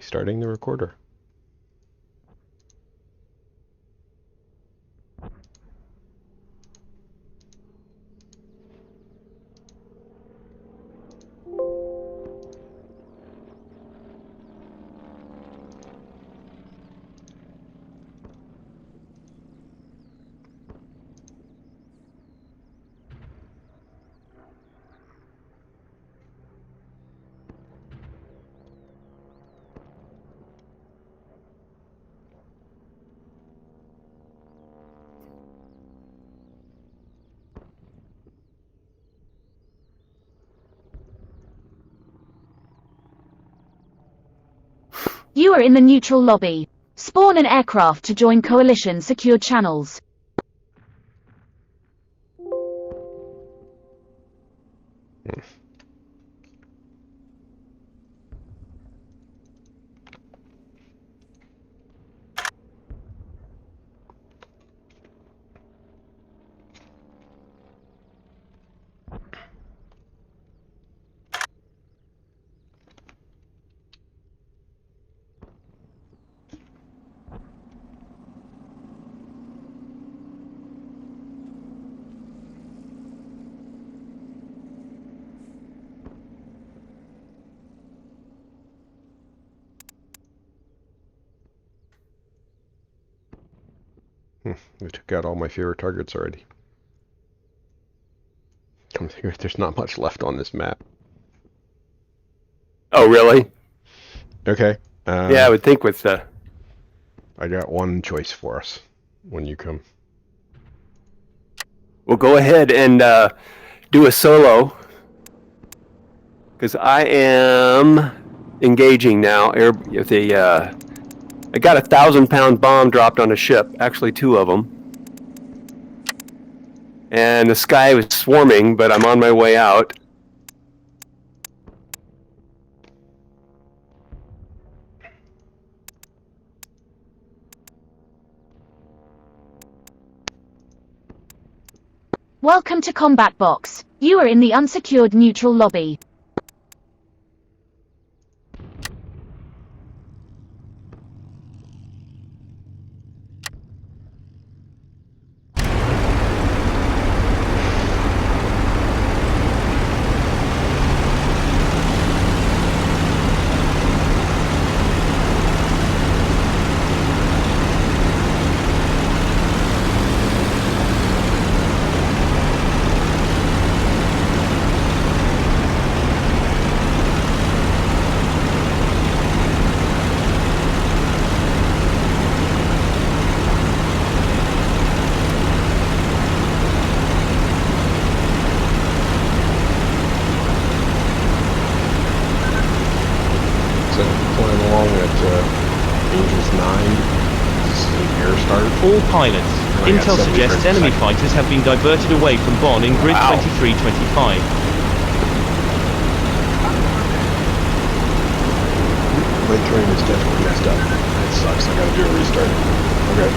Starting the recorder. You are in the neutral lobby. Spawn an aircraft to join Coalition secured channels. We took out all my favorite targets already. Come to think of it, there's not much left on this map. Oh, really? Okay. Yeah, I would think with the... I got one choice for us when you come. We'll go ahead and do a solo. Because I am engaging now. I got a 1,000-pound bomb dropped on a ship. Actually, 2 of them. And the sky was swarming, but I'm on my way out. Welcome to Combat Box. You are in the unsecured neutral lobby. All pilots. Intel suggests enemy fighters have been diverted away from Bonn in grid 2325. My train is definitely messed up. That sucks. I gotta do a restart. Okay.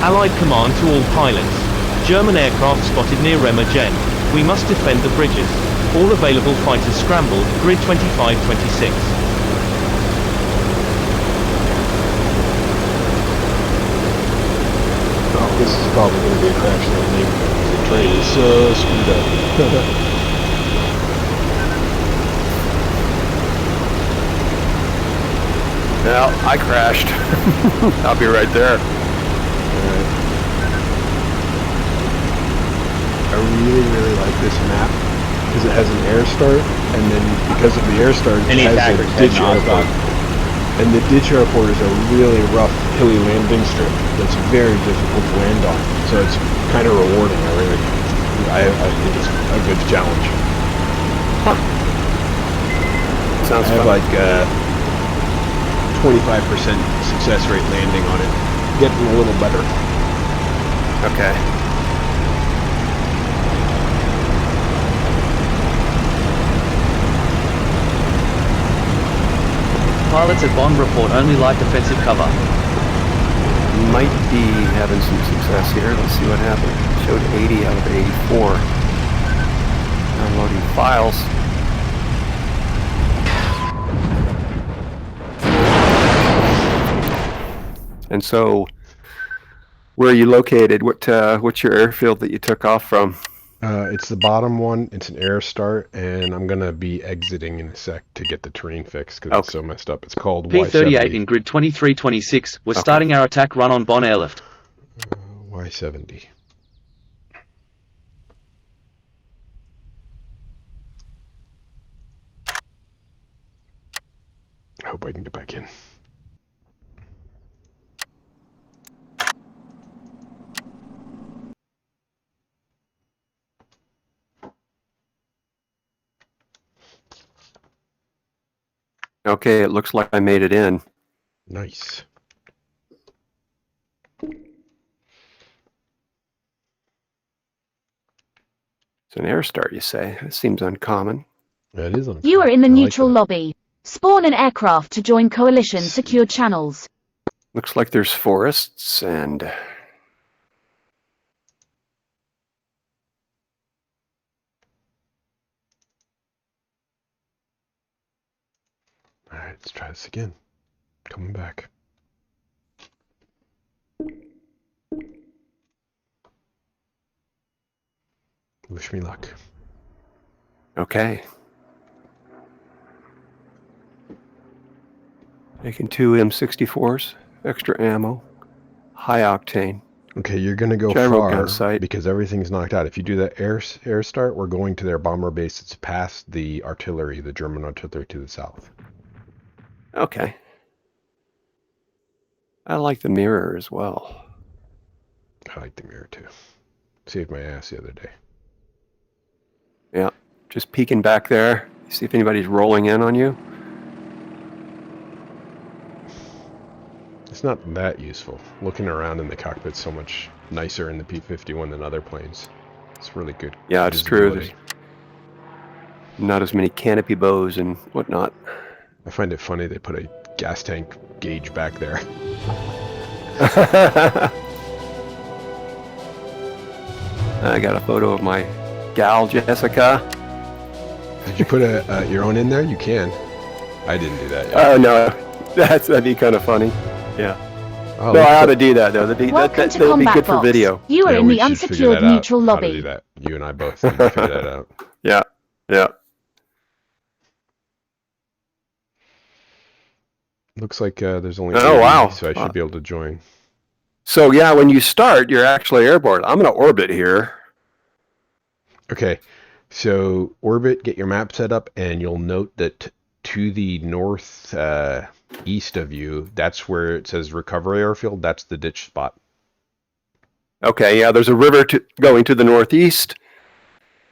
Allied command to all pilots. German aircraft spotted near Remagen. We must defend the bridges. All available fighters scrambled, grid 2526. this is probably going to be a crash landing. The train is screwed up. Well, I crashed. I'll be right there. Alright. I really, really like this map because it has an air start, and then because of the air start, it has a ditch airport. And the ditch airport is a really rough, hilly landing strip that's very difficult to land on. So it's kind of rewarding. I think it's a good challenge. Huh. Sounds I have fun. like 25% success rate landing on it. Getting a little better. Okay. Pilots at Bond report only light defensive cover. Might be having some success here. Let's see what happened. Showed 80 out of 84. Downloading files. And so, where are you located? What's your airfield that you took off from? It's the bottom one. It's an air start, and I'm gonna be exiting in a sec to get the terrain fixed because it's so messed up. It's called P-38 Y70. in grid 2326. We're starting our attack run on Bonn airlift. Y70. I hope I can get back in. Okay, it looks like I made it in. Nice. It's an air start, you say? It seems uncommon. That is uncommon. You are in the I like neutral that. lobby. Spawn an aircraft to join coalition secured channels. Looks like there's forests and... Alright, let's try this again. Coming back. Wish me luck. Okay. Taking 2 M64s, extra ammo, high octane. Okay, you're gonna go Gyro far gun sight. because everything's knocked out. If you do that air start, we're going to their bomber base. It's past the artillery, the German artillery to the south. Okay. I like the mirror as well. I like the mirror too. Saved my ass the other day. Yeah, just peeking back there. See if anybody's rolling in on you. It's not that useful. Looking around in the cockpit's so much nicer in the P-51 than other planes. It's really good. Yeah, it's true. visibility. There's not as many canopy bows and whatnot. I find it funny they put a gas tank gauge back there. I got a photo of my gal, Jessica. Did you put your own in there? You can. I didn't do that yet. Oh, no. That'd be kind of funny. Yeah. Oh, No, I ought to do that, though. That'd be Welcome to good combat for box. video. You are Yeah, in we the should figure unsecured that out, neutral how to do lobby. that. You and I both need to figure that out. Yeah, yeah. Looks like there's only Oh, 80, wow. so I should be able to join. So, yeah, when you start, you're actually airborne. I'm going to orbit here. Okay, so orbit, get your map set up, and you'll note that to the north east of you, that's where it says recovery airfield. That's the ditch spot. Okay, yeah, there's a river going to the northeast.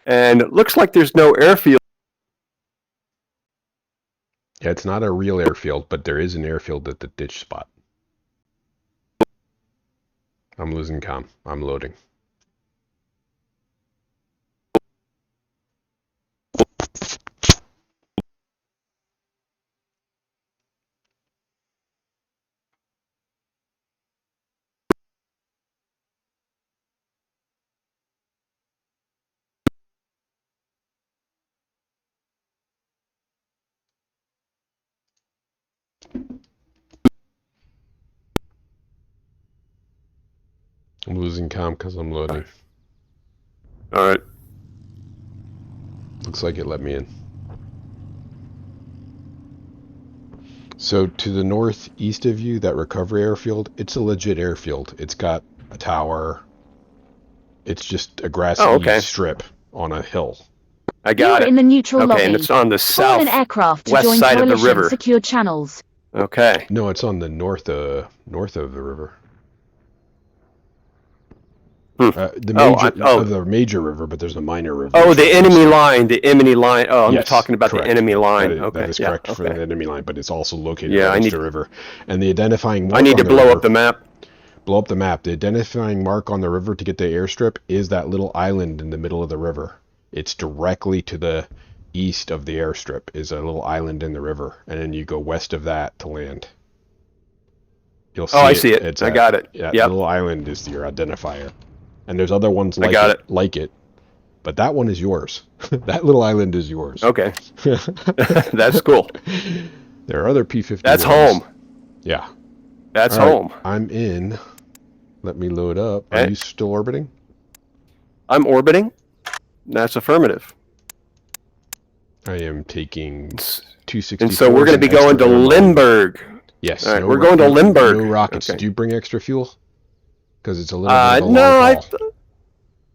And it looks like there's no airfield. Yeah, it's not a real airfield, but there is an airfield at the ditch spot. I'm losing comm. I'm loading. I'm losing comm because I'm loading. Alright. Looks like it let me in. So to the northeast of you, that recovery airfield, it's a legit airfield. It's got a tower. It's just a grassy strip on a hill. I got You're it. in the neutral lobby. And it's on the Spawn an aircraft to west join side of the coalition river. secure channels. Okay. No, it's on the north of the river. The major river, but there's a minor river. Oh, the enemy line. The enemy line. Oh, I'm talking about correct. the enemy line. That is correct for the enemy line, but it's also located right next to the river. And the identifying mark I need to blow up the map. Blow up the map. The identifying mark on the river to get the airstrip is that little island in the middle of the river. It's directly to the east of the airstrip is a little island in the river, and then you go west of that to land. You'll see I see it. I got it. Yeah, the little island is your identifier. And there's other ones like it, but that one is yours. That little island is yours. Okay. That's cool. There are other P-51s. That's home. Yeah. That's home. I'm in. Let me load up. Are you still orbiting? I'm orbiting. That's affirmative. I am taking 264. And so we're going to be going to Lindbergh. Yes. All right, we're going to Lindbergh. No rockets. Did you bring extra fuel? Because it's a little bit of a long haul.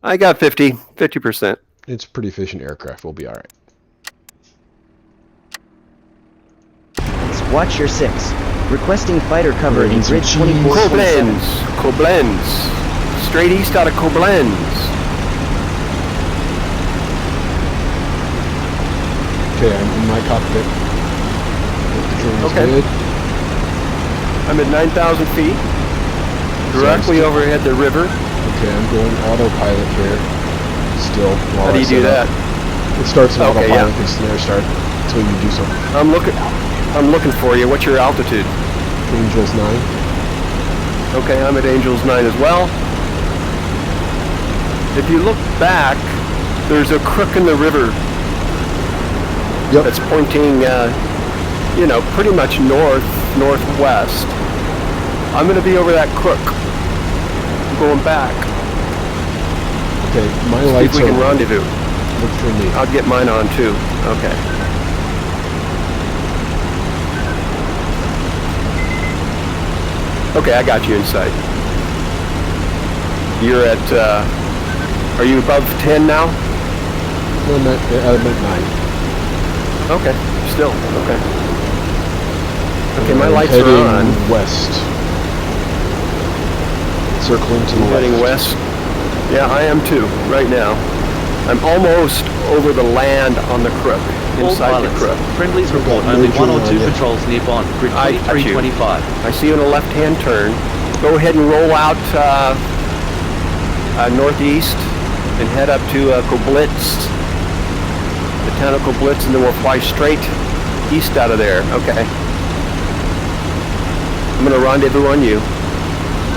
I got 50%. It's a pretty efficient aircraft. We'll be all right. Watch your 6. Requesting fighter cover in grid 24. Koblenz. Straight east out of Koblenz. Okay, I'm in my cockpit. Okay. I'm at 9,000 feet. Directly overhead the river. Okay, I'm going autopilot here. Still. How do you do that? It starts in autopilot, the snare start, until you do something. I'm looking for you. What's your altitude? Angels 9. Okay, I'm at Angels 9 as well. If you look back, there's a crook in the river. Yep. That's pointing, pretty much northwest. I'm going to be over that crook. I'm going back. Okay, my See lights if we can rendezvous. Look for me. I'll get mine on too. Okay. Okay, I got you in sight. You're at, are you above 10 now? No, I'm at 9. Okay, still, okay. Okay, my lights are on. West. Circling to the heading west. Yeah, I am too, right now. I'm almost over the land on the crook, inside the crook. Friendlies report only 1 or 2 patrols near Bond, grid 2325. I see you in a left-hand turn. Go ahead and roll out northeast and head up to Koblitz. The town of Koblitz, and then we'll fly straight east out of there. Okay. I'm going to rendezvous on you.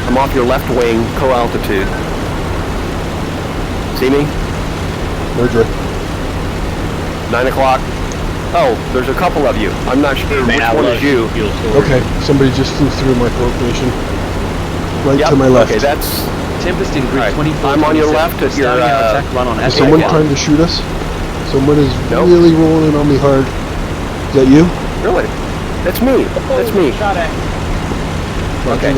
I'm off your left wing, co-altitude. See me? Roger. 9 o'clock. Oh, there's a couple of you. I'm not sure which one is you. Okay, somebody just flew through my formation. Right to my left. Okay, that's... Tempest in grid 24. I'm on your left at your... attack run on is someone trying to shoot us? Someone is really rolling on me hard. Is that you? Really? That's me. That's me. Shot at. Okay.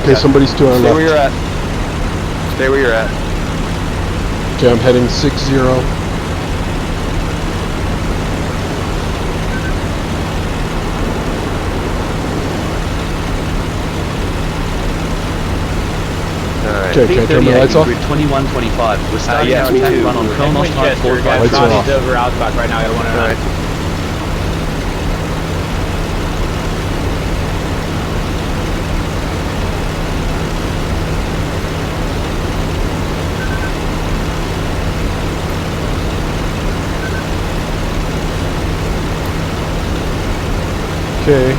Okay, somebody's to our left. Stay where you're at. Stay where you're at. Okay, I'm heading 6-0. Okay, can I turn my lights off? 2125. We're starting yes, our me attack too. run on Colonel Strike 45. Lights are off. Over Outback right now. I want to know. Alright. Okay,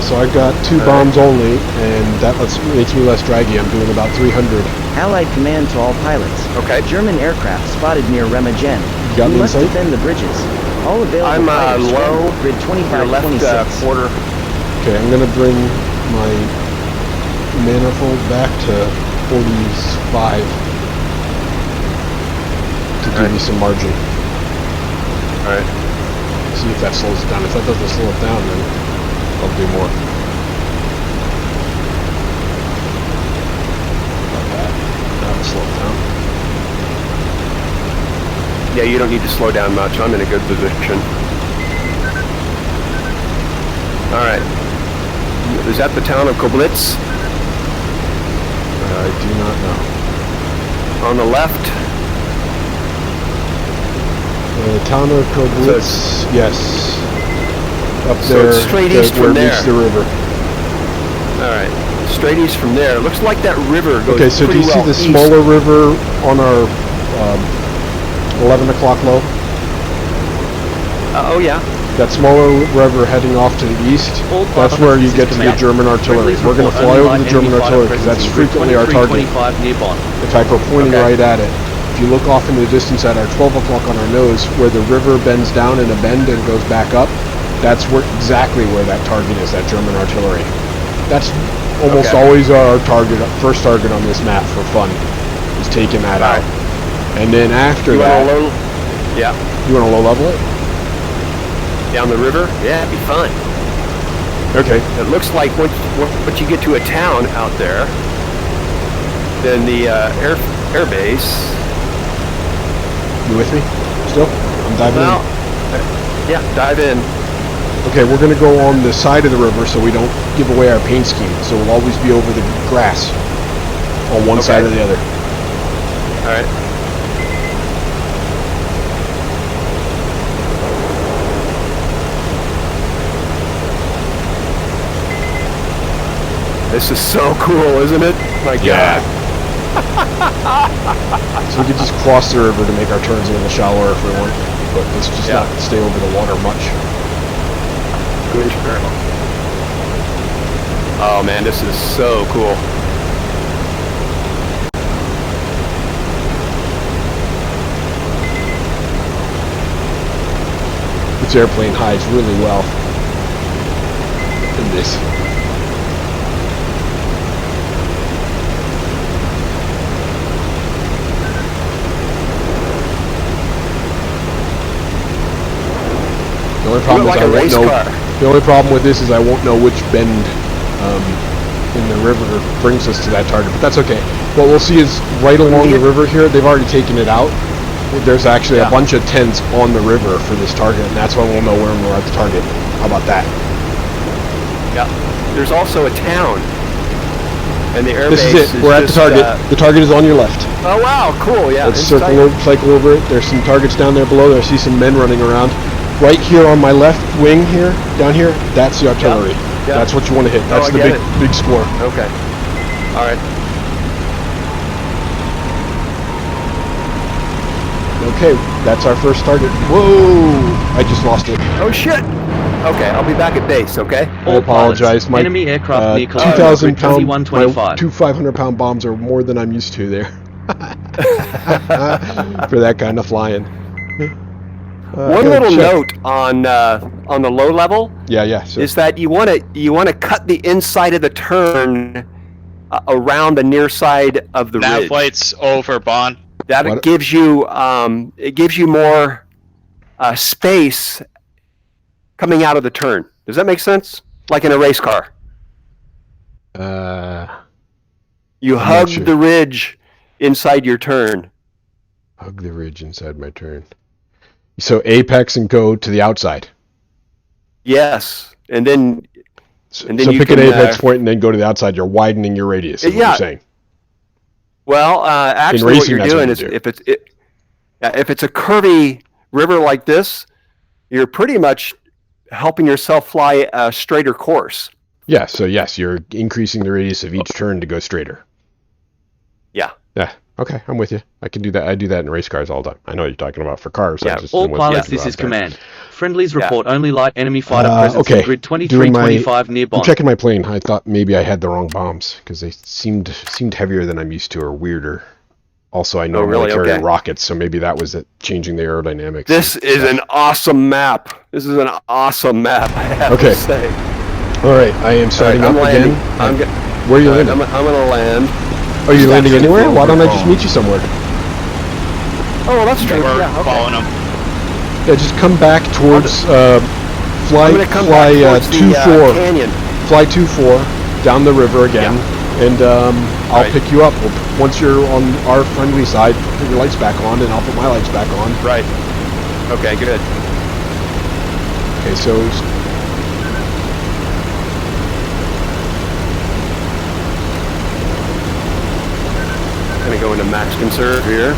so I've got 2 bombs only, and that makes me less draggy. I'm doing about 300. Allied command to all pilots. Okay. German aircraft spotted near Remagen. You got me We must in sight? defend the bridges. All available I'm fighters low. scramble. Grid Your left 2526. quarter. Okay, I'm gonna bring my manifold back to 45 to give me some margin. Alright. See if that slows it down. If that doesn't slow it down, then I'll do more. Like that. That'll slow it down. Yeah, you don't need to slow down much. I'm in a good position. Alright. Is that the town of Koblitz? I do not know. On the left? The town of Koblitz, yes. Up So there, it's straight east where from it meets there. the river. Alright. Straight east from there. It looks like that river goes Okay, so do pretty you see well the east. smaller river on our 11 o'clock low? Oh, yeah. That smaller river heading off to the east, All that's where you get to the German artillery. We're going to fly over the German artillery because that's frequently our target. 25 near Bonn. In fact, we're pointing right at it. If you look off in the distance at our 12 o'clock on our nose, where the river bends down in a bend and goes back up, that's exactly where that target is, that German artillery. That's almost always our target, first target on this map for fun, is taking that out. And then after that... Yeah. You want to low level it? Down the river? Yeah, it'd be fun. Okay. It looks like once you get to a town out there, then the airbase... You with me? Still? I'm diving in. Yeah, dive in. Okay, we're going to go on the side of the river so we don't give away our paint scheme. So we'll always be over the grass on one side or the other. Alright. This is so cool, isn't it? My God. So we could just cross the river to make our turns a little shallower if we want. But let's just not stay over the water much. Good. Oh man, this is so cool. This airplane hides really well in this. The only problem is I won't know. The only problem with this is I won't know which bend in the river brings us to that target, but that's okay. What we'll see is right along the river here, they've already taken it out. There's actually a bunch of tents on the river for this target, and that's when we'll know when we're at the target. How about that? Yeah. There's also a town, and the airbase. This is it. We're at the target. The target is on your left. Oh wow, cool. Yeah. Let's cycle over it. There's some targets down there below. I see some men running around. Right here on my left wing here, down here, that's the artillery. Yeah. That's what you want to hit. That's the big score. Okay. All right. Okay, that's our first target. Whoa! I just lost it. Oh shit! Okay, I'll be back at base, okay? I apologize. My enemy aircraft near 2,000 pound, 2125. my 2 500-pound bombs are more than I'm used to there. For that kind of flying. One little note on the low level is that you want to cut the inside of the turn around the near side of the ridge. Nav light's over, Bon. That gives you more space coming out of the turn. Does that make sense? Like in a race car. You hug the ridge inside your turn. Hug the ridge inside my turn. So apex and go to the outside. Yes, and then so you pick an apex point and then go to the outside. You're widening your radius. Is what you're saying. Well, actually, what you're doing is if it's a curvy river like this, you're pretty much helping yourself fly a straighter course. Yeah. So yes, you're increasing the radius of each turn to go straighter. Yeah. Yeah. Okay, I'm with you. I can do that. I do that in race cars all the time. I know what you're talking about for cars. Yeah. All pilots, this is command. Friendlies report only light enemy fighter presence in grid 2325 near Bonn. I'm checking my plane. I thought maybe I had the wrong bombs because they seemed heavier than I'm used to or weirder. Also, I know military rockets, so maybe that was it, changing the aerodynamics. This is an awesome map. This is an awesome map, I have to say. All right, I am starting up again. Where are you landing? I'm going to land. Are you landing anywhere? Why don't I just meet you somewhere? Oh, well, that's true. We're following them. Yeah, just come back towards, fly 2-4. Canyon. Fly 2-4 down the river again, and I'll pick you up. Once you're on our friendly side, put your lights back on, and I'll put my lights back on. Right. Okay, good. Okay, so... I'm going to go into max conserve here.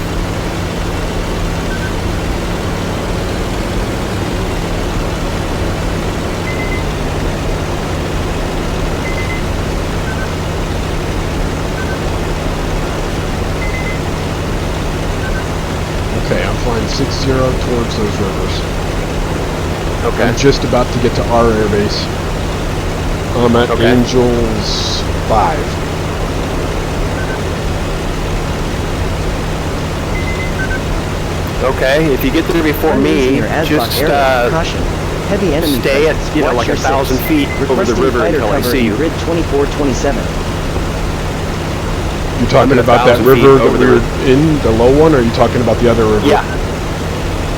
Okay, I'm flying 6-0 towards those rivers. Okay. I'm just about to get to our airbase. I'm at Angels 5. Okay, if you get there before me, just heavy enemy stay at like 1,000 feet over the river until I see you. Grid 2427. You talking about that river that we were in, the low one, or are you talking about the other river? Yeah.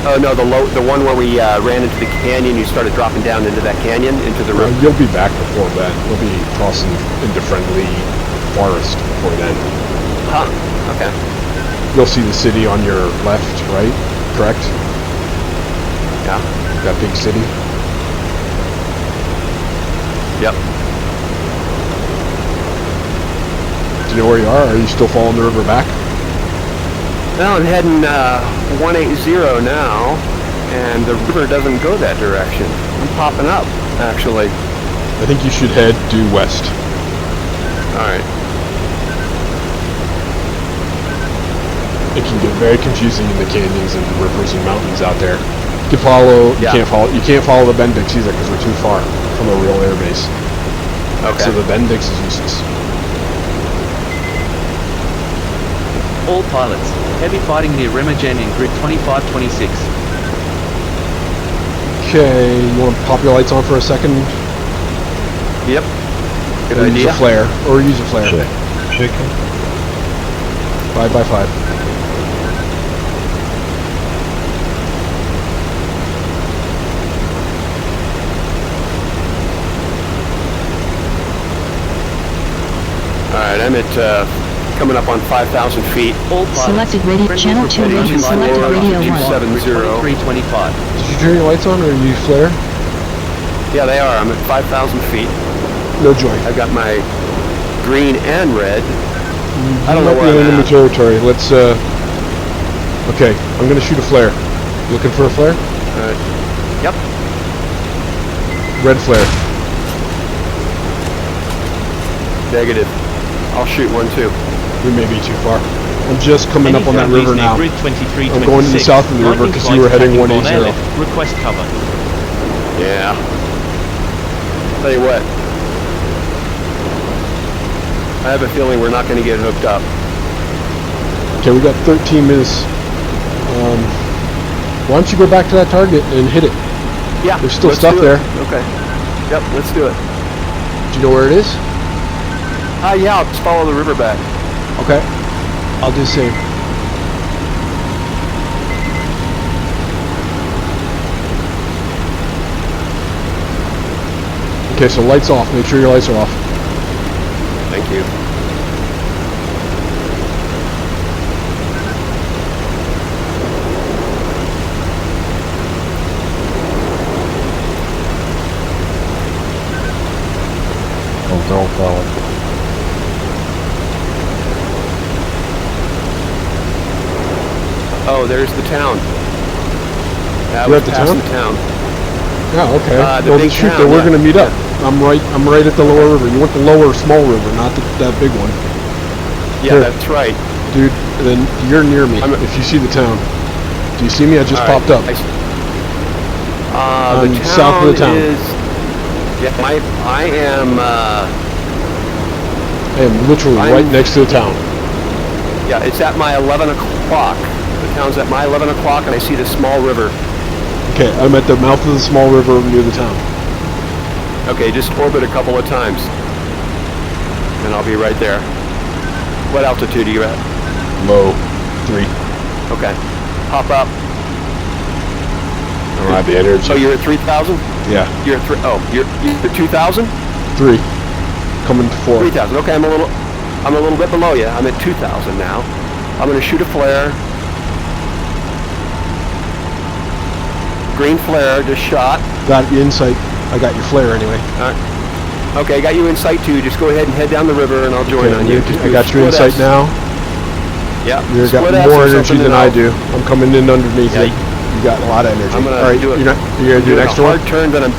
Oh no, the one where we ran into the canyon. You started dropping down into that canyon, into the river. You'll be back before that. We'll be crossing into friendly forest before then. Huh. Okay. You'll see the city on your left, right? Correct? Yeah. That big city? Yep. Do you know where you are? Are you still following the river back? Well, I'm heading 180 now, and the river doesn't go that direction. I'm popping up, actually. I think you should head due west. Alright. It can get very confusing in the canyons and rivers and mountains out there. You can't follow the Bendix either because we're too far from a real airbase. Okay. So the Bendix is useless. All pilots, heavy fighting near Remagen in grid 2526. Okay, you want to pop your lights on for a second? Yep. Good or idea. Use a flare. Or use a flare. Chicken. 5x5. Alright, I'm at coming up on 5,000 feet. All pilots, Selected radio channel 2 reporting and selected radio 1. 270. 2325. Did you turn your lights on or use flare? Yeah, they are. I'm at 5,000 feet. No joy. I've got my green and red. I don't know where where I'm I'm in the territory. Let's, okay, I'm gonna shoot a flare. Looking for a flare? Alright. Yep. Red flare. Negative. I'll shoot one too. We may be too far. I'm just coming up on that river now. Grid 2326. I'm going to the south of the river because you were heading 180. Request cover. Yeah. Tell you what. I have a feeling we're not going to get hooked up. Okay, we got 13 minutes. Why don't you go back to that target and hit it? Yeah. There's still stuff there. Okay. Yep, let's do it. Do you know where it is? Yeah, I'll just follow the river back. Okay. I'll do the same. Okay, so lights off. Make sure your lights are off. Thank you. Oh, don't follow. Oh, there's the town. You're at the town? Yeah, okay. The big shoot, town, we're yeah. gonna meet up. I'm right at the lower river. You want the lower small river, not that big one. Yeah, Here. that's right. Dude, then you're near me if you see the town. Do you see me? I just popped up. The I'm town south of the town. Yeah, I am literally right next to the town. Yeah, it's at my 11 o'clock. The town's at my 11 o'clock, and I see the small river. Okay, I'm at the mouth of the small river near the town. Okay, just orbit a couple of times, and I'll be right there. What altitude are you at? Low. 3. Okay. Hop up. I don't have the energy. So you're at 3,000? Yeah. You're at 3. Oh, you're at 2,000? 3. Coming to 4. 3,000. Okay, I'm a little bit below you. I'm at 2,000 now. I'm going to shoot a flare. Green flare, just shot. Got you in sight. I got your flare anyway. All right. Okay, I got you in sight too. Just go ahead and head down the river and I'll join on you. I got you in sight now. Yeah. You've got more energy than I do. I'm coming in underneath you. You got a lot of energy. I'm gonna all right, do it. You're gonna do next one? Hard turn, then I'm...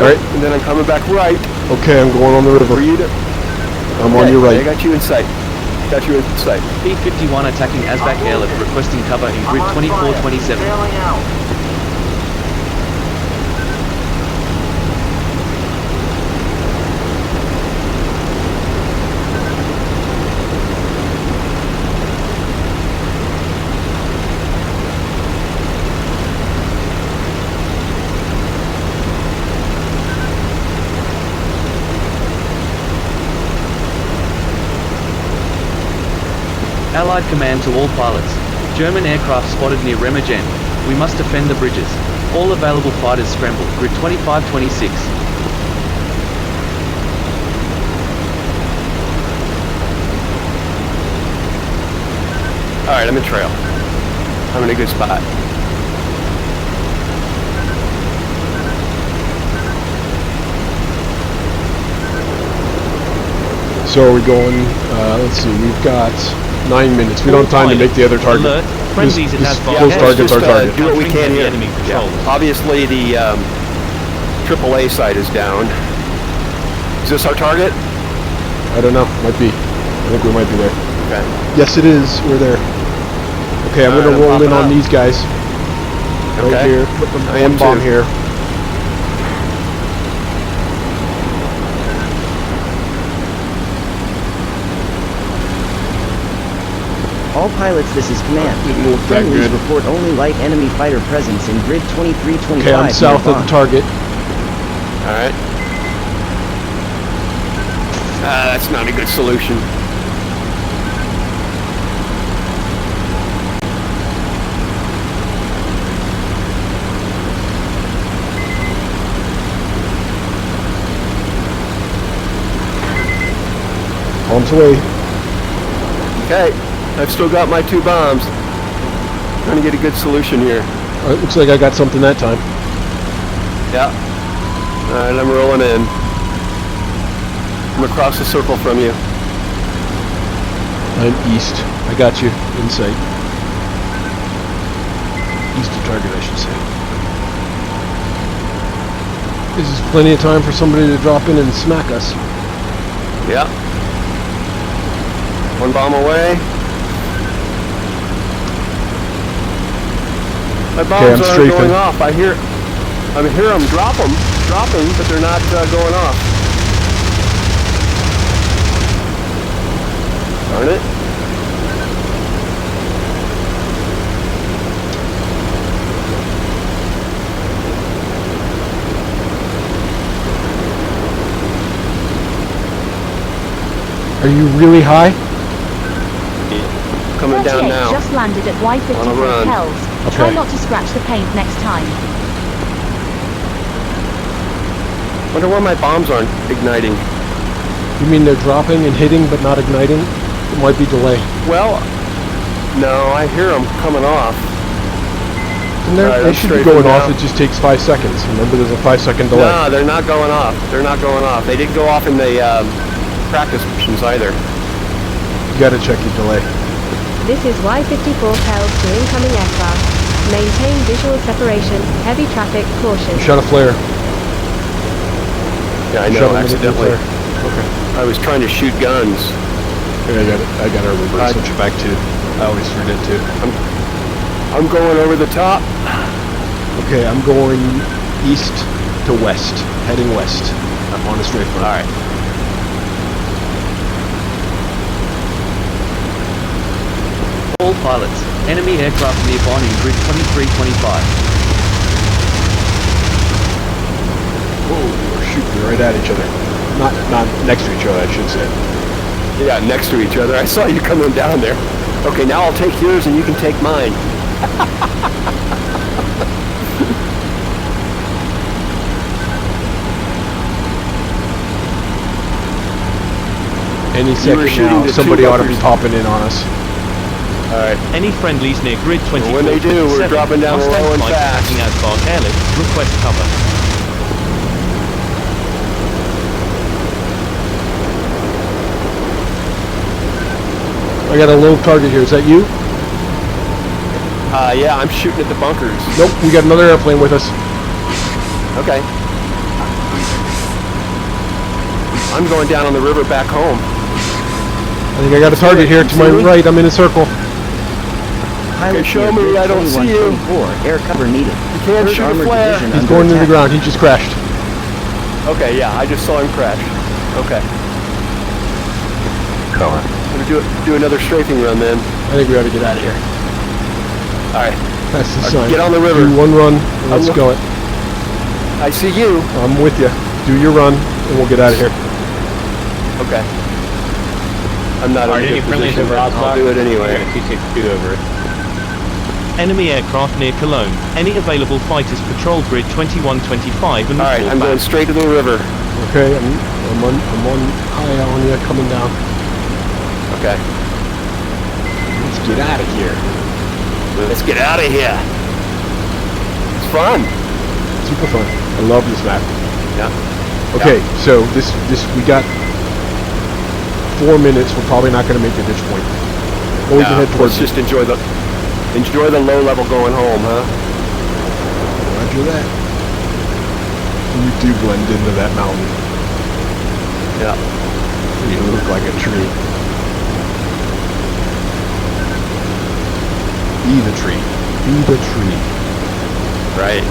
All right. And then I'm coming back right. Okay, I'm going on the river. For you to... I'm on your right. I got you in sight. Got you in sight. P-51 attacking Asbak airlift, requesting cover in grid 2427. Allied command to all pilots. German aircraft spotted near Remagen. We must defend the bridges. All available fighters scramble. Grid 2526. Alright, I'm in trail. I'm in a good spot. So are we going, let's see, we've got 9 minutes. We don't have time to make the other target. Alert. Friendlies at Those target's our target. Do what we can here. Enemy patrols. Obviously the AAA side is down. Is this our target? I don't know. Might be. I think we might be there. Okay. Yes, it is. We're there. Okay, I'm going to roll in on these guys. Right Okay. here. Put the I am bomb too. here. All pilots, this is command. Didn't look that Friendlies good. report only light enemy fighter presence in grid 2325. Okay, I'm south of the target. Alright. That's not a good solution. Bombs away. Okay. I've still got my 2 bombs. Trying to get a good solution here. It looks like I got something that time. Yeah. Alright, I'm rolling in. I'm across the circle from you. I'm east. I got you. In sight. East of target, I should say. This is plenty of time for somebody to drop in and smack us. Yeah. 1 bomb away. My bombs aren't going off. I hear them dropping, but they're not going off. Darn it. Are you really high? Coming down 38 now. just landed at On a Y54 run. Kells. Okay. Try not to scratch the paint next time. Wonder why my bombs aren't igniting. You mean they're dropping and hitting but not igniting? It might be delay. Well, no, I hear them coming off. And they should be going off. It just takes 5 seconds. Remember, there's a 5-second delay. No, they're not going off. They're not going off. They didn't go off in the practice missions either. You gotta check your delay. This is Y54 Kells to incoming aircraft. Maintain visual separation. Heavy traffic. Caution. You shot a flare. Yeah, I You know, shot a accidentally. flare. Okay. I was trying to shoot guns. Yeah, I got to reverse switch back too. I always forget to. I'm going over the top. Okay, I'm going east to west. Heading west. I'm on a straight front. Alright. All pilots. Enemy aircraft near Bonn in grid 2325. Whoa, we're shooting right at each other. Not next to each other, I should say. Yeah, next to each other. I saw you coming down there. Okay, now I'll take yours and you can take mine. Any second now, somebody ought to be popping in on us. Alright. Any friendlies near grid 24. When they do, we're dropping down low and fast. Attacking Asphalt airlift. Request cover. I got a low target here. Is that you? Yeah, I'm shooting at the bunkers. Nope, we got another airplane with us. Okay. I'm going down on the river back home. I think I got a target here to my right. I'm in a circle. Pilot show me, I don't see you. Air cover needed. You can't shoot a flare. He's going into the ground. He just crashed. Okay, yeah, I just saw him crash. Okay. Cover. We're gonna do another strafing run then. I think we ought to get out of here. Alright. That's the sign. Get on the river. Do one run, and let's go it. I see you. I'm with you. Do your run, and we'll get out of here. Okay. I'm not in a good position. I'll do it anyway. over it. Enemy aircraft near Cologne. Any available fighters patrol grid 2125 and Alright, I'm going straight to the river. Okay, I'm on high on you, coming down. Okay. Let's get out of here. Let's get out of here. It's fun. Super fun. I love this map. Yeah. Okay, so this we got 4 minutes. We're probably not going to make the ditch point. Or we can head towards. Let's just enjoy the low level going home, huh? Roger that. You do blend into that mountain. Yeah. You look like a tree. Be the tree. Be the tree. Right.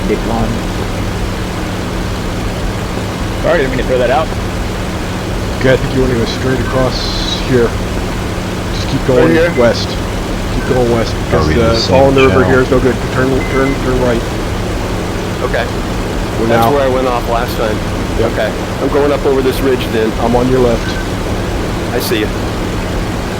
Decline. Sorry, didn't mean to throw that out. Okay, I think you want to go straight across here. Just keep going west. Keep going west because all in the river here is no good. Turn right. Okay. We're That's now. where I went off last time. Yep. Okay. I'm going up over this ridge then. I'm on your left. I see you.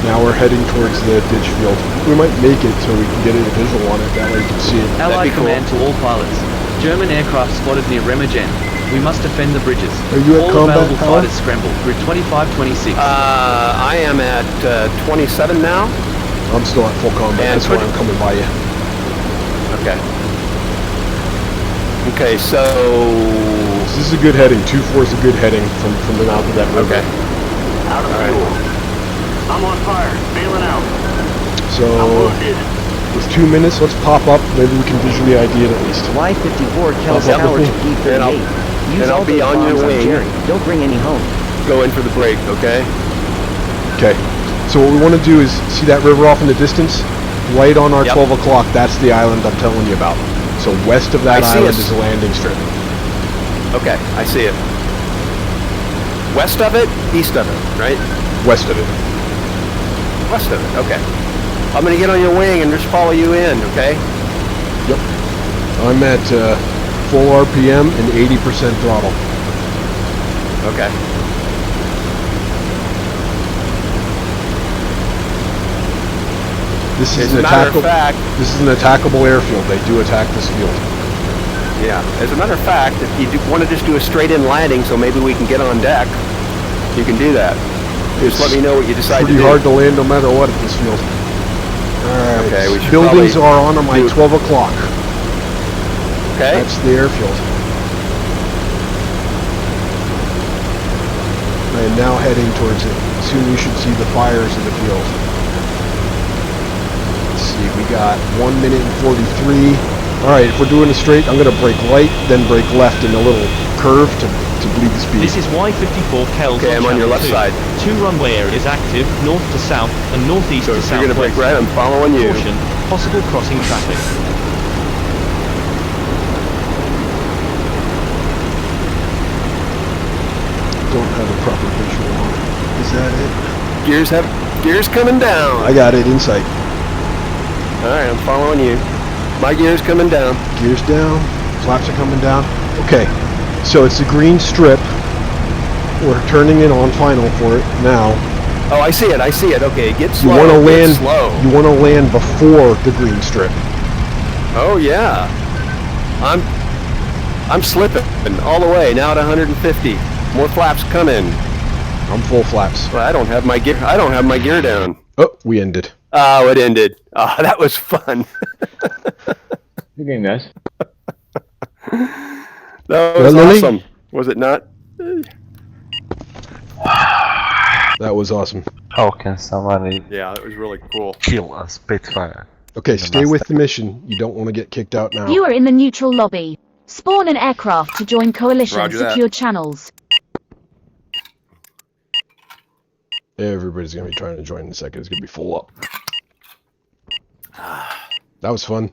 Now we're heading towards the ditch field. We might make it so we can get a visual on it. That way you can see it. Allied command to all pilots. German aircraft spotted near Remagen. We must defend the bridges. Are you at all combat available power? fighters scramble. Grid 2526. I am at 27 now. I'm still at full combat. And That's why I'm coming by you. Okay. Okay, so This is a good heading. 2-4 is a good heading from the mouth of that river. okay. Out of fuel. I'm on fire. Bailing out. So with 2 minutes, let's pop up. Maybe we can visually ID it at least. Y-54 Kel's Pop up Tower with to me. P-38. Use all I'll be those on your bombs on wing. Jerry. Don't bring any home. Go in for the break, okay? Okay. So what we want to do is see that river off in the distance, right on our Yep. 12 o'clock. That's the island I'm telling you about. So west of that I see island it. is a landing strip. Okay, I see it. West of it, east of it, right? West of it. West of it, okay. I'm gonna get on your wing and just follow you in, okay? Yep. I'm at full RPM and 80% throttle. Okay. This is As a an matter of attackable. fact, This is an attackable airfield. They do attack this field. yeah. As a matter of fact, if you want to just do a straight-in landing, so maybe we can get on deck, you can do that. Just let me know what you decide to Pretty do. hard to land no matter what at this field. Alright. Okay, we should Buildings probably are on my do- 12 o'clock. Okay. That's the airfield. I am now heading towards it. Soon we should see the fires in the field. Let's see, we got 1 minute and 43. Alright, if we're doing a straight, I'm going to brake right, then brake left in a little curve to to bleed the speed. This is Y54 Kells Okay, I'm on your left side. 2 runway areas active, north to south and northeast So to if you're going to break southwest. right, I'm following you. Caution, possible crossing traffic. Don't have a proper visual on it. Is that it? Gears coming down. I got it in sight. All right, I'm following you. My gear's coming down. Gears down. Flaps are coming down. Okay, so it's the green strip. We're turning it on final for it now. Oh, I see it. Okay, get slow. You want to land. Slow. You want to land before the green strip. Oh yeah. I'm slipping all the way now at 150. More flaps coming. I'm full flaps. Well, I don't have my gear down. Oh, we ended. Oh, it ended. Oh, that was fun. Good game, guys. That was awesome. Was it not? That was awesome. How can somebody Yeah, that was really cool. kill a Spitfire? Okay, stay with the mission. You don't want to get kicked out now. You are in the neutral lobby. Spawn an aircraft to join coalition Roger that. secured channels. Everybody's going to be trying to join in a second. It's going to be full up. That was fun.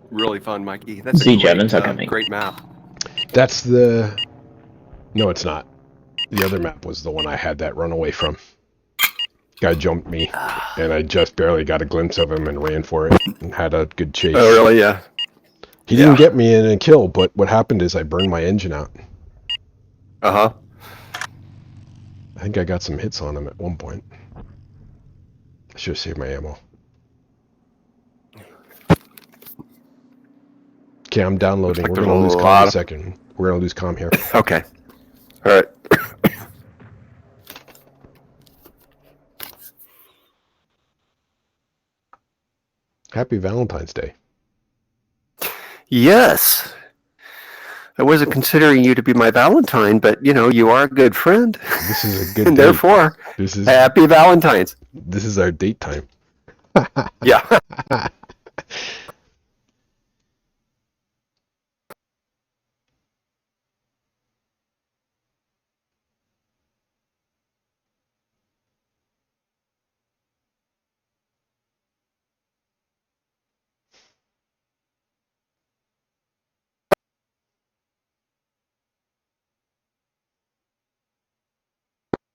Really fun, Mikey. That's See, a Jevons, how can I- great map. That's the... No, it's not. The other map was the one I had that run away from. Guy jumped me, and I just barely got a glimpse of him and ran for it and had a good chase. Oh, really? Yeah. He didn't get me in a kill, but what happened is I burned my engine out. Uh-huh. I think I got some hits on him at one point. I should have saved my ammo. Okay, I'm downloading. Like We're going to lose comm in a second. We're going to lose comm here. Okay. All right. Happy Valentine's Day. Yes. I wasn't considering you to be my Valentine, but, you know, you are a good friend. This is a good And date. therefore, This is happy Valentine's. This is our date time. Yeah.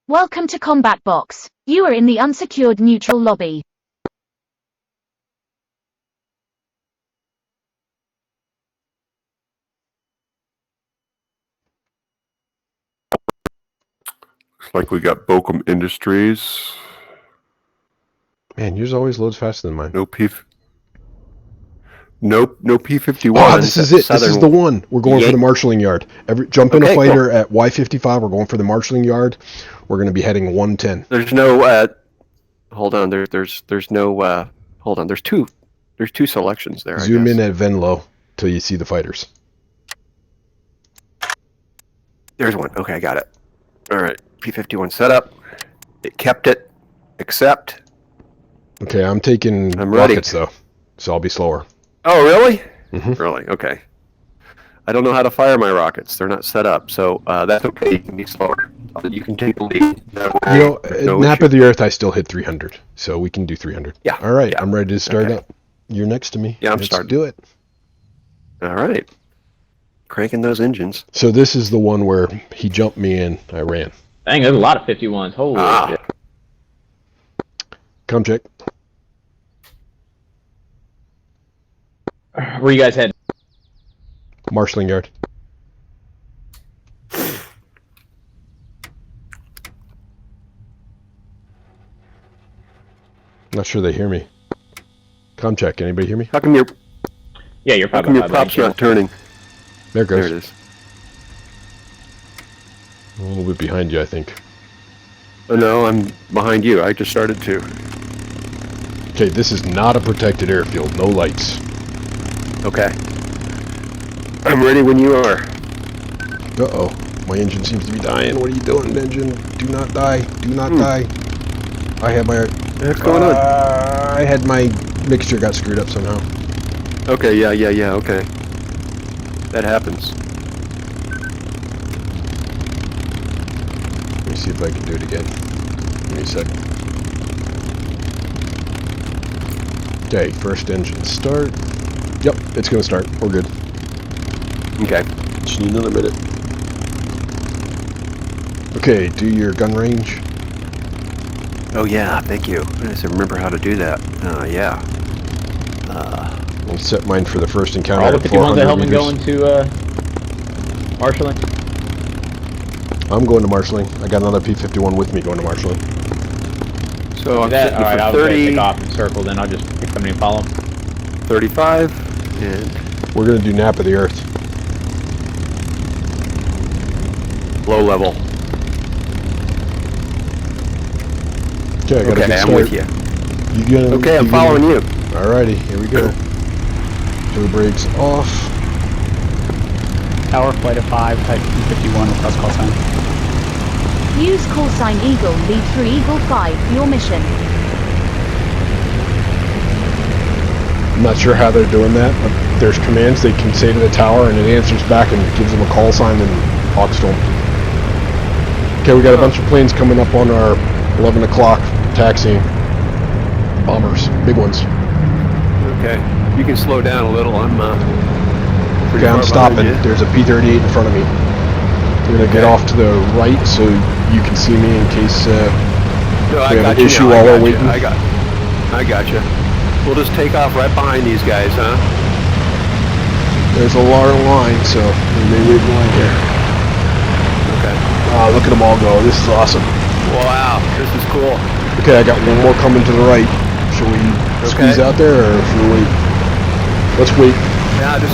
Welcome to Combat Box. You are in the unsecured neutral lobby. Looks like we got Bochum Industries. Man, yours always loads faster than mine. No P-51. Oh, this is it. This is the one. We're going for the marshaling yard. Jump in a fighter at Y55. We're going for the marshaling yard. We're going to be heading 110. There's no. Hold on. There's no. Hold on. There's two selections there. Zoom in at Venlo till you see the fighters. There's one. Okay, I got it. All right. P-51 setup. It kept it. Accept. Okay, I'm taking rockets though, so I'll be slower. Oh, really? Mm-hmm. Really? Okay. I don't know how to fire my rockets. They're not set up, so that's okay. You can be slower. You can take the lead. You know, at Nap of the Earth, I still hit 300, so we can do 300. Yeah. All right, I'm ready to start up. You're next to me. Yeah, Let's do it. All right. Cranking those engines. So this is the one where he jumped me and I ran. Dang, there's a lot of 51s. Holy shit. Come check. Where you guys heading? Marshaling yard. Not sure they hear me. Com check. Anybody hear me? How come your prop's not turning? There it goes. There it is. A little bit behind you, I think. Oh, no, I'm behind you. I just started to. Okay, this is not a protected airfield. No lights. Okay. I'm ready when you are. Uh-oh. My engine seems to be dying. What are you doing, engine? Do not die. Do not die. I had my... What's going on? I had my mixture got screwed up somehow. Okay, yeah, okay. That happens. Let me see if I can do it again. Give me a sec. Okay, first engine start. Yep, it's gonna start. We're good. Okay. Just need another minute. Okay, do your gun range. Oh yeah, thank you. I just remember how to do that. Yeah. I'll set mine for the first encounter. All the at 51s that help me meters. go into Marshaling? I'm going to Marshaling. I got another P-51 with me going to Marshaling. So I'm that. All right, for I'll 30, take off and circle. Then I'll just pick somebody and follow. 35, and We're going to do Nap of the Earth. low level. Okay, I got a good I'm start. with you. Okay, I'm following you. Alrighty, here we go. Two brakes off. Tower flight of 5, type 51 request call sign. Use call sign Eagle, lead through Eagle 5 for your mission. I'm not sure how they're doing that, but there's commands they can say to the tower and it answers back and gives them a call sign and talks to them. Okay, we got a bunch of planes coming up on our 11 o'clock taxiing. Bombers, big ones. Okay. You can slow down a little. I'm Okay, I'm stopping. There's a P-38 in front of me. We're gonna get off to the right so you can see me in case we have an issue while we're waiting. I got you. We'll just take off right behind these guys, huh? There's a long line, so we may wait in line here. Okay. Look at them all go. This is awesome. Wow, this is cool. Okay, I got one more coming to the right. Should we squeeze out there, or should we wait? Let's wait. Yeah, just...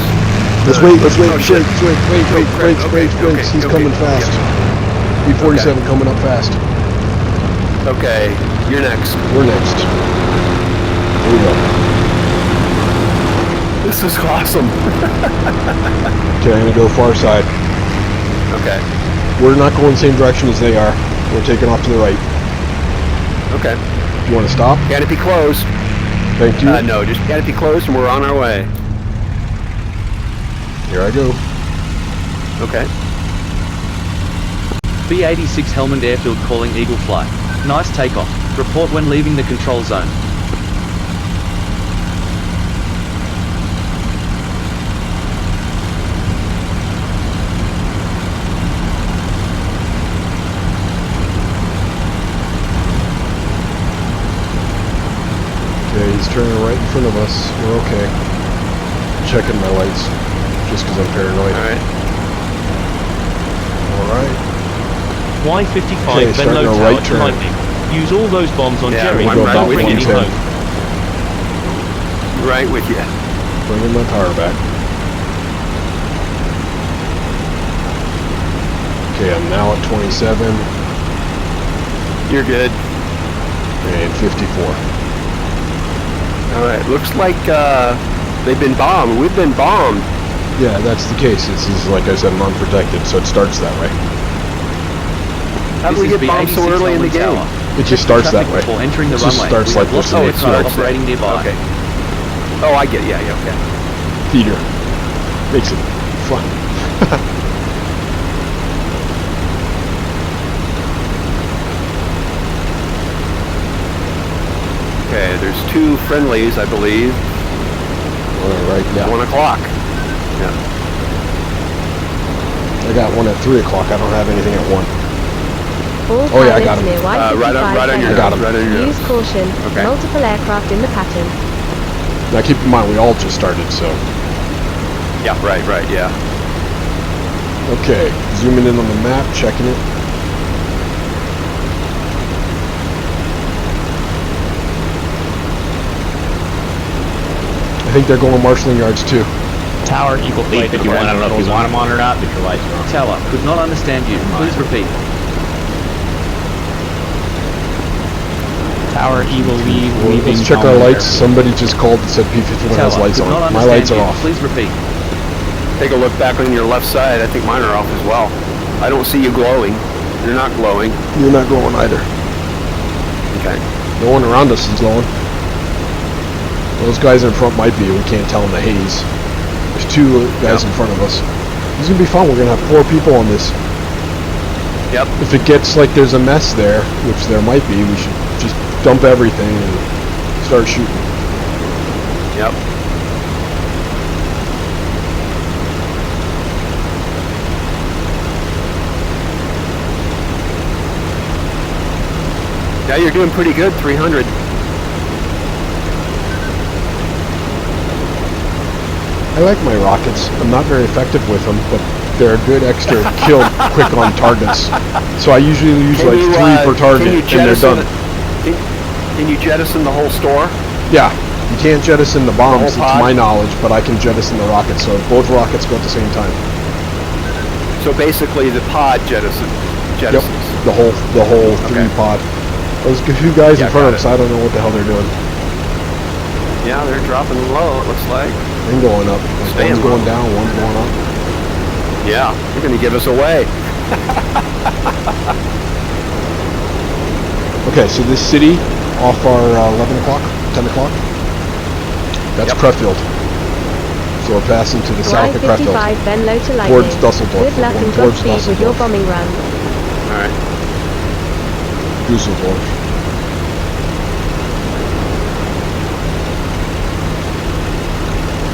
Let's wait. Oh, shit. Brakes. He's coming fast. B-47 coming up fast. Okay, you're next. We're next. Here we go. This is awesome. Okay, I'm gonna go far side. Okay. We're not going the same direction as they are. We're taking off to the right. Okay. You want to stop? Canopy closed. Thank you. No, just canopy closed and we're on our way. Here I go. Okay. B-86 Helmand Airfield calling Eagle Flight. Nice takeoff. Report when leaving the control zone. Okay, he's turning right in front of us. We're okay. Checking my lights, just because I'm paranoid. Alright. Y55 Okay, Venlo starting a Tower right to turn. Lightning. Use all those bombs on Jerry we'll to go about bring any 110. home. Right with you. Bringing my power back. Okay, I'm now at 27. You're good. And 54. Alright, looks like they've been bombed. We've been bombed. Yeah, that's the case. This is, like I said, non-protected, so it starts that way. How do we get bombed so early in the game? It just starts that way. Before entering the It just runway. starts like this. Oh, it's operating nearby. Okay. Oh, I get it. Yeah, okay. Theater. Makes it fun. Okay, there's two friendlies, I believe. Right, yeah. 1 o'clock. Yeah. I got one at 3 o'clock. I don't have anything at 1. All Oh, yeah, I got pilots him. near Y55 Right on your I got him. Right on your Use caution. Okay. Multiple aircraft in the pattern. Now keep in mind, we all just started, so. Yeah, right, yeah. Okay, zooming in on the map, checking it. I think they're going marshalling yards too. Tower, Eagle flight. B-51, I don't know if you want them on or not, but your lights are on. Tower, could not understand you. Please repeat. Tower, Eagle lead, Well, leaving. let's check our Helmand lights. Airfield. Somebody just called and said P-51 has Tower, lights could not on. My understand lights are you. off. Please repeat. Take a look back on your left side. I think mine are off as well. I don't see you glowing. You're not glowing. You're not going either. Okay. No one around us is going. Those guys in front might be. We can't tell in the haze. There's two guys in front of us. This is going to be fun. We're going to have 4 people on this. Yep. If it gets like there's a mess there, which there might be, we should just dump everything and start shooting. Yep. Yeah, you're doing pretty good, 300. I like my rockets. I'm not very effective with them, but they're a good extra kill quick on targets. So I usually use like 3 per target and they're done. Can you jettison the whole store? Yeah, you can't jettison the bombs, to my knowledge, but I can jettison the rockets, so both rockets go at the same time. So basically the pod jettisons. Yep, the whole 3 pod. Those 2 guys in front of us, I don't know what the hell they're doing. Yeah, they're dropping low, it looks like. And going up. Like one's going down, one's going up. Yeah, you're going to give us away. Okay, so this city, off our 11 o'clock, 10 o'clock, that's Crefeld. So we're passing to the south of Crefeld. Y-55 Venlo to Lightning. Towards Dusseldorf. Good luck and Godspeed with your bombing run. Alright. Dusseldorf.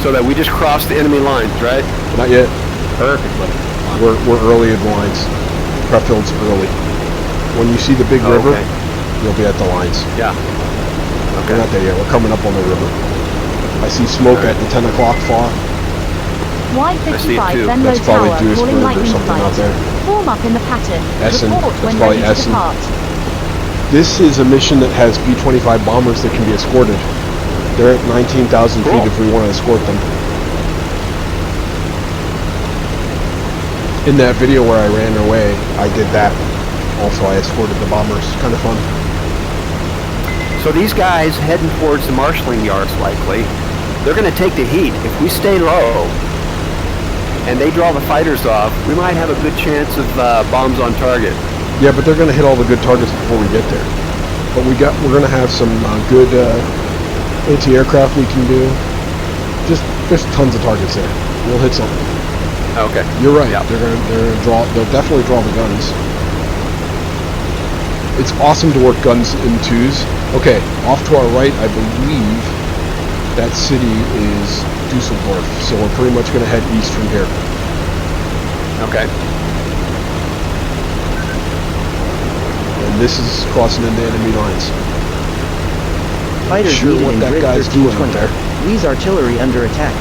So that we just crossed the enemy lines, right? Not yet. Perfect, buddy. We're early in the lines. Crefeld's early. When you see the big river, you'll be at the lines. Yeah. Okay. We're not there yet. We're coming up on the river. I see smoke at the 10 o'clock far. Y-55 Venlo That's probably Tower calling Duisburg or lightning something out flight. there. Form up in the pattern. Essen. Report That's when probably ready to Essen. depart. This is a mission that has B-25 bombers that can be escorted. They're at 19,000 feet if we want to escort them. In that video where I ran away, I did that. Also, I escorted the bombers. Kind of fun. So these guys heading towards the marshaling yards likely, they're going to take the heat. If we stay low and they draw the fighters off, we might have a good chance of bombs on target. Yeah, but they're going to hit all the good targets before we get there. But we're going to have some good anti-aircraft we can do. There's tons of targets there. We'll hit something. Okay. You're right. Yeah. They'll definitely draw the guns. It's awesome to work guns in twos. Okay, off to our right, I believe that city is Dusseldorf, so we're pretty much going to head east from here. Okay. And this is crossing into enemy lines. Fighters Sure needed what in that grid guy's doing up 1320. there. Lee's artillery under attack.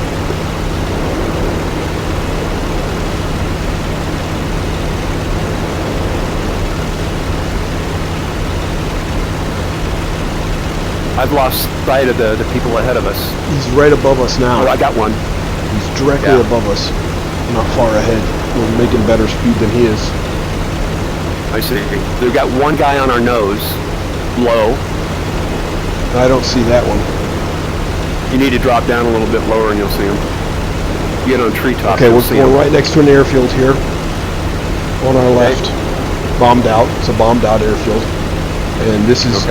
I've lost sight of the people ahead of us. He's right above us now. Oh, I got one. He's directly above us, not far ahead. We're making better speed than he is. I see. We've got one guy on our nose, low. I don't see that one. You need to drop down a little bit lower and you'll see him. Get on treetop. Okay, we're right next to an airfield here. On our left. Bombed out. It's a bombed out airfield. And this is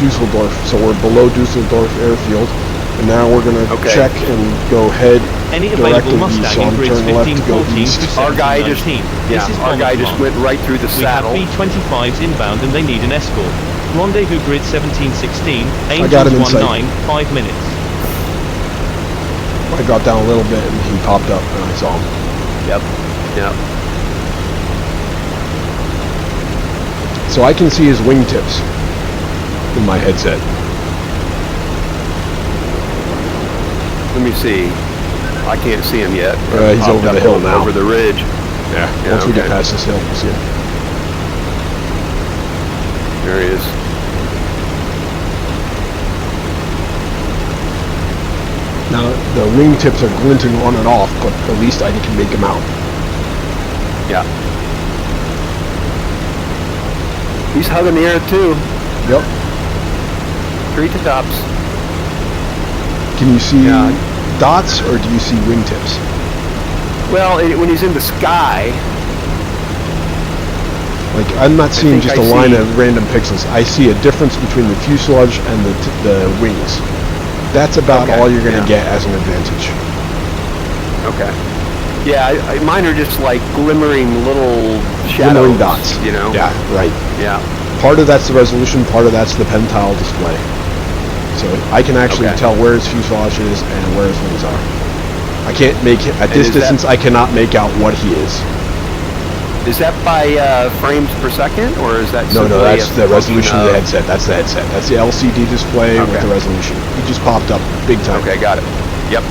Dusseldorf. So we're below Dusseldorf airfield. And now we're going to check and go head directly east. So I'm turning left to go east. Our guy just went right through the saddle. We have B-25s inbound and they need an escort. Rendezvous grid 1716, I got him in Angels sight. 19, 5 minutes. I dropped down a little bit and he popped up and I saw him. Yep. So I can see his wingtips in my headset. Let me see. I can't see him yet. He's over the hill now. Over the ridge. Yeah. Once we get past this hill, we'll see him. There he is. Now, the wingtips are glinting on and off, but at least I can make him out. Yeah. He's hugging the air too. Yep. Treetops. Can you see dots or do you see wingtips? Well, when he's in the sky. Like, I'm not seeing just a line of random pixels. I see a difference between the fuselage and the wings. That's about all you're going to get as an advantage. Okay. Yeah, mine are just like glimmering little shadows, dots. you know. Yeah, right. Yeah. Part of that's the resolution, part of that's the pen tile display. So I can actually tell where his fuselage is and where his wings are. I can't make it at this distance. I cannot make out what he is. Is that by frames per second, or is that no? That's the resolution of the headset. That's the headset. That's the LCD display with the resolution. He just popped up big time. Okay, got it. Yep,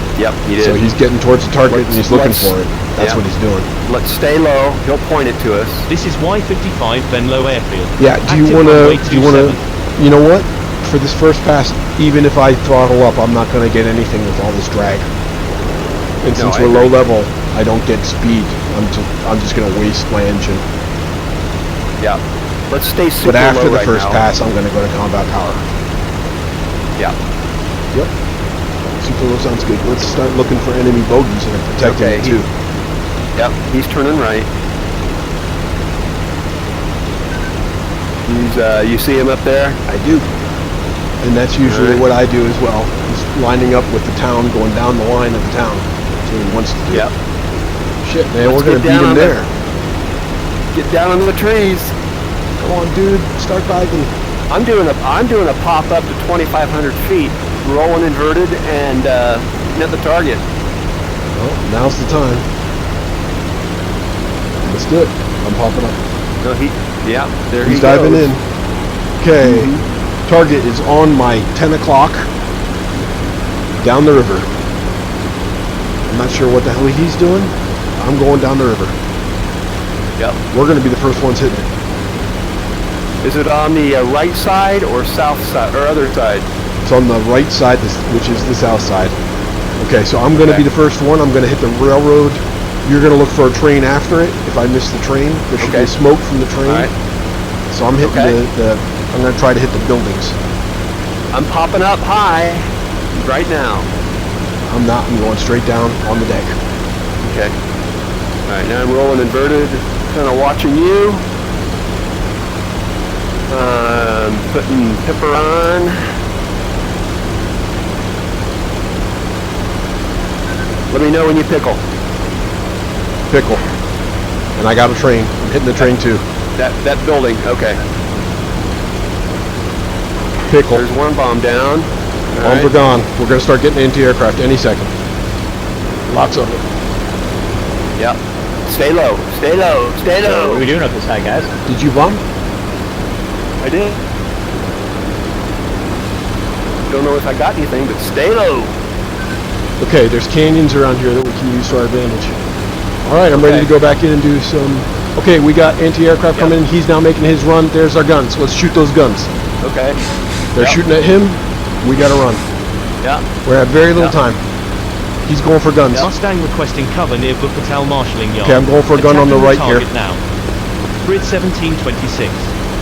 he did. So he's getting towards the target and he's looking for it. That's what he's doing. Let's stay low. He'll point it to us. This is Y55 Venlo Airfield. Yeah. Do you want to? You know what? For this first pass, even if I throttle up, I'm not going to get anything with all this drag. And since we're low level, I don't get speed. I'm just going to waste my engine. Yeah. Let's stay super low. But after the first pass, I'm going to go to combat power. Yeah. Yep. Super low sounds good. Let's start looking for enemy bogies and protecting it too. Yep. He's turning right. He's you see him up there? I do. And that's usually what I do as well. He's lining up with the town, going down the line of the town. That's what he wants to do. Yep. Shit, man, we're going to beat him there. Get down into the trees. Come on, dude. Start diving. I'm doing a pop up to 2,500 feet, rolling inverted, and hit the target. Well, now's the time. Let's do it. I'm popping up. No, there he's diving in. Okay. Target is on my 10 o'clock down the river. I'm not sure what the hell he's doing. I'm going down the river. Yep. We're going to be the first ones hitting it. Is it on the right side or south side or other side? It's on the right side, which is the south side. Okay, so I'm going to be the first one. I'm going to hit the railroad. You're going to look for a train after it. If I miss the train, there should be smoke from the train. All right. So I'm hitting I'm going to try to hit the buildings. I'm popping up high right now. I'm not. I'm going straight down on the deck. Okay. All right, now I'm rolling inverted, kind of watching you. Putting pipper on. Let me know when you pickle. Pickle. And I got a train. I'm hitting the train too. That building, okay. Pickle. There's one bomb down. Bombs are gone. We're going to start getting anti-aircraft any second. Lots of it. Yep. Stay low. Stay low. Stay low. What are we doing up this high, guys? Did you bomb? I did. Don't know if I got anything, but stay low. Okay, there's canyons around here that we can use to our advantage. Alright, I'm ready to go back in and do some... Okay, we got anti-aircraft coming in. He's now making his run. There's our guns. Let's shoot those guns. Okay. They're shooting at him. We gotta run. Yeah. We have very little time. He's going for guns. Mustang requesting cover near Bukhatal Marshaling Yard. Okay, I'm going for a gun on the right here. Now. Grid 1726.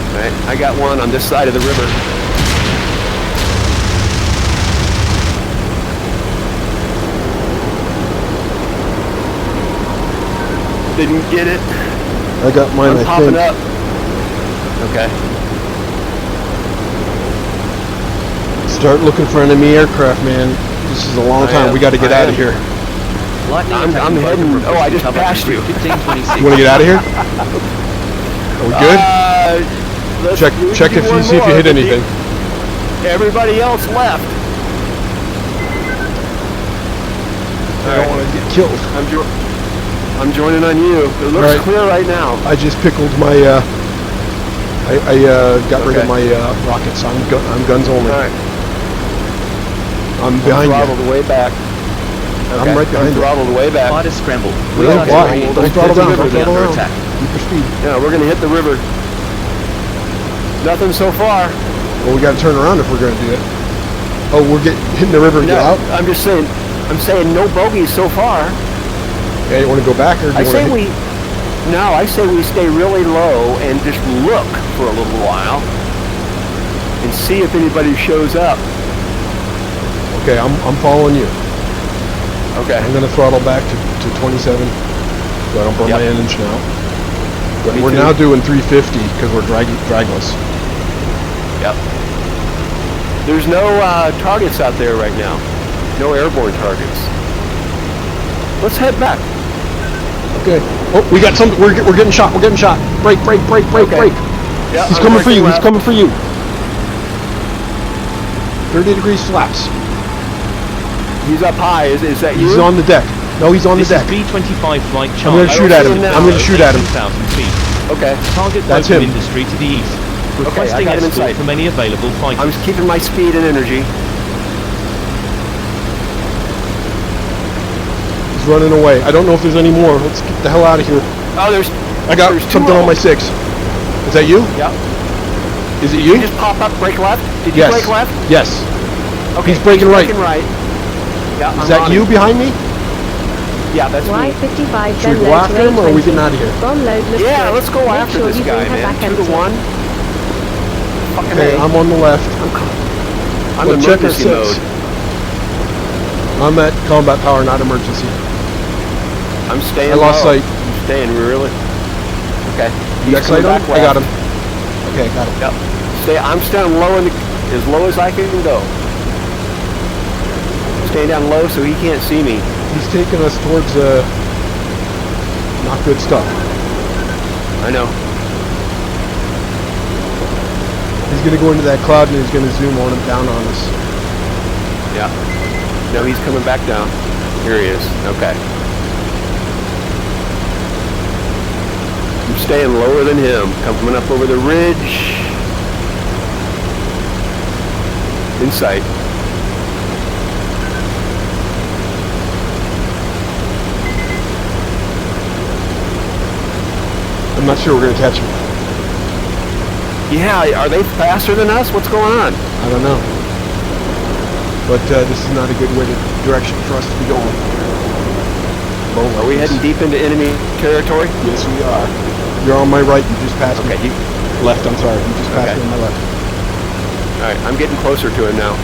Alright, I got one on this side of the river. Didn't get it. I got mine, I'm popping up. Okay. Start looking for enemy aircraft, man. This is a long time. We got to get out of here. I'm heading. Oh, I just passed you. 1526. You want to get out of here? Are we good? Check if you see if you hit anything. Everybody else left. I don't want to get killed. I'm joining on you. It looks clear right now. I just pickled my. I got rid of my rockets. I'm guns only. All right. I'm behind you. Throttled way back. Okay. I'm right behind you. Throttled way back. Flight is Scramble. Really? Why? Don't throttle down. Don't throttle down. Attack. Keep your speed. Yeah, we're gonna hit the river. Nothing so far. Well, we got to turn around if we're going to do it. Oh, we're hitting the river and get out? I'm just saying. I'm saying no bogeys so far. Yeah, you want to go back or do you want to hit? I say we stay really low and just look for a little while and see if anybody shows up. Okay, I'm following you. Okay. I'm going to throttle back to 27 so I don't burn my engine out. But we're now doing 350 because we're dragless. Yep. There's no targets out there right now. No airborne targets. Let's head back. Okay. Oh, we got some. We're getting shot. We're getting shot. Break. Okay. Yeah, He's coming for you. He's coming for you. 30 degrees flaps. He's up high. Is that you? He's on the deck. No, he's on the deck. This is B-25 flight I'm Charlie. gonna shoot at him. I'm gonna shoot at him. 18,000 feet. Okay. Target That's Bogie him. Industry to the east. Okay, I Requesting got him in escort sight. from any available fighters. I'm just keeping my speed and energy. He's running away. I don't know if there's any more. Let's get the hell out of here. Oh, there's something on my 6. Is that you? Yeah. Is it you? Did you just pop up, break left? Did you Yes. break left? Yes. Okay. He's breaking right. Yeah, Is that you behind me? Yeah, that's me. Y55 Should we Venlo go after him, or are we A20. getting out of here? Bomb load looks Yeah, good. let's go Make after sure this you guy, bring her man. back 2 to empty. 1. Fucking Okay, A. I'm on the left. I'm Well, check our emergency 6. mode. I'm at combat power, not emergency. I'm staying I lost low. sight. I'm staying really. Okay. You got sight on? I got him. Okay, I got him. Yep. I'm staying low as low as I can go. Staying down low so he can't see me. He's taking us towards not good stuff. I know. He's gonna go into that cloud and he's gonna zoom on him down on us. Yeah. No, he's coming back down. Here he is. Okay. I'm staying lower than him. Coming up over the ridge. In sight. I'm not sure we're gonna catch him. Yeah, are they faster than us? What's going on? I don't know. But this is not a good direction for us to be going. Are we heading deep into enemy territory? Yes, we are. You're on my right. You just passed me. Left. I'm sorry. You just passed me on my left. All right, I'm getting closer to him now.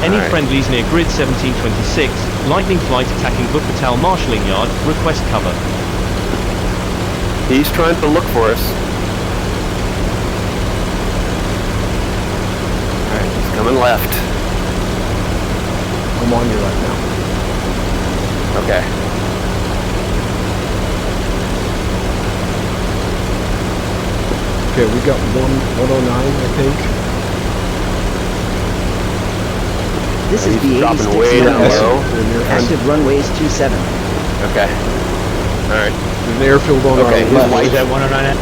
Any friendlies near grid 1726, Lightning Flight attacking Wuppertal Marshaling Yard, request cover. He's trying to look for us. Alright, he's coming left. I'm on you right now. Okay. Okay, we got 109, I think. This is He's dropping B86 way down Venlo. low. Active runways 27. Okay. Alright. There's an airfield on our Okay, his left. wife. Is that 109?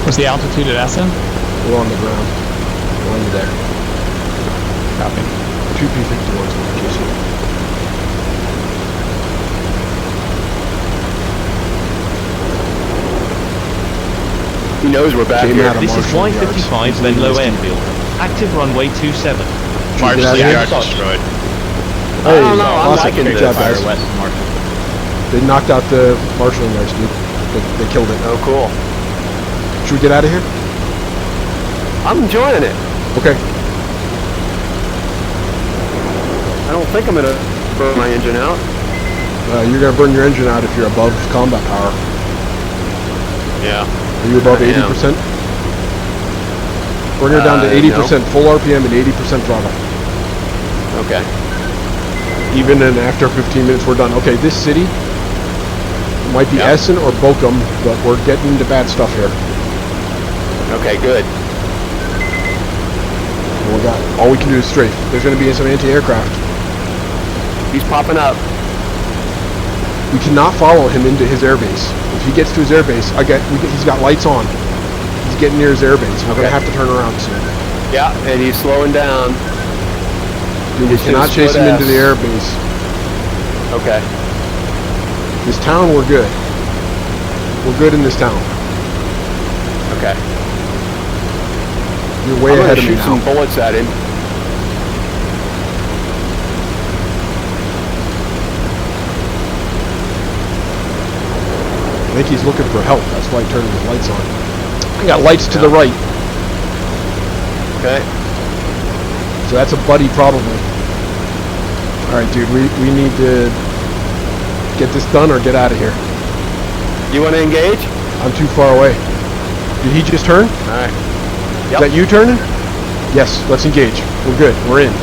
What's the altitude at Essen? We're on the ground. We're under there. Copy. 2P51's location. He knows we're back Came here. out of This is Marshaling Y55 yards. Venlo Airfield. Active runway 27. Marshaling Yeah, yard destroyed. Hey, I don't know, I'm awesome. liking Good this. job, Fire guys. west of Marshall. They knocked out the marshalling yards, dude. They killed it. Oh, cool. Should we get out of here? I'm enjoying it. Okay. I don't think I'm gonna burn my engine out. You're gonna burn your engine out if you're above combat power. Yeah. Are you above I am. 80%? Bring her down to 80%, no. full RPM and 80% throttle. Okay. Even then, after 15 minutes, we're done. Okay, this city might be Yeah. Essen or Bochum, but we're getting into bad stuff here. Okay, good. We got all we can do is strafe. There's going to be some anti-aircraft. He's popping up. We cannot follow him into his airbase. If he gets to his airbase, he's got lights on. He's getting near his airbase. We're going to have to turn around soon. Yeah, and he's slowing down. Dude, we He's cannot gonna chase him split into the us. airbase. Okay. This town, we're good. We're good in this town. Okay. You're way I'm ahead gonna of me shoot some now. bullets at him. I think he's looking for help. That's why he turned his lights on. I got lights to the right. Okay. So that's a buddy probably. Alright, dude, we need to get this done or get out of here. You want to engage? I'm too far away. Did he just turn? Alright. Is that you turning? Yes, let's engage. We're good. We're in.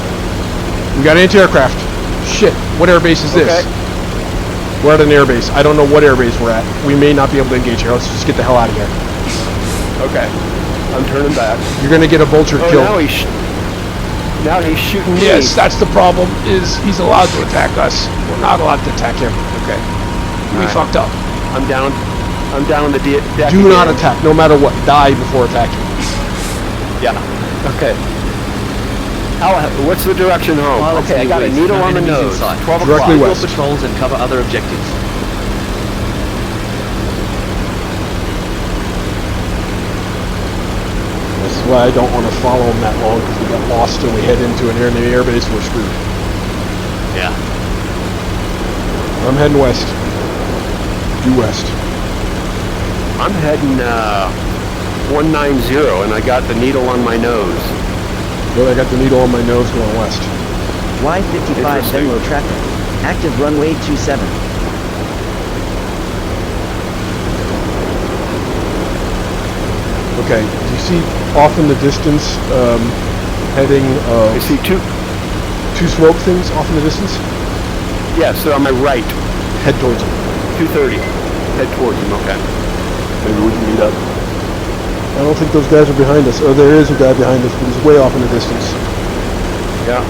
We got anti-aircraft. Shit. What airbase is this? Okay. We're at an airbase. I don't know what airbase we're at. We may not be able to engage here. Let's just get the hell out of here. Okay. I'm turning back. You're going to get a vulture kill. Now he's shooting me. Yes, that's the problem, is he's allowed to attack us. We're not allowed to attack him. Okay. We fucked up. I'm down on the deck. Do not attack, no matter what. Die before attacking. Yeah. Okay. What's the direction home? Okay, I got a needle on the nose. 12 o'clock. Directly west. Patrols and cover other objectives. That's why I don't want to follow him that long, because we got lost and we head into an enemy airbase, we're screwed. Yeah. I'm heading west. Due west. I'm heading 190, and I got the needle on my nose. Well, I got the needle on my nose going west. Y55 Venlo traffic. Active runway 27. Okay, do you see off in the distance, heading, I see two smoke things off in the distance? Yeah, so on my right. Head towards them. 230. Head towards him, okay. Maybe we can meet up. I don't think those guys are behind us. Oh, there is a guy behind us, but he's way off in the distance. Yeah.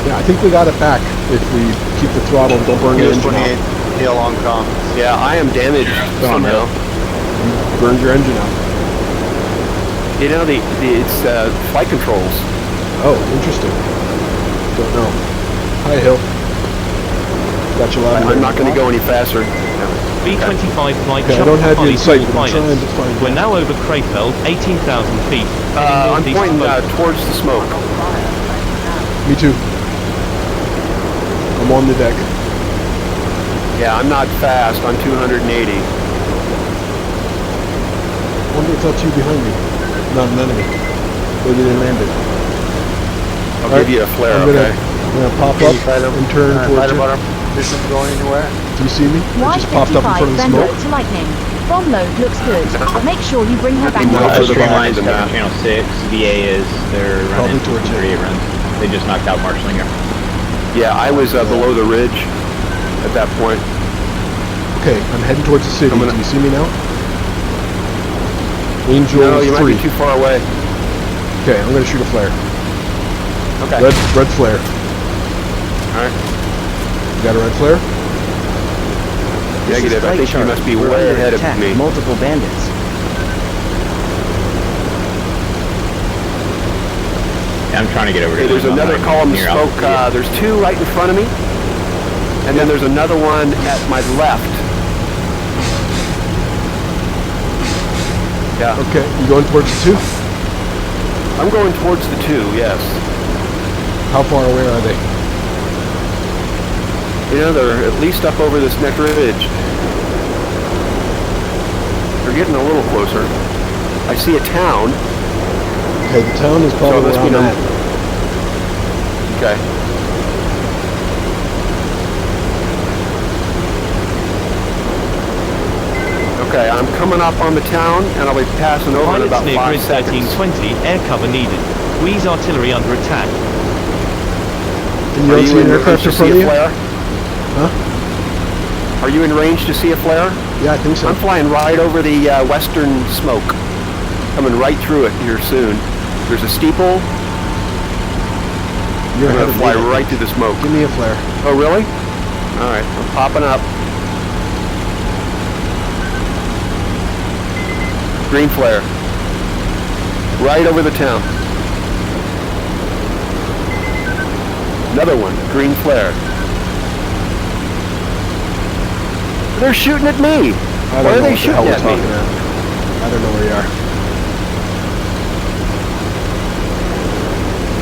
Yeah, I think we got it back if we keep the throttle and don't burn the engine out. Hill on comm. Yeah, I am damaged somehow. You burned your engine out. You know, it's flight controls. Oh, interesting. Don't know. Hi, Hill. Got you loud. I'm not going to go any faster. B-25 flight I don't have you in sight, but I'm pilots. trying to find you. We're now over Crayfeld, 18,000 feet. I'm pointing towards the smoke. Me too. I'm on the deck. Yeah, I'm not fast. I'm 280. I wonder if that's you behind me. Not an enemy. Maybe they landed. I'll give you a flare, I'm gonna pop up and turn towards you. Isn't going anywhere. Do you see me? I just popped up in front of the Venlo smoke. to lightning. Bomb load looks good. Make sure you bring her back. Streamline's coming channel 6. VA is, they're running towards you. 38 runs. They just knocked out Marshaling. Yeah, I was below the ridge at that point. Okay, I'm heading towards the city. Do you see me now? Angel No, you 3. might be too far away. Okay, I'm gonna shoot a flare. Okay. Red flare. Alright. You got a red flare? Negative. I think you must be way ahead of me. Multiple bandits. Yeah, I'm trying to get over Okay, to there's another column of smoke. There's two right in front of me. And then there's another one at my left. Yeah. Okay, you going towards the two? I'm going towards the two, yes. How far away are they? You know, they're at least up over this next ridge. They're getting a little closer. I see a town. Okay, the town is probably where I'm at. Okay. Okay, I'm coming up on the town, and I'll be passing over in Pilots about near 5 grid seconds. 1320, air cover needed. Wheeze artillery under attack. Can you see an aircraft in front of you? Huh? Are you in range to see a flare? Yeah, I think so. I'm flying right over the western smoke. Coming right through it here soon. There's a steeple. You're I'm ahead going of to fly me. right through the smoke. Give me a flare. Oh, really? Alright, I'm popping up. Green flare. Right over the town. Another one. Green flare. They're shooting at me. I don't Why are know they what the shooting hell we're at me? talking at. I don't know where you are.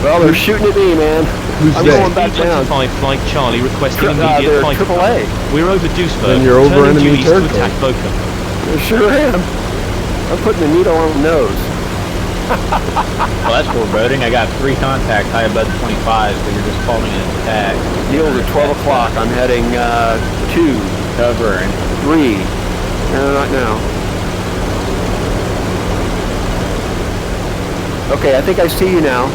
Well, they're shooting at me, man. Who's I'm they? going back down. B-25 flight Charlie requesting immediate They're flight cover. AAA. We're over Deuceburg. Then you're over turning enemy due east to territory. attack Boca. I sure am. I'm putting the needle on the nose. Well, that's foreboding. I got 3 contacts high above the 25, so you're just calling an attack. Needle's at 12 o'clock. I'm heading 2, Cover and 3. No, not now. Okay, I think I see you now.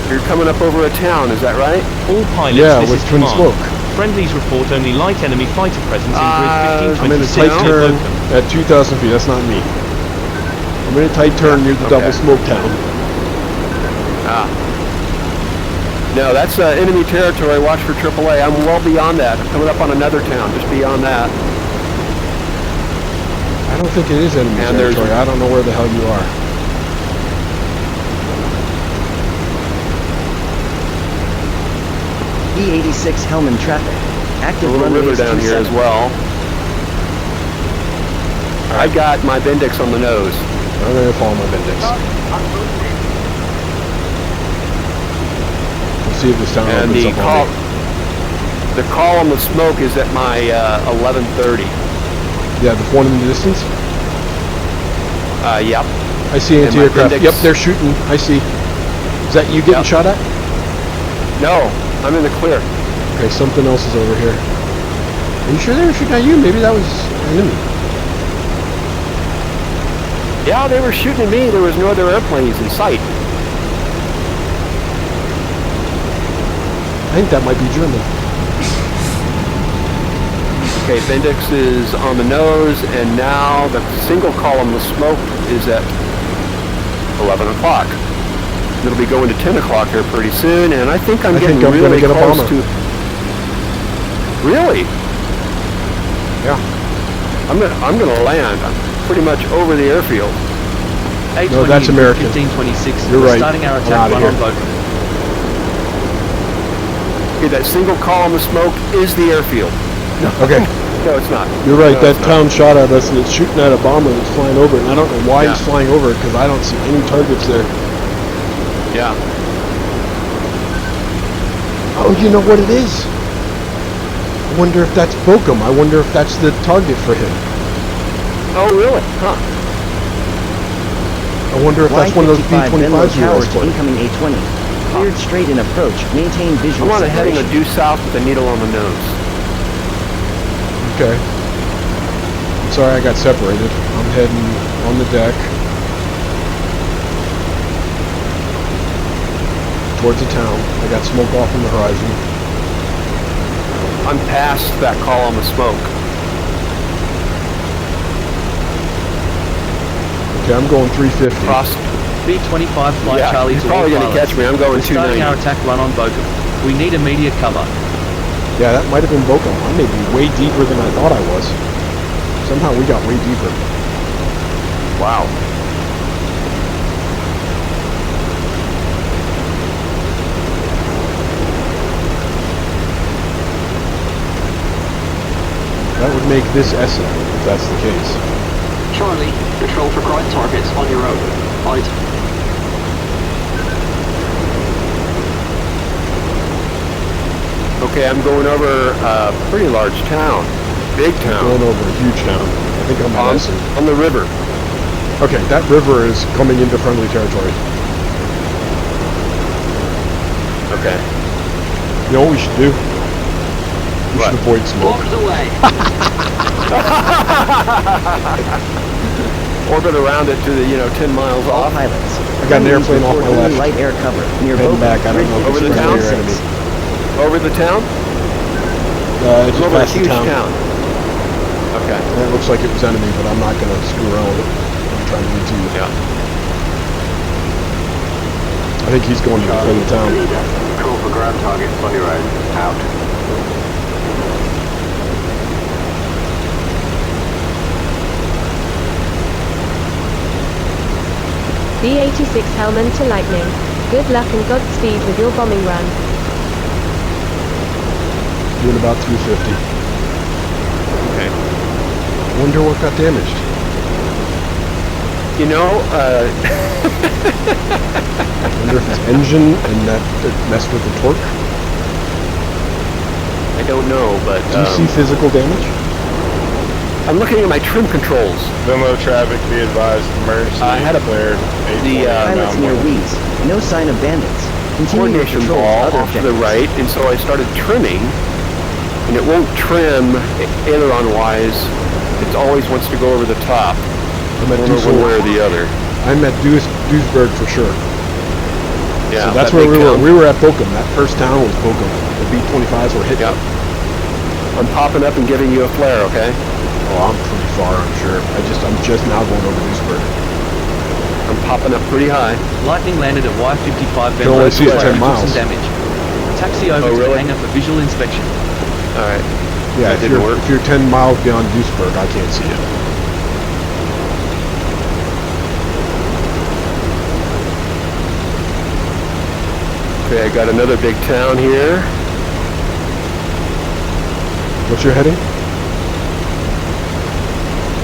You're coming up over a town, is that right? All pilots, yeah, this with is twin command. smoke. Friendlies report only light enemy fighter presence in grid 1526. I'm in a tight turn at 2,000 feet. That's not me. I'm in a tight turn near the double smoke town. No, that's enemy territory. Watch for AAA. I'm well beyond that. I'm coming up on another town, just beyond that. I don't think it is enemy territory. I don't know where the hell you are. B86 Hellman traffic. Active runway river down here as well. I got my Bendix on the nose. I'm going to follow my Bendix. Let's see if this town opens up on me. The column of smoke is at my 1130. Yeah, the one in the distance? Yep. I see anti-aircraft. Yep, they're shooting. I see. Is that you getting shot at? No, I'm in the clear. Okay, something else is over here. Are you sure they were shooting at you? Maybe that was an enemy. Yeah, they were shooting at me. There was no other airplanes in sight. I think that might be German. Okay, Bendix is on the nose, and now the single column of smoke is at 11 o'clock. It'll be going to 10 o'clock here pretty soon, and I think I'm getting really close to... Really? Yeah. I'm gonna land. I'm pretty much over the airfield. No, that's American. 1526. You're right. Starting our attack run on Bogie. Okay, that single column of smoke is the airfield. Okay. No, it's not. You're right. That town shot at us, and it's shooting at a bomber that's flying over it. And I don't know why he's flying over it, because I don't see any targets there. Yeah. Oh, you know what it is? I wonder if that's Bochum. I wonder if that's the target for him. Oh, really? Huh. I wonder if that's one of those B-25s you were escorting. Incoming A-20. Cleared straight in approach. Maintain visual I'm separation. heading due south with a needle on the nose. Okay. Sorry I got separated. I'm heading on the deck. Towards the town. I got smoke off on the horizon. I'm past that column of smoke. Okay, I'm going 350. Cross. B-25 flight Charlie he's to probably all going to catch me. I'm going 290. Starting our attack run on Bogie. We need immediate cover. Yeah, that might have been Bochum. I may be way deeper than I thought I was. Somehow we got way deeper. Wow. That would make this Essen, if that's the case. Charlie, control for ground targets on your own. Out. Okay, I'm going over a pretty large town. Big town. Going over a huge town. I think I'm at Essen. On the river. Okay, that river is coming into friendly territory. Okay. You know what we should do? We should avoid smoke. Orbit around it to the, 10 miles All off. pilots. I got an airplane off my left. Light air cover near Heading back. I don't know if Over it's the friendly town? or enemy. Over the town? It's just Over a past the huge town. Okay. And it looks like it was enemy, but I'm not going to screw around with it. I'm trying to be too. Yeah. I think he's going to defend the town. Control for ground targets on your own. Out. B-86 Hellman to Lightning. Good luck and Godspeed with your bombing run. Doing about 350. Okay. Wonder what got damaged. Wonder if it's engine and that messed with the torque. I don't know, but... Do you see physical damage? I'm looking at my trim controls. Venlo traffic, be advised, emergency I had a declared. Pilots near Weeds. No sign of bandits. Continue to coordination control ball other off to the objectives. right, and so I started trimming, and it won't trim aileron-wise. It always wants to go over the top. I'm at one way or the other. I'm at Duisburg for sure. Yeah, so that's where we were. We were at Bochum. That first town was Bochum. The B-25s were hitting. Yep. I'm popping up and giving you a flare, okay? Oh, I'm pretty far, I'm sure. I'm just now going over Duisburg. I'm popping up pretty high. Lightning landed at Y55 Can only see it 10 miles. Some damage. Taxi over to the hangar for visual inspection. Alright. Yeah, if you're 10 miles beyond Duisburg, I can't see it. Okay, I got another big town here. What's your heading?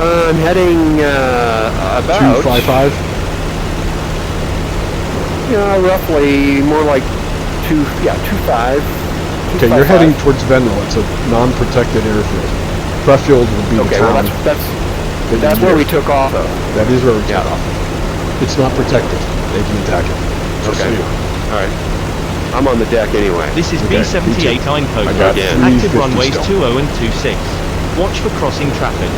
I'm heading about 255. Yeah, roughly more like 25. Okay, you're heading towards Venlo. It's a non-protected airfield. Preffield will be the town. Well, that's where we took off, though. That is where we took off. It's not protected. They can attack it. Just so you know. All right. I'm on the deck anyway. This is B-78 Eindhoven. Active runways 20 and 26. Watch for crossing traffic.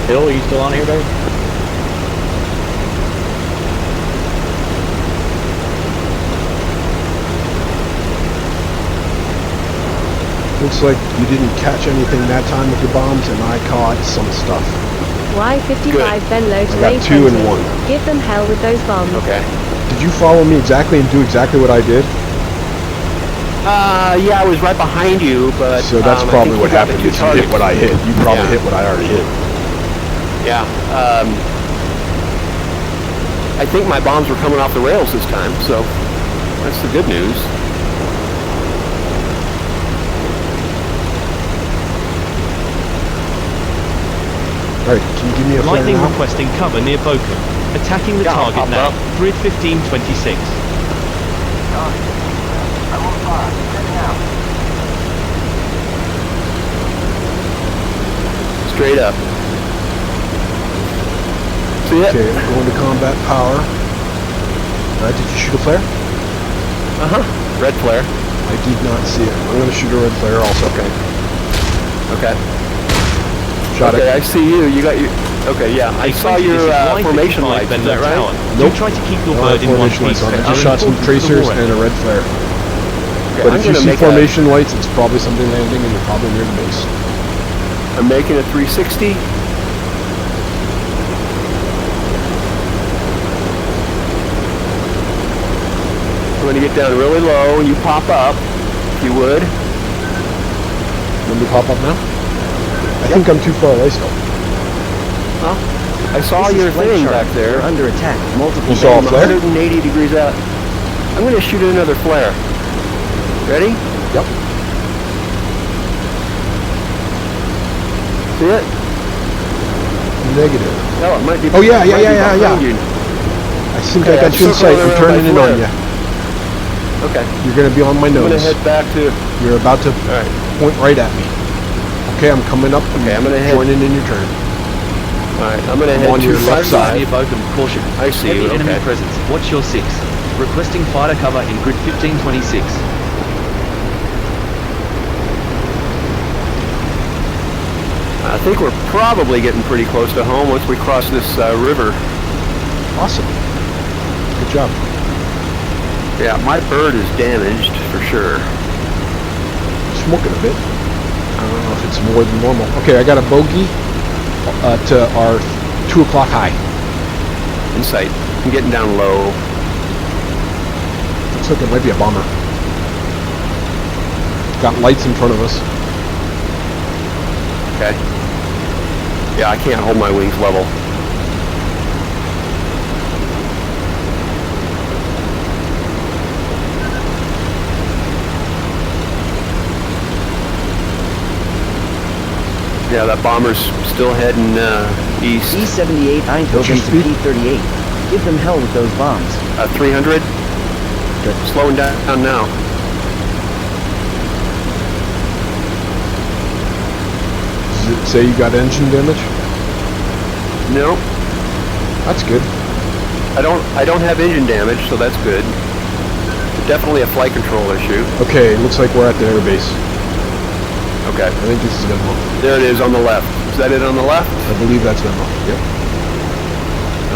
Bill, are you still on here, babe? Looks like you didn't catch anything that time with your bombs, and I caught some stuff. Y55 Venlo to I got 2 and 1. Give them hell with those bombs. Okay. Did you follow me exactly and do exactly what I did? Yeah, I was right behind you, but... So that's probably what happened. You hit what I hit. You probably hit what I already hit. Yeah. I think my bombs were coming off the rails this time, so that's the good news. Alright, can you give me a flare Lightning now? requesting cover near Bochum. Attacking the target now. Grid 1526. I'm on fire. Heading out. Straight up. See it? Okay, I'm going to combat power. Alright, did you shoot a flare? Uh-huh. Red flare. I did not see it. I'm going to shoot a red flare also. Okay. Shot it. I see you. You got your... Okay, yeah. I saw your formation lights. Is that right? Nope. Try to keep your bird in one piece. I just shot some tracers and a red flare. Okay, but if you see formation lights, it's probably something landing and you're probably near the base. I'm making a 360. I'm going to get down really low and you pop up, if you would. Let me pop up now? I think I'm too far away still. Well, I saw your thing back there. Under attack. Multiple. You saw a flare? 180 degrees out. I'm going to shoot another flare. Ready? Yep. See it? Negative. No, it might be. Oh yeah. I think I got you in sight. I'm turning in on you. Okay. You're going to be on my nose. I'm going to head back to... You're about to point right at me. Okay, I'm coming up. Okay, I'm going to head... Joining in your turn. Alright, I'm going to head on to your left side. Near Bochum, caution. I see Heavy you, enemy presence. Watch your 6. Requesting fighter cover in grid 1526. I think we're probably getting pretty close to home once we cross this river. Awesome. Good job. Yeah, my bird is damaged for sure. Smoking a bit. I don't know if it's more than normal. Okay, I got a bogey to our 2 o'clock high. In sight. I'm getting down low. Looks like it might be a bomber. Got lights in front of us. Okay. Yeah, I can't hold my wings level. Yeah, that bomber's still heading east. E-78 Eindhoven to P-38. Give them hell with those bombs. 300. Okay. Slowing down now. Does it say you got engine damage? No. That's good. I don't have engine damage, so that's good. Definitely a flight control issue. Okay, looks like we're at the airbase. Okay. I think this is Venlo. There it is on the left. Is that it on the left? I believe that's Venlo. Yep.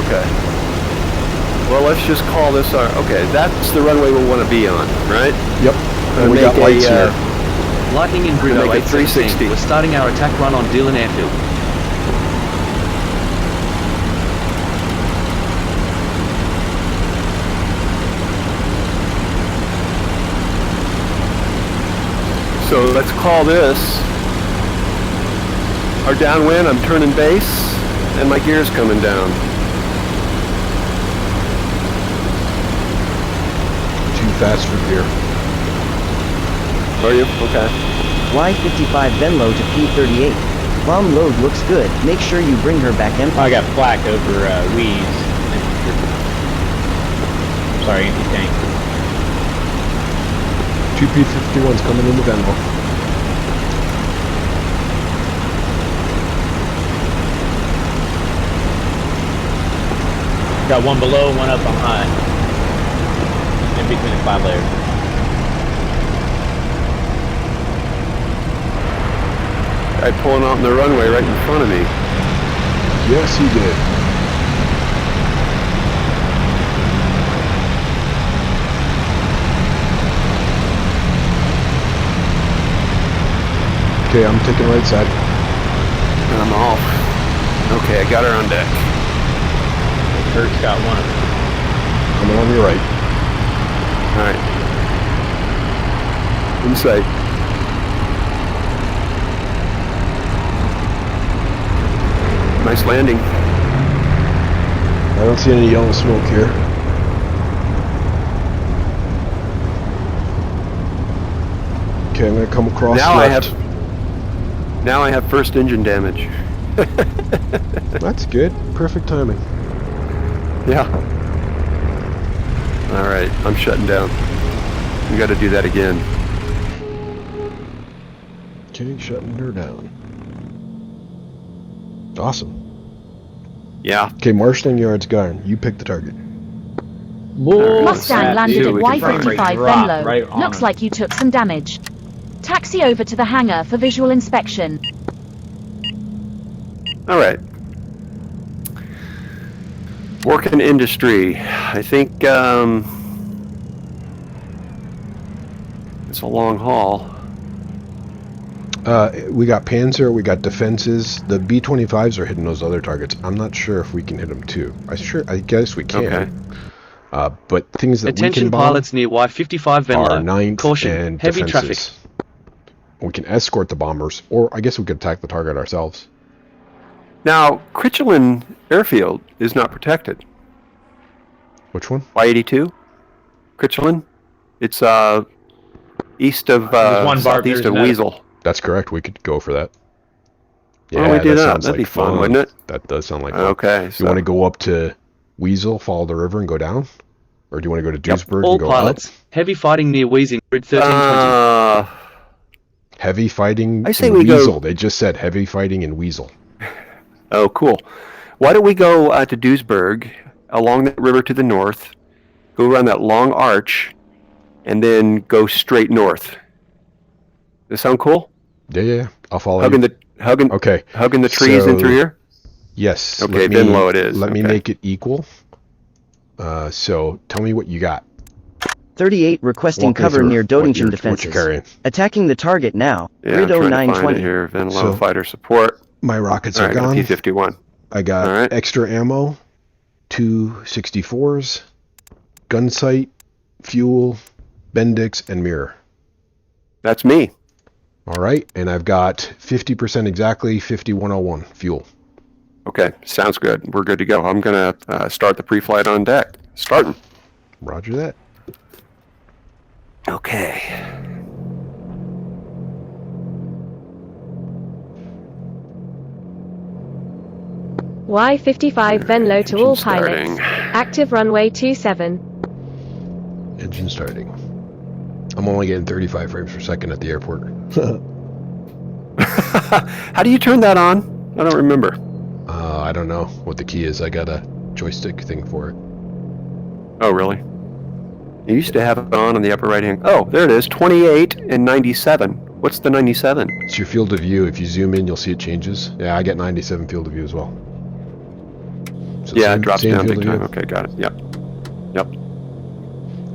Okay. Well, let's just call this our... Okay, that's the runway we'll want to be on, right? Yep. And we got lights here. Lightning in Grid 0816. We're starting our attack run on Dillon Airfield. So let's call this our downwind. I'm turning base, and my gear's coming down. Too fast for gear. Are you? Okay. Y55 Venlo to P38. Bomb load looks good. Make sure you bring her back empty. I got flak over Weeds. Sorry, empty tank. 2 P-51s coming into Venlo. Got one below, one up on high. In between the 5 layers. Guy pulling out on the runway right in front of me. Yes, he did. Okay, I'm taking right side. And I'm off. Okay, I got her on deck. Kurt's got one of them. Coming on your right. Alright. In sight. Nice landing. I don't see any yellow smoke here. Okay, I'm gonna come across now left. Now I have first engine damage. That's good. Perfect timing. Yeah. Alright, I'm shutting down. We gotta do that again. Okay, shutting her down. Awesome. Yeah. Okay, marshaling yards gone. You pick the target. Mustang landed at Y55 Venlo. Looks like you took some damage. Taxi over to the hangar for visual inspection. All right. Working industry. I think it's a long haul. We got Panzer, we got defenses. The B-25s are hitting those other targets. I'm not sure if we can hit them too. I guess we can. Okay. But things that Attention we can bomb pilots near Y55 Venlo. are 9th Caution, and heavy defenses. traffic. We can escort the bombers, or I guess we could attack the target ourselves. Now, Critchlin Airfield is not protected. Which one? Y82? Critchlin? It's east of southeast of Wesel. That's correct. We could go for that. Yeah, well, we do that. That'd be fun, wouldn't it? That does sound like fun. Okay. You want to go up to Wesel, follow the river, and go down? Or do you want to go to Duisburg All and go pilots. up? Heavy fighting near Wheezing, Grid 1320. Heavy fighting I say in we Wesel. go... They just said heavy fighting in Wesel. Oh, cool. Why don't we go to Duisburg, along that river to the north, go around that long arch, and then go straight north. Does that sound cool? Yeah. I'll follow hugging you. Okay. Hugging the trees in through here? Yes. Okay, Venlo it is. Let me make it equal. So, tell me what you got. 38 requesting cover near Dodington defenses. Attacking the target now. Yeah, Grid I'm trying to find 0920. it here. Venlo fighter support. My rockets are I gone. got a P-51. I got extra ammo, 2 64s, gun sight, fuel, Bendix, and mirror. That's me. All right, and I've got 50% exactly, 5101 fuel. Okay, sounds good. We're good to go. I'm going to start the pre-flight on deck. Starting. Roger that. Okay. Y55 Venlo to all pilots. Active runway 27. Engine starting. I'm only getting 35 frames per second at the airport. How do you turn that on? I don't remember. I don't know what the key is. I got a joystick thing for it. Oh, really? You used to have it on the upper right hand. Oh, there it is. 28 and 97. What's the 97? It's your field of view. If you zoom in, you'll see it changes. Yeah, I get 97 field of view as well. So yeah, it drops down big time. Okay, got it. Yep. Yep.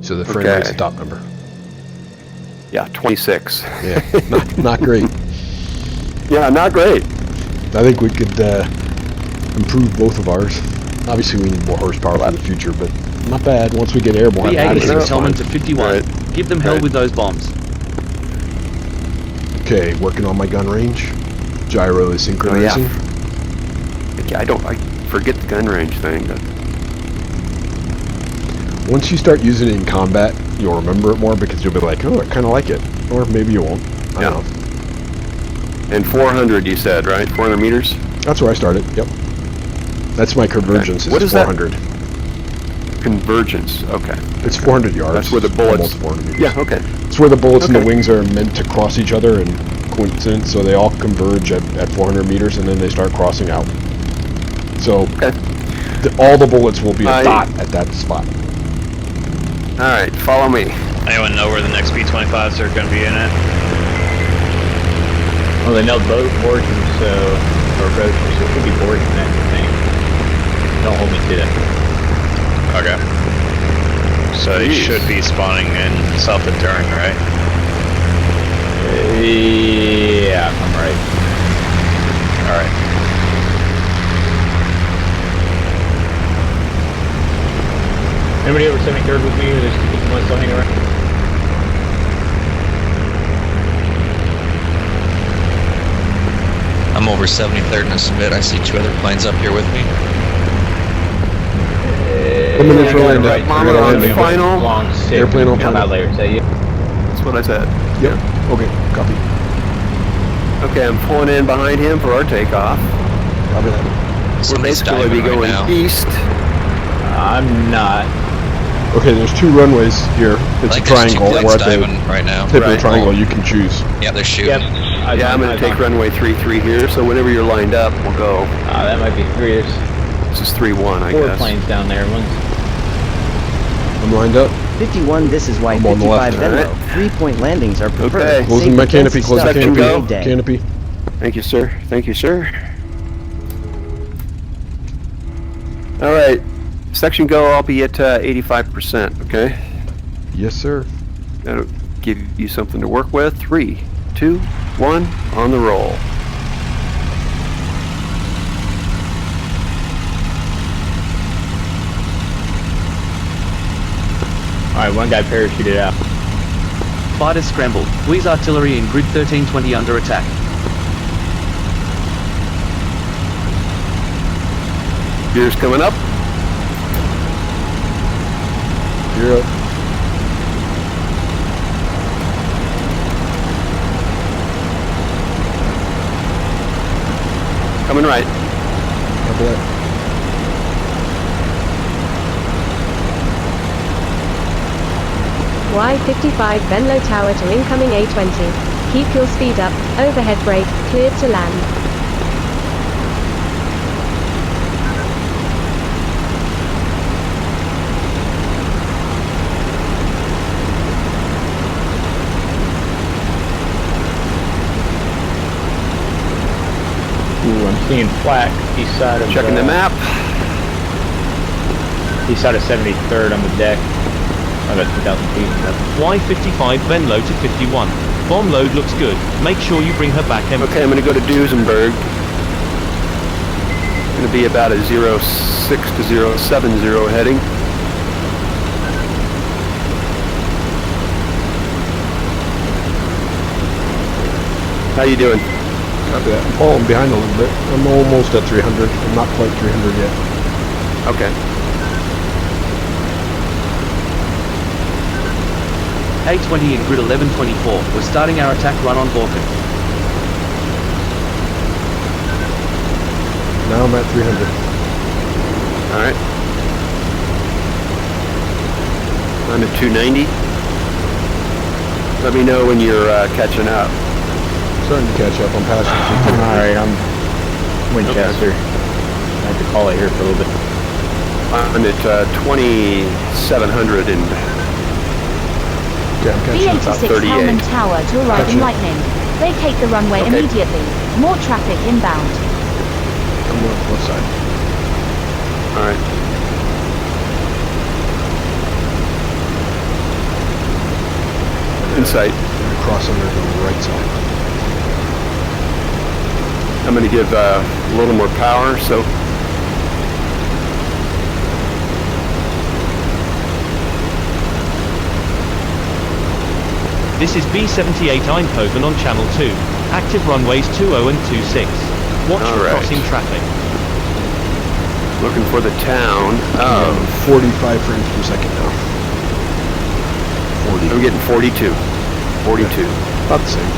So the frame rate's the top number. Yeah, 26. Yeah, not great. Yeah, not great. I think we could improve both of ours. Obviously, we need more horsepower for the future, but not bad. Once we get airborne, B-86 Hellman to 51. Right. Give them hell with those bombs. Okay, working on my gun range. Gyro is synchronizing. Oh, yeah. I forget the gun range thing. But once you start using it in combat, you'll remember it more because you'll be like, oh, I kind of like it. Or maybe you won't. I don't know. And 400, you said, right? 400 meters? That's where I started, yep. That's my convergence. Okay. What is 400. That? Convergence, okay. It's 400 yards. That's where the bullets... Almost 400 meters. Yeah, okay. It's where the bullets and the wings are meant to cross each other and coincidence, so they all converge at 400 meters and then they start crossing out. So all the bullets will be a dot at that spot. Alright, follow me. Anyone know where the next B-25s are going to be in at? Well, they know both origins, so, or both, so it could be origin next, I think. Don't hold me to that. Okay. So they should be spawning in self-enduring, right? Yeah, I'm right. Alright. Anybody over 73rd with me, or there's one still hanging around? I'm over 73rd in a submit. I see 2 other planes up here with me. Coming in for landing. Right, final. Long six. Airplane on final. Later, is that you? That's what I said. Yep. Okay, copy. Okay, I'm pulling in behind him for our takeoff. Copy that. We're basically going to be going east. I'm not. Okay, there's 2 runways here. It's a triangle. We're at the right now. tip of the triangle. You can choose. Yeah, they're shooting. Yep. I'm going to take runway 33 here, so whenever you're lined up, we'll go. That might be 3. This is 3-1, I guess. 4 planes down there. I'm lined up. 51, this is why 55 Venlo. 3-point landings are preferred. Okay. Closing my canopy, close the canopy. Canopy. Thank you, sir. Thank you, sir. All right. Section go, I'll be at 85%, okay? Yes, sir. That'll give you something to work with. 3, 2, 1, on the roll. Alright, one guy parachuted out. Fighters scrambled. Bogies artillery in grid 1320 under attack. Gears coming up. You're up. Coming right. Copy that. Y55 Venlo Tower to incoming A20. Keep your speed up. Overhead brake. Cleared to land. Ooh, I'm seeing flak east side of checking the map. East side of 73rd on the deck. About 2,000 feet. Y55 Venlo to 51. Bomb load looks good. Make sure you bring her back empty. Okay, I'm going to go to Duesenberg. Going to be about a 06 to 070 heading. How you doing? Copy that. I'm falling behind a little bit. I'm almost at 300. I'm not quite 300 yet. Okay. A20 in grid 1124. We're starting our attack run on Vulcan. Now I'm at 300. Alright. I'm at 290. Let me know when you're catching up. Starting to catch up. I'm passing. Alright, I'm Winchester. I have to call it here for a little bit. I'm at 2,700 and Yeah, I'm catching about B86 Hellman Tower to arrive in lightning. Vacate the runway immediately. More traffic inbound. I'm on the left side. Alright. Insight. I'm going to cross under to the right side. I'm going to give a little more power, so... This is B78 Eindhoven on Channel 2. Active runways 20 and 26. Watch for crossing traffic. Looking for the town. 45 frames per second now. 40. I'm getting 42. 42. About the same.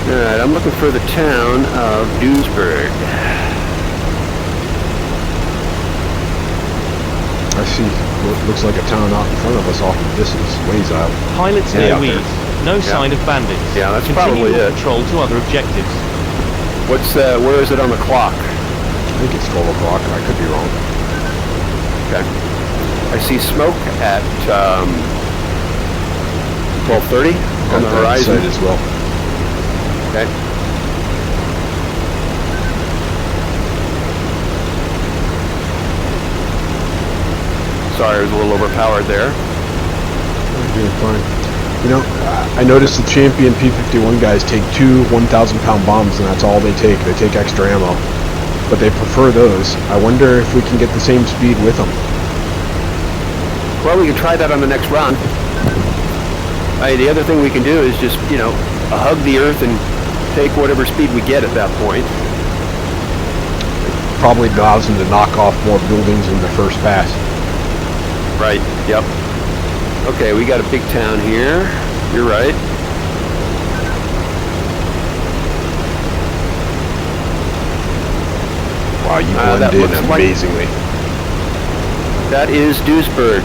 Alright, I'm looking for the town of Duisburg. I see what looks like a town out in front of us off in the distance, ways out. Pilots near Weed. No sign of bandits. Yeah, that's Continue probably your it. patrol to other objectives. What's where is it on the clock? I think it's 12 o'clock, I could be wrong. Okay. I see smoke at 12:30 on the horizon as well. Okay. Sorry, I was a little overpowered there. You're doing fine. You know, I noticed the champion P-51 guys take 2 1,000-pound bombs, and that's all they take. They take extra ammo. But they prefer those. I wonder if we can get the same speed with them. Well, we can try that on the next run. The other thing we can do is just, you know, hug the earth and take whatever speed we get at that point. Probably allows them to knock off more buildings in the first pass. Right, yep. Okay, we got a big town here. You're right. Wow, you blend in amazingly. That is Duisburg.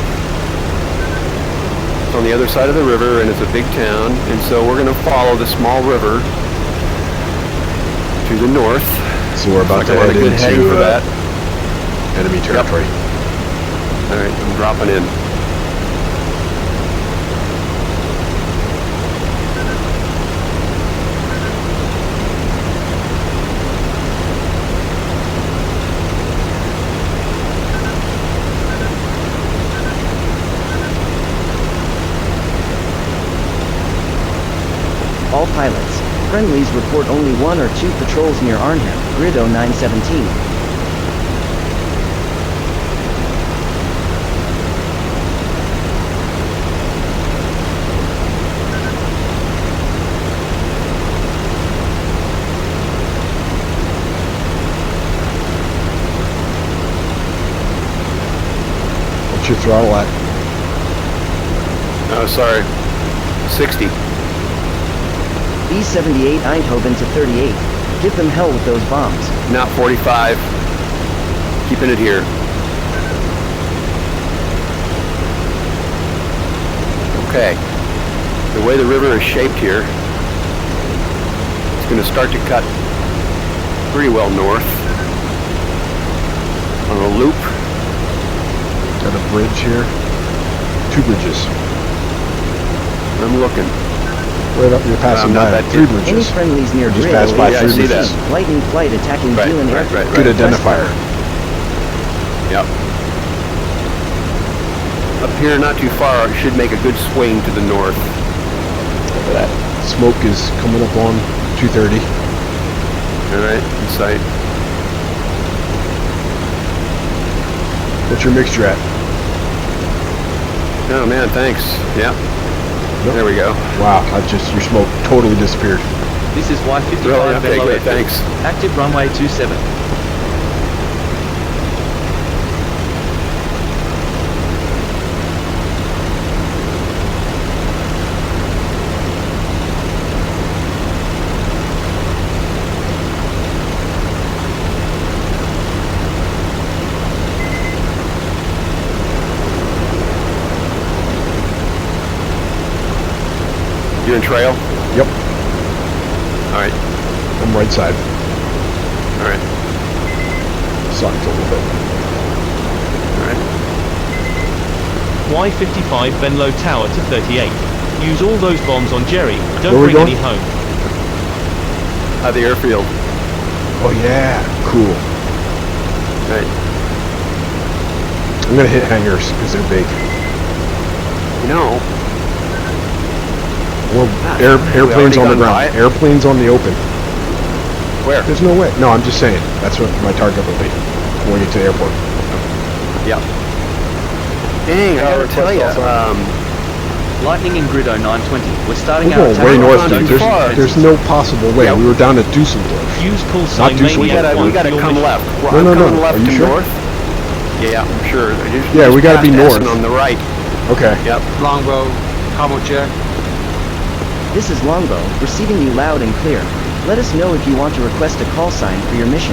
It's on the other side of the river, and it's a big town, and so we're going to follow the small river to the north. So we're about to head into enemy territory. Yep. All right, I'm dropping in. All pilots. Friendlies report only 1 or 2 patrols near Arnhem, grid 0917. What's your throttle at? Oh, sorry. 60. B78 Eindhoven to 38. Give them hell with those bombs. Not 45. Keeping it here. Okay. The way the river is shaped here, it's going to start to cut pretty well north on a loop. Got a bridge here. 2 bridges. I'm looking. Right up, you're passing by 3 bridges. Any friendlies near just grid passed by 3 see bridges. that. Lightning flight attacking Zealand Airfield. Good identifier. Yep. Up here, not too far, it should make a good swing to the north. Look at that. Smoke is coming up on 230. Alright, in sight. What's your mixture at? Oh man, thanks. Yep. There we go. Wow, your smoke totally disappeared. This is Y55 Really? Okay, Venlo good, Airfield. thanks. Active runway 27. You in trail? Yep. Alright. I'm right side. Alright. Sucked a little bit. Alright. Y55 Venlo Tower to 38. Use all those bombs on Jerry. Don't Where we bring going? any home. At the airfield. Oh yeah, cool. Right. I'm gonna hit hangars because they're big. You know. Well, airplanes on the ground. Airplanes on the open. Where? There's no way. No, I'm just saying. That's what my target will be when we get to the airport. Yeah. Dang, I gotta tell you. Lightning and Grid 0920. We're starting We're our going way north, on dude. There's no possible way. Yeah. We were down at Dusseldorf. Use call Not sign Dusseldorf. We gotta come left. Well, No, I'm no, coming no. left Are you and sure? north. Yeah, I'm sure. Yeah, we gotta be past north. Essen on the right. Okay. Yep. Longbow, combo check. This is Longbow, receiving you loud and clear. Let us know if you want to request a call sign for your mission.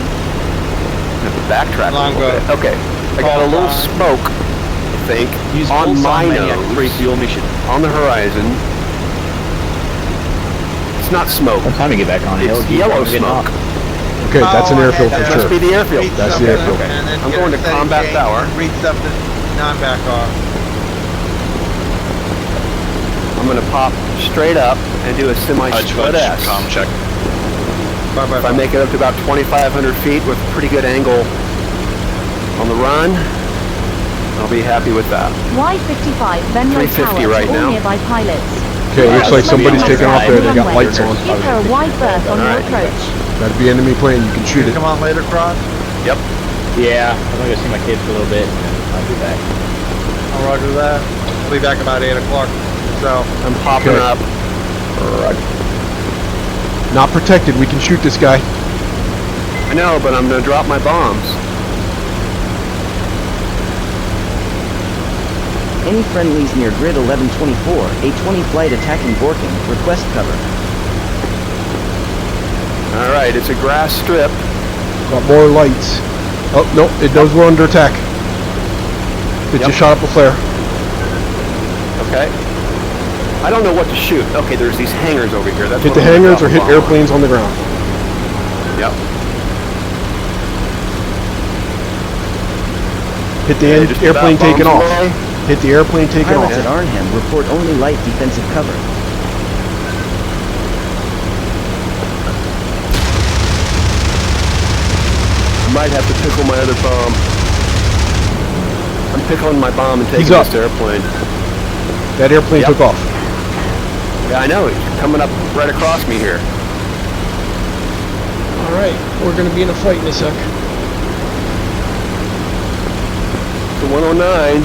Have to backtrack a little Longbow. bit. Okay. I got a little smoke, I think, Use on call my sign Maniac 3 nose, for your mission. on the horizon. It's not smoke. What time to get back on hill? It's yellow smoke. Okay, that's an airfield for That sure. must be the airfield. That's the airfield. I'm going to combat tower. Read something, non-back off. I'm going to pop straight up and do a semi-split S. Comm check. If I make it up to about 2,500 feet with pretty good angle on the run, I'll be happy with that. Y55 Venlo 350 Tower right to all now. nearby pilots. Okay, looks like somebody's taking off there. They got Runway. lights on. Give her a wide berth on your approach. That'd be enemy plane. You can shoot it. Come on later, Cross. Yep. Yeah, I'm gonna go see my kids for a little bit, and then I'll be back. I'll roger that. I'll be back about 8 o'clock. So I'm popping Okay. up. Not protected. We can shoot this guy. I know, but I'm going to drop my bombs. Any friendlies near Grid 1124, A-20 flight attacking Borking, request cover. All right, it's a grass strip. Got more lights. Oh, no, it knows we're under attack. It just shot up a flare. Okay. I don't know what to shoot. Okay, there's these hangars over here. That's Hit what the I'm gonna hangars or drop hit a bomb on. airplanes on the ground. Yep. Hit the Yeah, just airplane about taking bombs off. away. Hit the airplane taking off. Pilots at Arnhem report only light defensive cover. I might have to pickle my other bomb. I'm pickling my bomb and taking He's up. this airplane. That airplane Yep. took off. Yeah, I know. He's coming up right across me here. Alright, we're gonna be in a fight in a sec. The 109.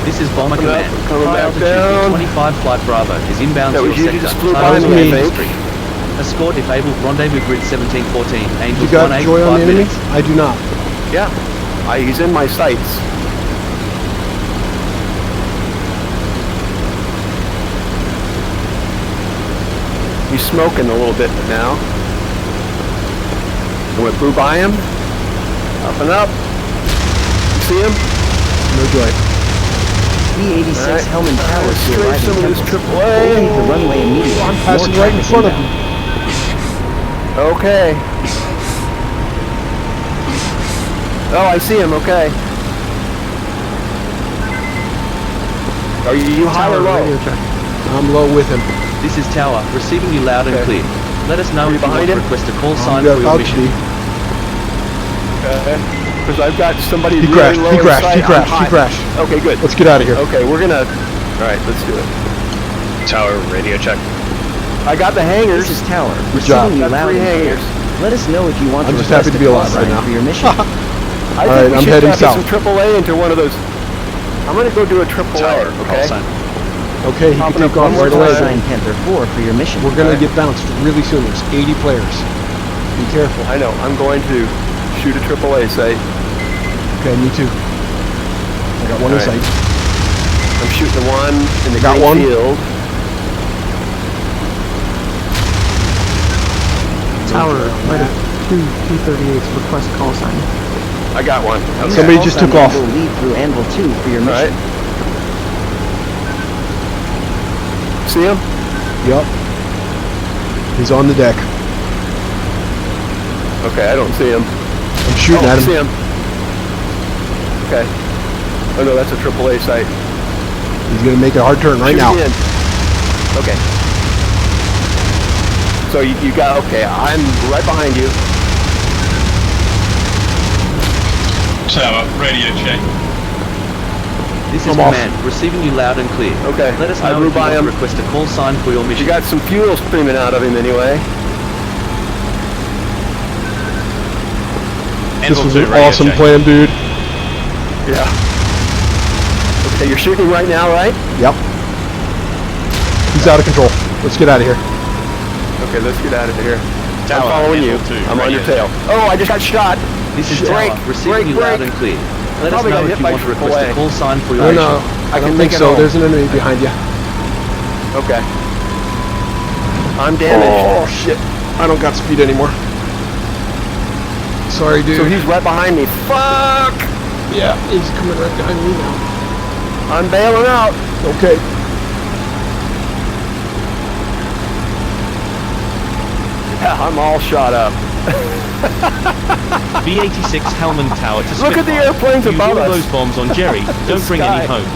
This is Bomber Coming up, Command. coming High back altitude down. 25 Flight Bravo is inbound That to was your you sector. just flew by Target me, I Main think. Street. Escort if able, rendezvous grid 1714. You Angels got 18, joy on 5 the enemy? minutes. I do not. Yeah. He's in my sights. He's smoking a little bit now. I went through by him. Up and up. You see him? No joy. B-86 Alright. Hellman Tower to Strafe arrive some of in this Temple. AAA. Locate the runway immediately. I'm passing More right in traffic front of inbound. him. Okay. Oh, I see him. Okay. Are you high or low? I'm low with him. This is Tower, receiving you loud and Okay. clear. Let us know Are you if you want behind to him? request a call sign Yeah, for your about to mission. be. Okay. Because I've got somebody He really crashed, low he in crashed, sight. he crashed, I'm he high. crashed. Okay, good. Let's get out of here. Okay, we're gonna. All right, let's do it. Tower radio check. I got the hangers. This is Tower, Good job. receiving you Got loud 3 and clear. hangers. Let us know if you want I'm to just request happy to a be call alive right sign now. for your mission. I All think right, we I'm should heading drop south. some AAA into one of those. I'm gonna go do a AAA. Tower, Okay. call sign. Okay, he can Popping take up off one more right Call away. time. sign Panther 4 for your mission. We're gonna Alright. get bounced really soon. There's 80 players. Be careful. I know. I'm going to shoot a AAA site. Okay, me too. I got one in Alright. sight. I'm shooting the one in the Got green one. field. Tower, let it 2 P-38s request call sign. I got one. Okay. Somebody Call just sign took off. Anvil lead through Anvil 2 for your All mission. right. See him? Yup. He's on the deck. Okay, I don't see him. I'm shooting Oh, at I see him. him. Okay. Oh no, that's a AAA site. He's gonna make a hard turn right now. Okay. So you got, okay, I'm right behind you. Tower, radio check. This is command, receiving you loud and clear. Okay. Let us know if you want to request a call sign for your mission. You got some fuel streaming out of him anyway. This was an awesome plan, dude. Yeah. Okay, you're shooting right now, right? Yep. He's out of control. Let's get out of here. Okay, let's get out of here. Tower, I'm following you. I'm on your tail. Oh, I just got shot. This is Tower, receiving you loud and clear. Let us know if you want to request a call sign for your mission. No, I don't think so. There's an enemy behind you. Okay. I'm damaged. Oh, shit. I don't got speed anymore. Sorry, dude. So he's right behind me. Fuck! Yeah, he's coming right behind me now. I'm bailing out. Okay. Yeah, I'm all shot up. B-86 Hellman Tower to Spitfire. Look at the airplanes above us. Those bombs on Jerry. Don't bring any home.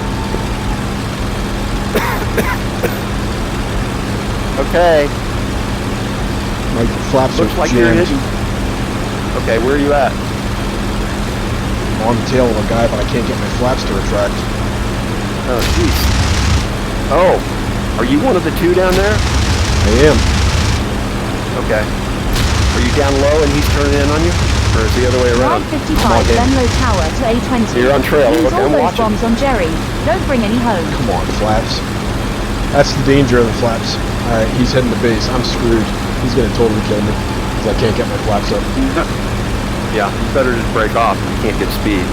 Okay. My flaps looks are like jammed. you're hitting. Okay, where are you at? I'm on the tail of a guy, but I can't get my flaps to retract. Oh, jeez. Oh, are you one of the two down there? I am. Okay. Are you down low and he's turning in on you? Or is the other way around? 55 Venlo Tower to A20. So you're on trail. Use Okay, all I'm those watching. bombs on Jerry. Don't bring any home. Come on, flaps. That's the danger of the flaps. Alright, he's heading to base. I'm screwed. He's gonna totally kill me. Because I can't get my flaps up. Yeah, you better just break off. You can't get speed.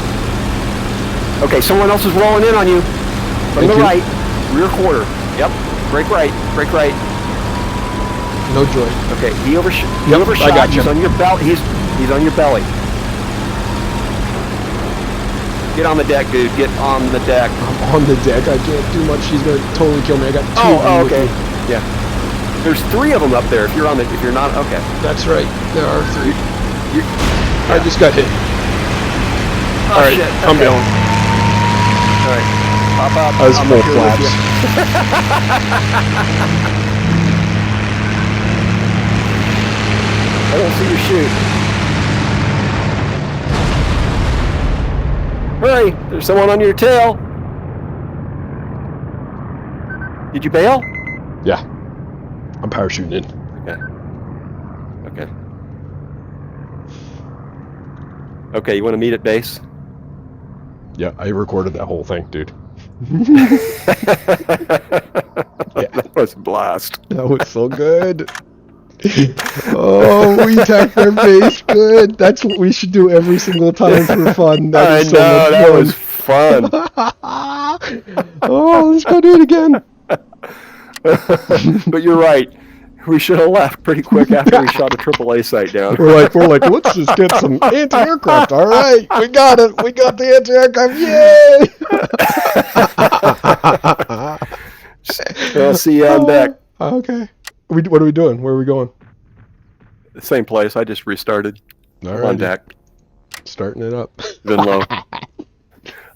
Okay, someone else is rolling in on you. From the right. Rear quarter. Yep. Break right. Break right. No joy. Okay, he overshot. I got you. He's on your belly. He's on your belly. Get on the deck, dude. Get on the deck. I'm on the deck. I can't do much. He's gonna totally kill me. I got two. Oh, okay. Yeah. There's three of them up there. If you're on the, if you're not, okay. That's right. There are three. Yeah. I just got hit. Oh, all right, shit. I'm bailing. All right. Pop up. I was full flaps. I don't see you shoot. Hurry! There's someone on your tail. Did you bail? Yeah. I'm parachuting in. Okay. Okay. Okay, you want to meet at base? Yeah, I recorded that whole thing, dude. That was a blast. That was so good. Oh, we attacked their base. Good. That's what we should do every single time for fun. That is so much fun. That was fun. Oh, let's go do it again. But you're right. We should have left pretty quick after we shot a AAA site down. We're like, let's just get some anti-aircraft. All right, we got it. We got the anti-aircraft. Yay! I'll see you on deck. Okay. What are we doing? Where are we going? The same place. I just restarted. On deck. Starting it up. Venlo.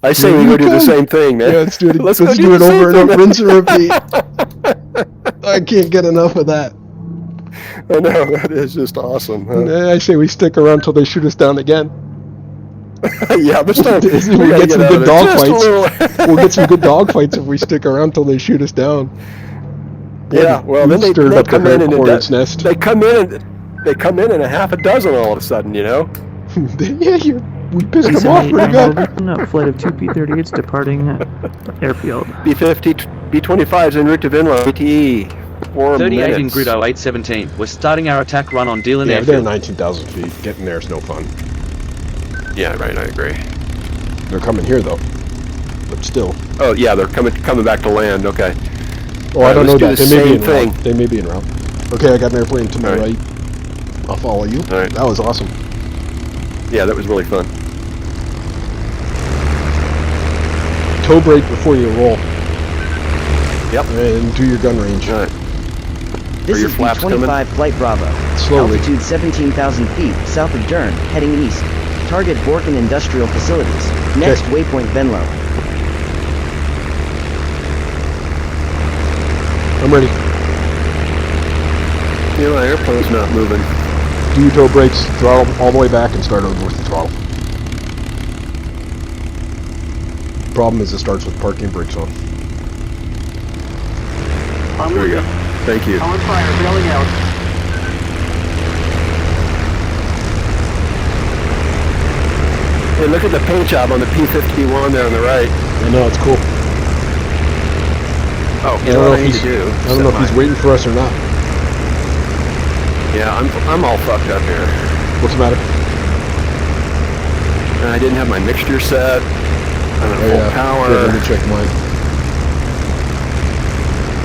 I say we go do the same thing, man. Yeah, let's do it. Let's do it over and over, rinse and repeat. I can't get enough of that. I know, that is just awesome. Huh? I say we stick around till they shoot us down again. Yeah, but still, we'll get some good dogfights. We'll get some good dogfights if we stick around till they shoot us down. Yeah, well, then they come in and nest. They come in and a half a dozen all of a sudden, you know. Yeah, we pissed them off pretty good. Flight of 2 P-38s departing airfield. B-50, B-25s en route to Venlo. ATE. 4 38 minutes. in grid 0817. We're starting our attack run on Dealing Airfield. Airfield. They're 19,000 feet. Getting there is no fun. Yeah, right. I agree. They're coming here though, but still. Oh yeah, they're coming back to land. Okay. Oh, I don't know that. They may be in thing. route. They may be en route. Okay, I got an airplane to my right. I'll follow you. All right. That was awesome. Yeah, that was really fun. Toe brake before you roll. Yep. And do your gun range. All right. This is B-25 Flight Bravo. Slowly. Altitude 17,000 feet, south of Dern, heading east. Target Borken Industrial Facilities. Next waypoint Venlo. I'm ready. You know, my airplane's not moving. Do your toe brakes, throttle all the way back, and start over with the throttle. Problem is, it starts with parking brakes on. There we go. Thank you. On fire, bailing out. Hey, look at the paint job on the P-51 there on the right. I know, it's cool. Oh, I don't know if he's waiting for us or not. Yeah, I'm all fucked up here. What's the matter? I didn't have my mixture set. I'm at full power. Let me check mine.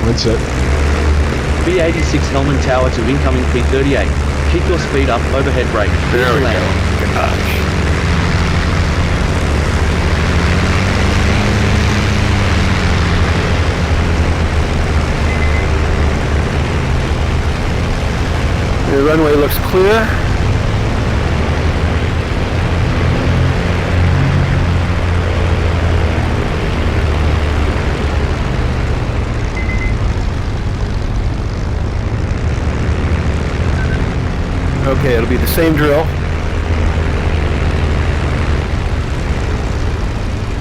Mine's set. B86 Hellman Tower to incoming P38. Keep your speed up, overhead brake. There we go. Gosh. The runway looks clear. Okay, it'll be the same drill.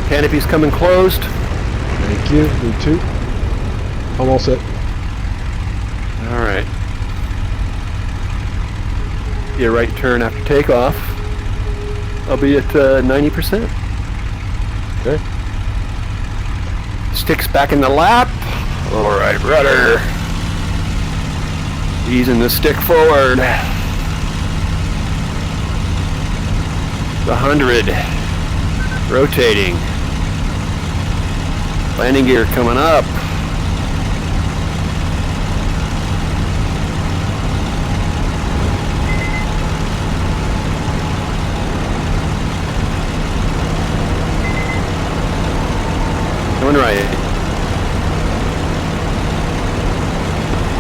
Canopy's coming closed. Thank you. Me too. I'm all set. All right. Be a right turn after takeoff. I'll be at 90%. Okay. Sticks back in the lap. All right, rudder. Easing the stick forward. 100. Rotating. Landing gear coming up. Going right.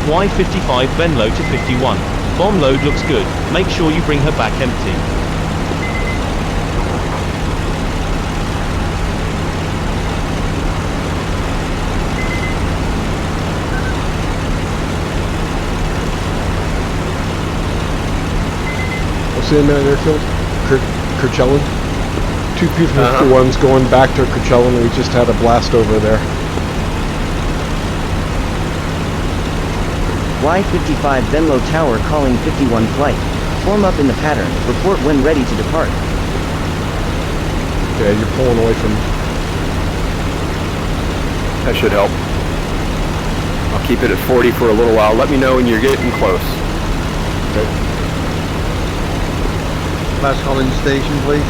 Y55 Venlo to 51. Bomb load looks good. Make sure you bring her back empty. What's the man airfield? Kirchellan? Two P-51s going back to Kirchellan. We just had a blast over there. Y55 Venlo Tower calling 51 flight. Form up in the pattern. Report when ready to depart. Okay, you're pulling away from... That should help. I'll keep it at 40 for a little while. Let me know when you're getting close. Okay. Last calling station, please.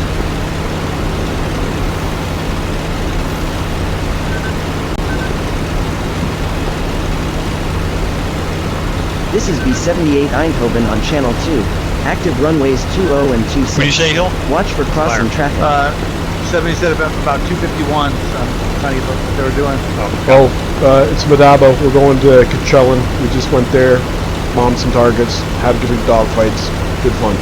This is B78 Eindhoven on channel 2. Active runways 20 and 26. What do you say, Hill? Watch for crossing traffic. 70 said about 251, so I'm trying to get what they were doing. It's Madabo. We're going to Kirchellan. We just went there, bombed some targets, had good dogfights. Good fun.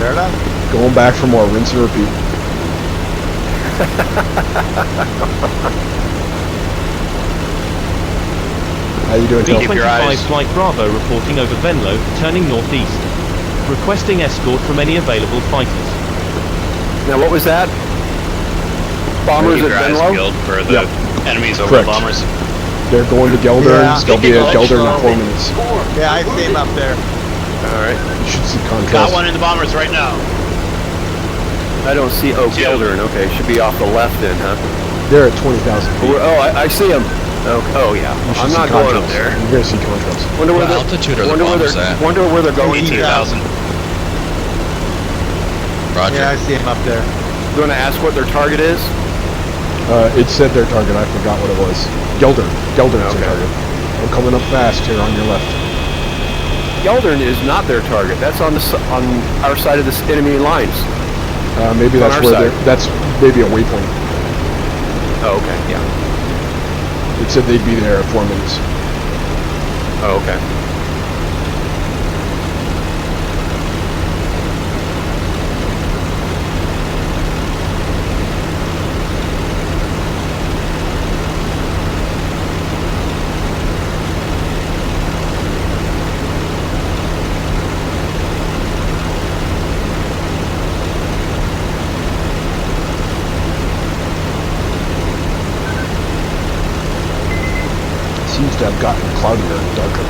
Fair enough. Going back for more. Rinse and repeat. How you doing, Kel? B25 Flight Bravo reporting over Venlo, turning northeast. Requesting escort from any available fighters. Now, what was that? Bombers at Venlo? For the enemies over Correct. bombers. They're going to Gelder. Yeah. There'll be a Gelder in 4 minutes. Yeah, I see him up there. Alright. You should see contrast. Got one in the bombers right now. I don't see... Oh, Geldern. Okay, should be off the left then, huh? They're at 20,000 feet. Oh, I see them. Oh yeah. I'm not going up there. You're going to see contrast. Wonder where altitude are the bombers at? Wonder where they're going to. 2,000. Roger. Yeah, I see him up there. You want to ask what their target is? It said their target. I forgot what it was. Geldern. Geldern is their target. I'm coming up fast here on your left. Geldern is not their target. That's on our side of the enemy lines. Maybe that's where that's maybe a waypoint. Oh, okay. Yeah. It said they'd be there at 4 minutes. Oh, okay. to have gotten cloudier and darker.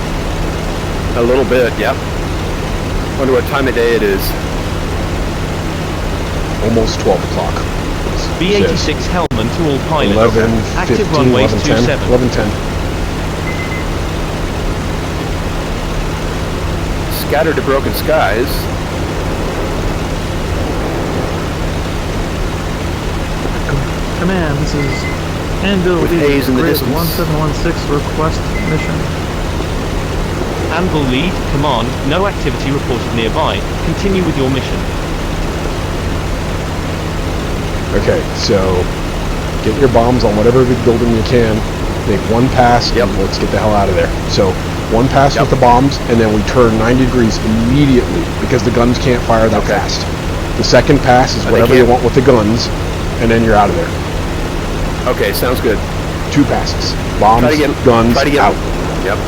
A little bit, yep. Wonder what time of day it is. Almost 12 o'clock. B86 Hellman to all pilots. 11, Active 15, runways 11, 10, 27. 11, 10. Scattered to broken skies. Command, this is Anvil With haze in the Grid distance. 1716 request mission. Anvil lead, command, no activity reported nearby. Continue with your mission. Okay, so get your bombs on whatever big building you can. Make one pass, and let's get the hell out of there. So, one pass with the bombs, and then we turn 90 degrees immediately, because the guns can't fire that fast. The second pass is whatever you want with the guns, and then you're out of there. Okay, sounds good. 2 passes. Bombs, guns, out. Yep.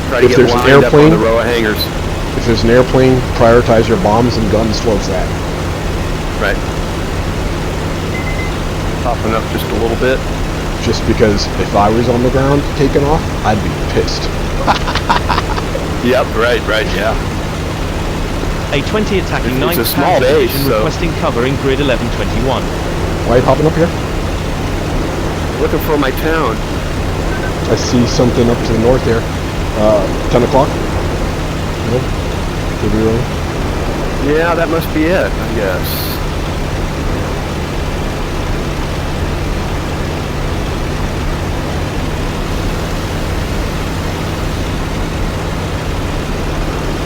Try to If get there's an lined up on airplane, the row of hangars. if there's an airplane, prioritize your bombs and guns towards that. Right. Popping up just a little bit. Just because if I was on the ground taking off, I'd be pissed. Yep, right, yeah. A-20 attacking It's 9th a small Panzer base, Division so- requesting cover in grid 1121. Why are you popping up here? Looking for my town. I see something up to the north there. 10 o'clock? No? Could be wrong. Yeah, that must be it, I guess.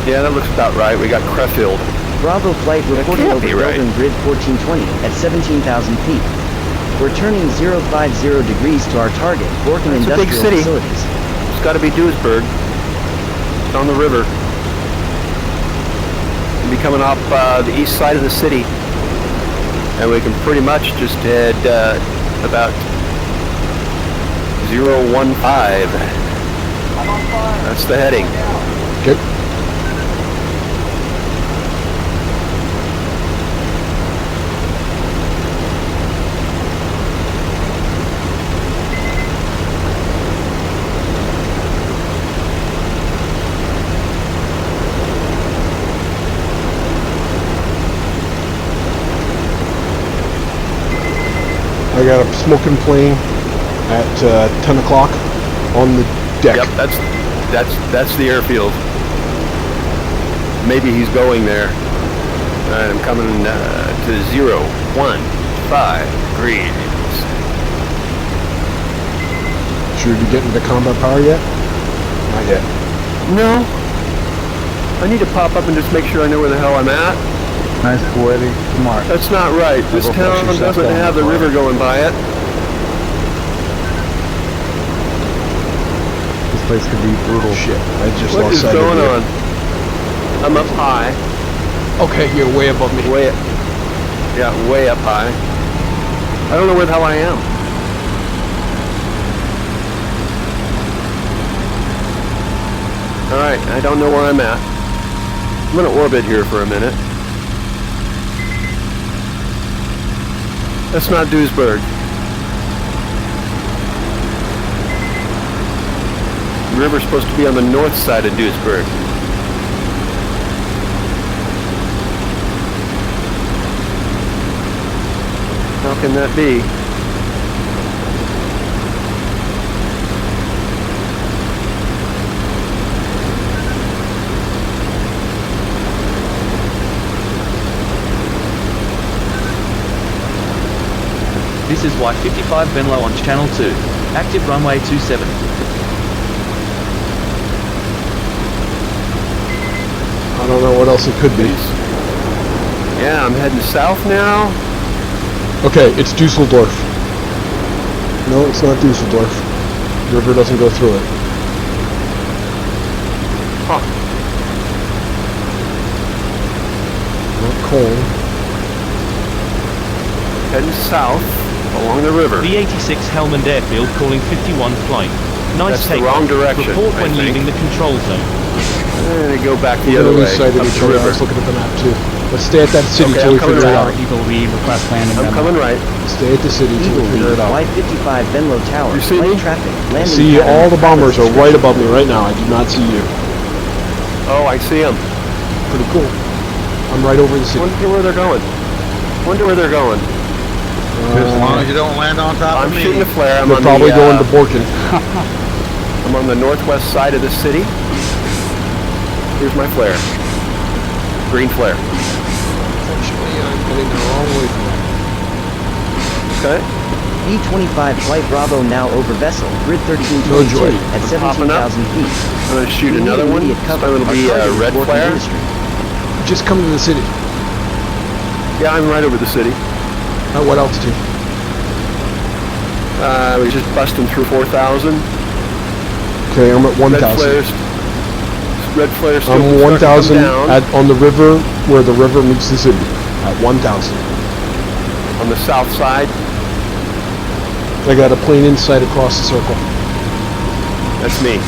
Yeah, that looks about right. We got Creffield. Bravo flight reporting can't over be right. Belgium Grid 1420 at 17,000 feet. We're turning 050 degrees to our target, Borken It's a big Industrial city. Facilities. It's got to be Duisburg. It's on the river. We'll be coming off the east side of the city. And we can pretty much just head about 015. That's the heading. Good. I got a smoking plane at 10 o'clock on the deck. Yep, that's the airfield. Maybe he's going there. Alright, I'm coming to 015 degrees. Should we be getting to combat power yet? Not yet. No. I need to pop up and just make sure I know where the hell I'm at. Nice poetic remark. That's not right. This town doesn't have the river going by it. This place could be brutal. Shit, I just What lost is sight going of you. on? I'm up high. Okay, you're way above me. Way up high. I don't know where the hell I am. Alright, I don't know where I'm at. I'm gonna orbit here for a minute. That's not Duisburg. The river's supposed to be on the north side of Duisburg. How can that be? This is Y55 Venlo on channel 2. Active runway 27. I don't know what else it could be. Yeah, I'm heading south now. Okay, it's Dusseldorf. No, it's not Dusseldorf. River doesn't go through it. Huh. Not Cologne. Heading south along the river. B86 Helmand Airfield calling 51 flight. Nice That's the takeoff. wrong direction, Report I when think. leaving the control zone. Go back the We're other gonna way. lose sight of up each the other. I river. was looking at the map too. Let's stay at that city till we figure it out. Eagle lead, request landing. I'm coming right. Stay at the city till we figure it out. Y55 Venlo Tower. You see me? Traffic. I see all the bombers are right above me right now. I do not see you. Oh, I see them. Pretty cool. I'm right over the city. Wonder where they're going. As long as you don't land on top of me. I'm shooting a flare. They're probably going to Borkin. I'm on the northwest side of the city. Here's my flare. Green flare. Unfortunately, I'm heading the wrong way from Okay. that. B-25 Flight Bravo now over Wesel, grid 1322 No joy. at 17,000 feet. I'm going to shoot another one. This time it'll be a red flare. Just come to the city. Yeah, I'm right over the city. At what altitude? We're just busting through 4,000. Okay, I'm at 1,000. Red flares still I'm 1,000 on the river where the river meets the city. At 1,000. On the south side. I got a plane in sight across the circle. That's me.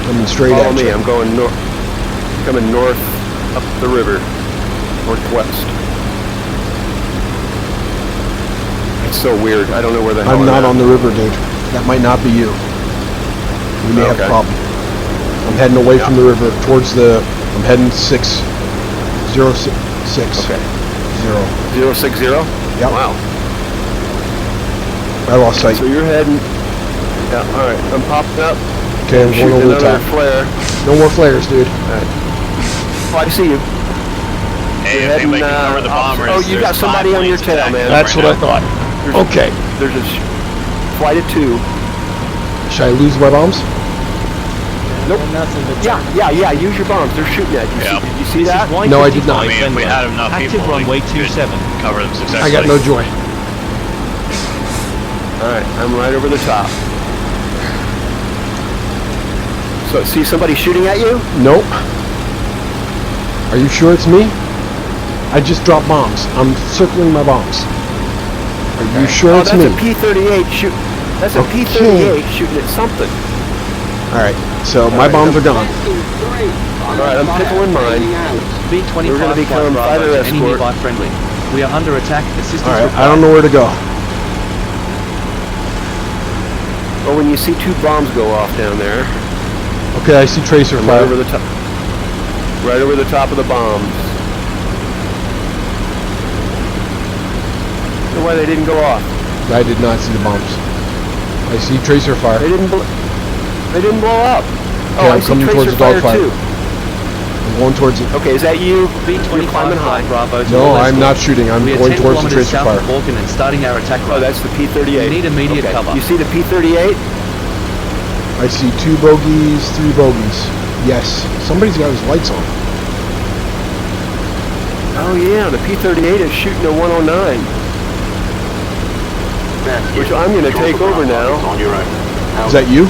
Coming straight Follow at me. you. I'm going north. Coming north up the river. Northwest. It's so weird. I don't know where the hell I'm not on the river, dude. That might not be you. We may have a problem. I'm heading away from the river towards the. I'm heading 606. Okay. 060? Yep. Wow. I lost sight. So you're heading. Yeah. All right. I'm popping up. Okay, I'm going over the top. Flare. No more flares, dude. All right. Oh, I see you. Hey, if anybody can cover the bombers. Oh, you got somebody on your tail, man. That's what I thought. Okay. There's a flight of 2. Should I lose my bombs? Nope. Yeah. Use your bombs. They're shooting at you. Yeah. Did you see that? No, I did not. I mean, if we had enough Active people, runway we could 27. cover them successfully. I got no joy. All right, I'm right over the top. So, see somebody shooting at you? Nope. Are you sure it's me? I just dropped bombs. I'm circling my bombs. Are you sure it's me? That's a P-38 shoot. That's a P-38 shooting at something. All right, so my bombs are gone. All right, I'm pickling mine. B-25 We're going to become fighter Bravo to any escort. nearby friendly. We are under attack. Assistance All right, required. I don't know where to go. Well, when you see 2 bombs go off down there, Okay, I see tracer right fire. over the top. Right over the top of the bombs. I don't know why they didn't go off. I did not see the bombs. I see tracer fire. They didn't blow up. Okay, I'm I see coming towards the tracer dogfight. too. I'm going towards it. Okay, is that you? You're B-25 climbing high. Bravo to No, all I'm escort. not shooting. I'm We are going 10 towards the kilometers tracer south fire. of Borkin and starting our attack Oh, run. that's the P-38. We need immediate Okay. cover. You see the P-38? I see 2 bogies, 3 bogies. Yes, somebody's got his lights on. Oh yeah, the P-38 is shooting a 109. Which I'm going to take over now. On your own. Is that you?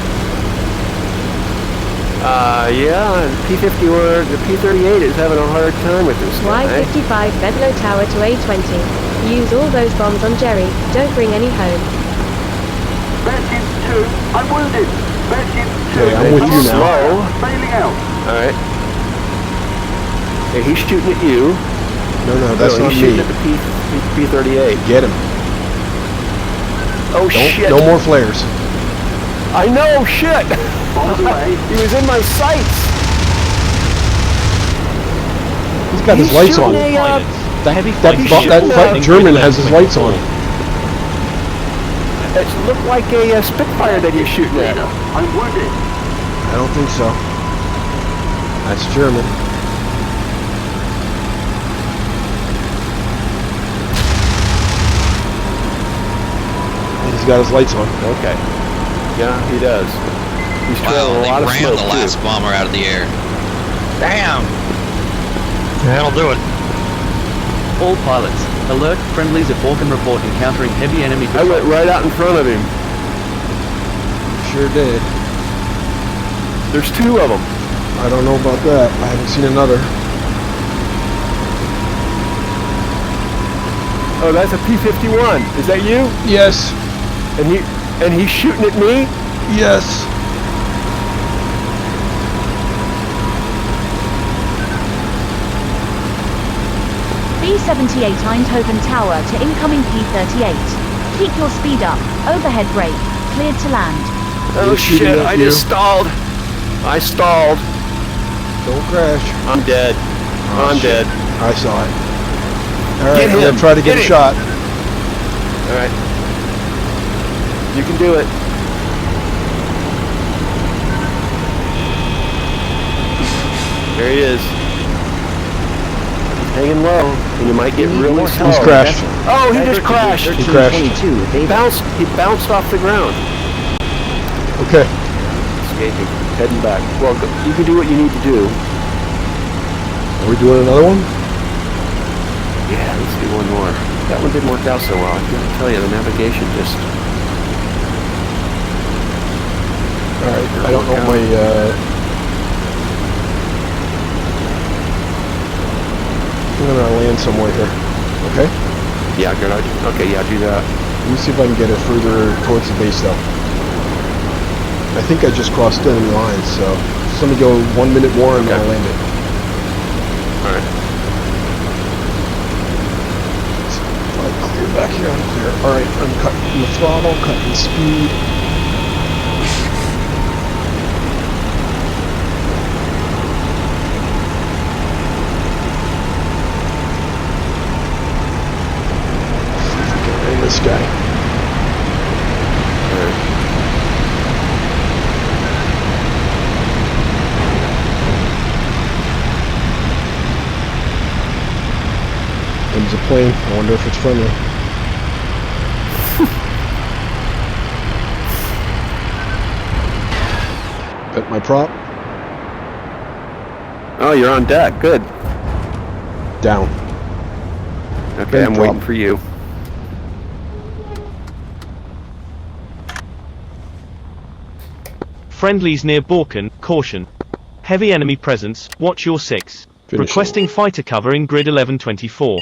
Yeah, the P-51, the P-38 is having a hard time with this guy. Y55 Venlo Tower to A20. Use all those bombs on Jerry. Don't bring any home. Bearship 2, I'm wounded. Bearship 2, Okay, I'm with you now. Slow. failing out. Alright. Okay, he's shooting at you. No, that's not he's me. shooting at the P-38. Get him. Oh, shit. No more flares. I know, shit. On the way. He was in my sights. He's got his lights on. shooting a, That German has his lights on. It looked like a Spitfire that he's shooting at. I'm wounded. I don't think so. That's German. He's got his lights on. Okay. Yeah, he does. He's trailing a lot of ran smoke, the last bomber out of the air. Damn! That'll do it. All pilots, alert, friendlies at Borkin report encountering heavy enemy I patrol. went right out in front of him. Sure did. There's 2 of them. I don't know about that. I haven't seen another. Oh, that's a P-51. Is that you? Yes. And he's shooting at me? Yes. B-78 Eindhoven Tower to incoming P-38. Keep your speed up. Overhead brake. Cleared to land. Oh shit, I just stalled. I stalled. Don't crash. I'm dead. I'm dead. I saw it. Alright, I'm gonna try to get a shot. Alright. You can do it. There he is. Hanging low, and you might get really slow. He's crashed. Oh, he just crashed. He crashed. He bounced off the ground. Okay. Escaping. Heading back. Well, you can do what you need to do. Are we doing another one? Yeah, let's do one more. That one didn't work out so well. I gotta tell you, the navigation just... Alright, I don't know my, I'm gonna land somewhere here. Okay? Yeah, good idea. Okay, yeah, do that. Let me see if I can get it further towards the base, though. I think I just crossed enemy lines, so just let me go 1 minute more and I'll land it. Alright. Clear back here, I'm clear. Alright, I'm cutting the throttle, cutting the speed. This guy. Comes a plane. I wonder if it's friendly. Got my prop. Oh, you're on deck. Good. Down. Okay, I'm waiting for you. Friendlies near Borken, caution. Heavy enemy presence, watch your 6. Finishing. Requesting fighter cover in grid 1124.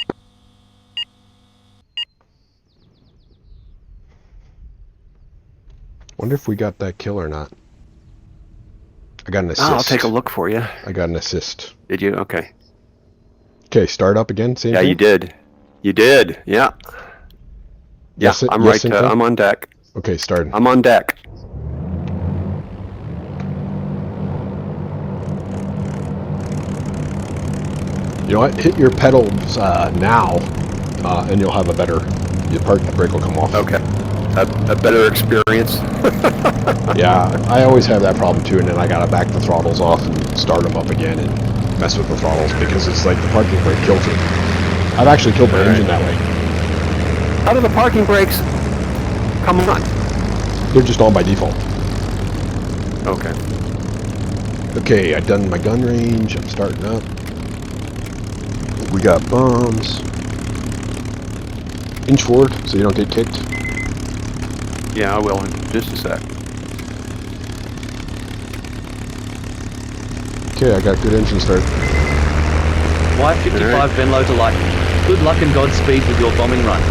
Wonder if we got that kill or not. I got an assist. I'll take a look for you. I got an assist. Did you? Okay. Okay, start up again, same thing? Yeah, you did. You did, yeah. Yeah, Yes, I'm yes, right, I'm on deck. Okay, starting. I'm on deck. You know what? Hit your pedals now, and you'll have a better... Your parking brake will come off. Okay. A better experience. Yeah, I always have that problem too, and then I gotta back the throttles off and start them up again and mess with the throttles because it's like the parking brake kills it. I've actually killed my engine that way. How do the parking brakes come on? They're just on by default. Okay. Okay, I've done my gun range. I'm starting up. We got bombs. Inch forward so you don't get kicked. Yeah, I will in just a sec. Okay, I got good engine start. Y55 Venlo to Lightning. Good luck and Godspeed with your bombing run.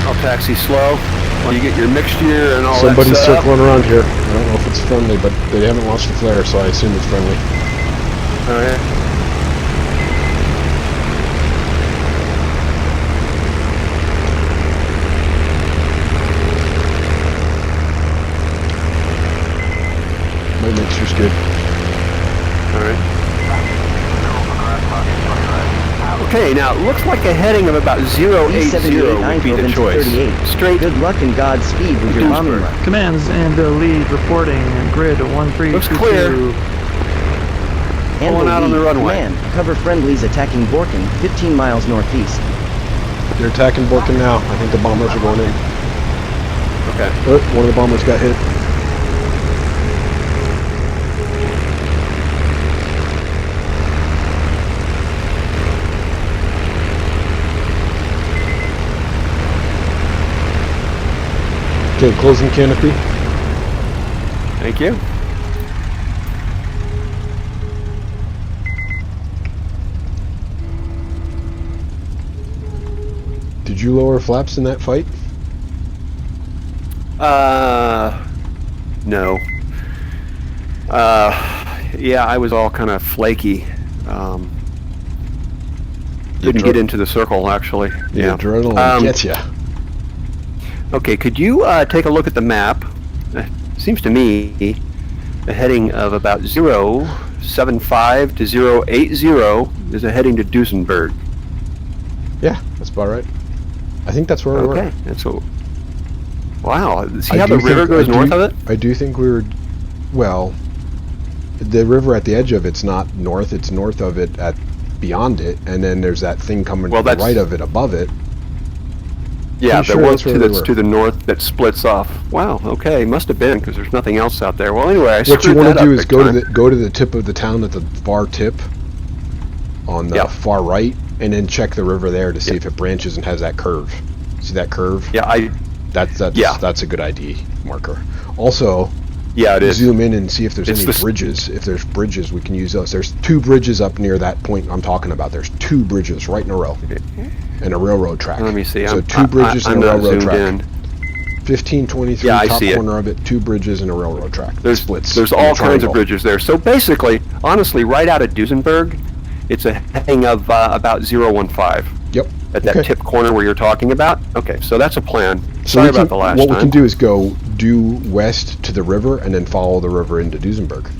I'll taxi slow while you get your mixture and all Somebody's that stuff. circling around here. I don't know if it's friendly, but they haven't launched a flare, so I assume it's friendly. Alright. My mixture's good. Alright. Okay, now it looks like a heading of about 080 would be the choice. Straight. Good luck and Godspeed with your bombing run. Commands and lead reporting grid 1322. Looks clear. And Pulling out on the runway. Command, cover friendlies attacking Borken, 15 miles northeast. They're attacking Borken now. I think the bombers are going in. Okay. Oh, one of the bombers got hit. Okay, closing canopy. Thank you. Did you lower flaps in that fight? No. Yeah, I was all kind of flaky. Didn't get into the circle, actually. The adrenaline gets ya. Okay, could you take a look at the map? Seems to me a heading of about 075 to 080 is a heading to Duesenberg. Yeah, that's about right. I think that's where we were. Okay, that's a... Wow, see how the river goes north of it? I do think we were... Well, the river at the edge of it's not north, it's north of it at beyond it, and then there's that thing coming to the right of it above it. Yeah, there was two that's to the north that splits off. Wow, okay, must have been, because there's nothing else out there. Well, anyway, what you want to do is go to the tip of the town at the far tip, on the far right, and then check the river there to see if it branches and has that curve. See that curve? Yeah, that's a good ID marker. Also, it is. Zoom in and see if there's any bridges. If there's bridges, we can use those. There's 2 bridges up near that point I'm talking about. There's 2 bridges right in a row. And a railroad track. Let me see. So 2 bridges and a railroad track. 1523, top corner of it, 2 bridges and a railroad track. There's splits. There's all kinds of bridges there. So basically, honestly, right out of Duesenberg, it's a heading of about 015. Yep. At that tip corner where you're talking about. Okay, so that's a plan. So Sorry about the last time. What we can do is go due west to the river and then follow the river into Duesenberg.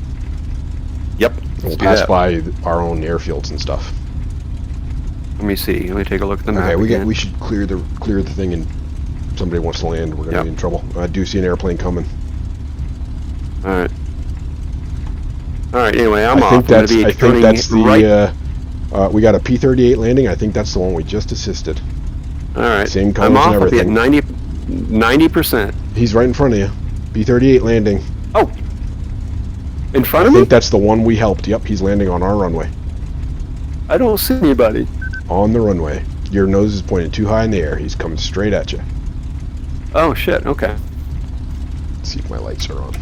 Yep. We'll pass by our own airfields and stuff. Let me see. Let me take a look at the map. Okay, we should clear the thing, and somebody wants to land. We're gonna be in trouble. I do see an airplane coming. All right. All right. Anyway, I'm off. I think that's the. We got a P-38 landing. I think that's the one we just assisted. All right. Same colors and everything. I'm off. I'll be at 90%. He's right in front of you. P-38 landing. Oh. In front of me? I think that's the one we helped. Yep, he's landing on our runway. I don't see anybody. On the runway. Your nose is pointed too high in the air. He's coming straight at you. Oh, shit. Okay. Let's see if my lights are on.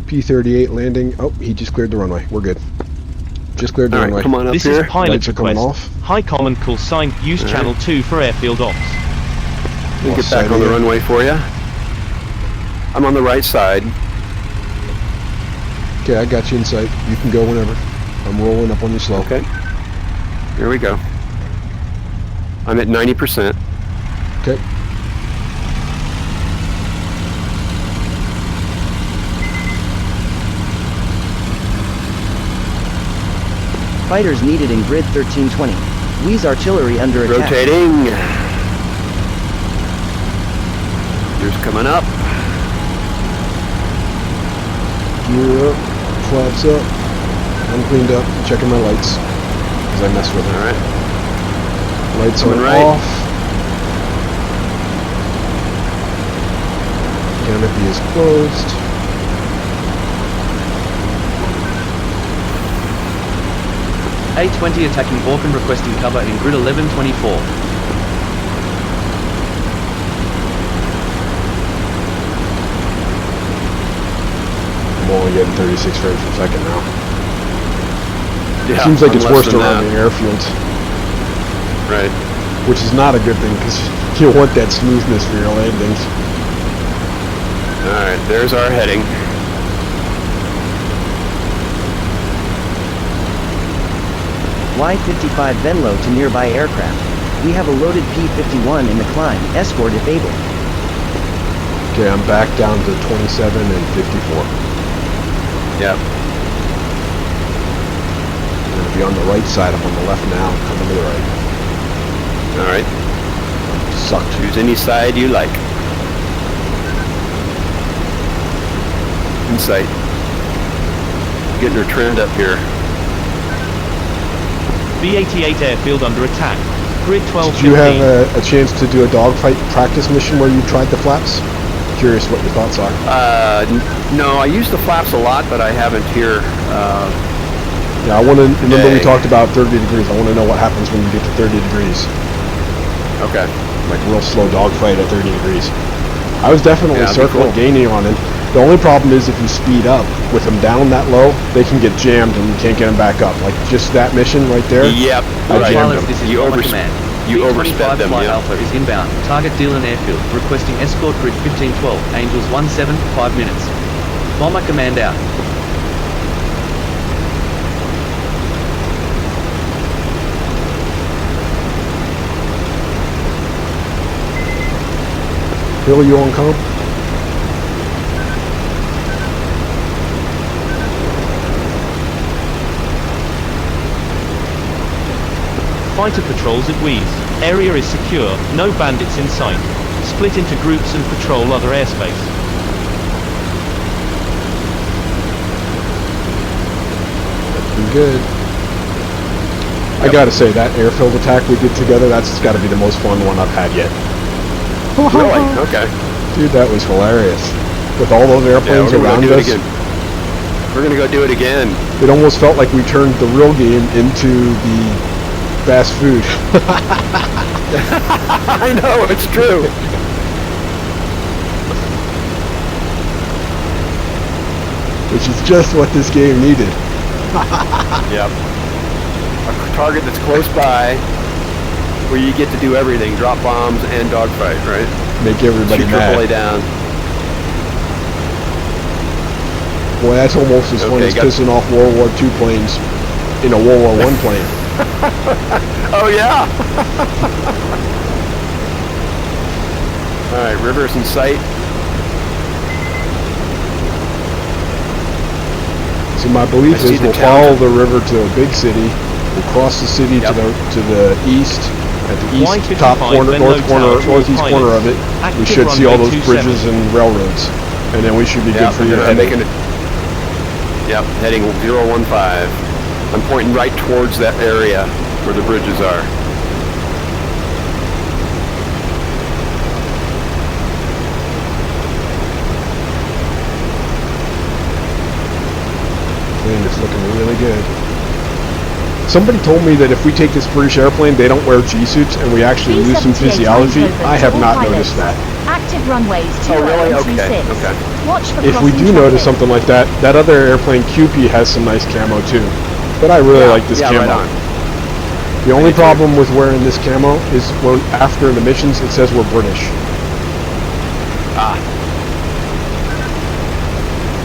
P-38 landing. Oh, he just cleared the runway. We're good. Just cleared the runway. Come on up this here. Is pilot lights are coming off. High command call sign. Use channel 2 for airfield ops. Let me get back on the runway for you. I'm on the right side. Okay, I got you in sight. You can go whenever. I'm rolling up on you slow. Okay. Here we go. I'm at 90%. Okay. Fighters needed in grid 1320. Wheeze artillery under attack. Rotating. Gears coming up. Gear up. Flaps up. I'm cleaned up. Checking my lights. Because I messed with them. Alright. Lights are off. Canopy is closed. A-20 attacking Auckland, requesting cover in grid 1124. I'm only getting 36 frames per second now. Yeah, it seems like it's worse to run the airfields. Right. Which is not a good thing, because you want that smoothness for your landings. Alright, there's our heading. Y-55 Venlo to nearby aircraft. We have a loaded P-51 in the climb. Escort if able. Okay, I'm back down to 27 and 54. Yep. I'm going to be on the right side. I'm on the left now. I'm coming to the right. Alright. Sucked. Choose any side you like. In sight. Getting her trimmed up here. B-88 airfield under attack. Grid 12. Did you have a chance to do a dogfight practice mission where you tried the flaps? Curious what your thoughts are. No, I use the flaps a lot, but I haven't here. Yeah, I want to remember we talked about 30 degrees. I want to know what happens when you get to 30 degrees. Okay. Like real slow dogfight at 30 degrees. I was definitely circling, gaining on it. The only problem is if you speed up with them down that low, they can get jammed and you can't get them back up. Like just that mission right there. Yep. I jammed them. This is command. You oversped them. Flight Alpha is inbound. Target Dillon Airfield. Requesting escort grid 1512. Angels 17. 5 minutes. Bomber command out. Bill, you on comm? Fighter patrols at Wheeze. Area is secure, no bandits in sight. Split into groups and patrol other airspace. Looking good. I gotta say, that airfield attack we did together, that's gotta be the most fun one I've had yet. Really? Okay. Dude, that was hilarious. With all those airplanes around us. We're gonna go do it again. It almost felt like we turned the real game into the fast food. I know, it's true. Which is just what this game needed. Yep. A target that's close by, where you get to do everything, drop bombs and dogfight, right? Make everybody Shoot mad. AAA down. Boy, that's almost as fun as pissing off World War II planes in a World War I plane. Oh yeah! Alright, river's in sight. So my belief is we'll follow the river to a big city, we'll cross the city to the east, at the east top corner, northeast corner of it, we should see all those bridges and railroads. And then we should be good for your heading. Yep, heading 015. I'm pointing right towards that area where the bridges are. And it's looking really good. Somebody told me that if we take this British airplane, they don't wear G-suits, and we actually lose some physiology. I have not noticed that. Active runways 20 really? and 26. Okay. Watch for If we do notice something like that, that other airplane QP has some nice camo too. But I really like this camo. Right on. The only problem with wearing this camo is after the missions it says we're British. Ah.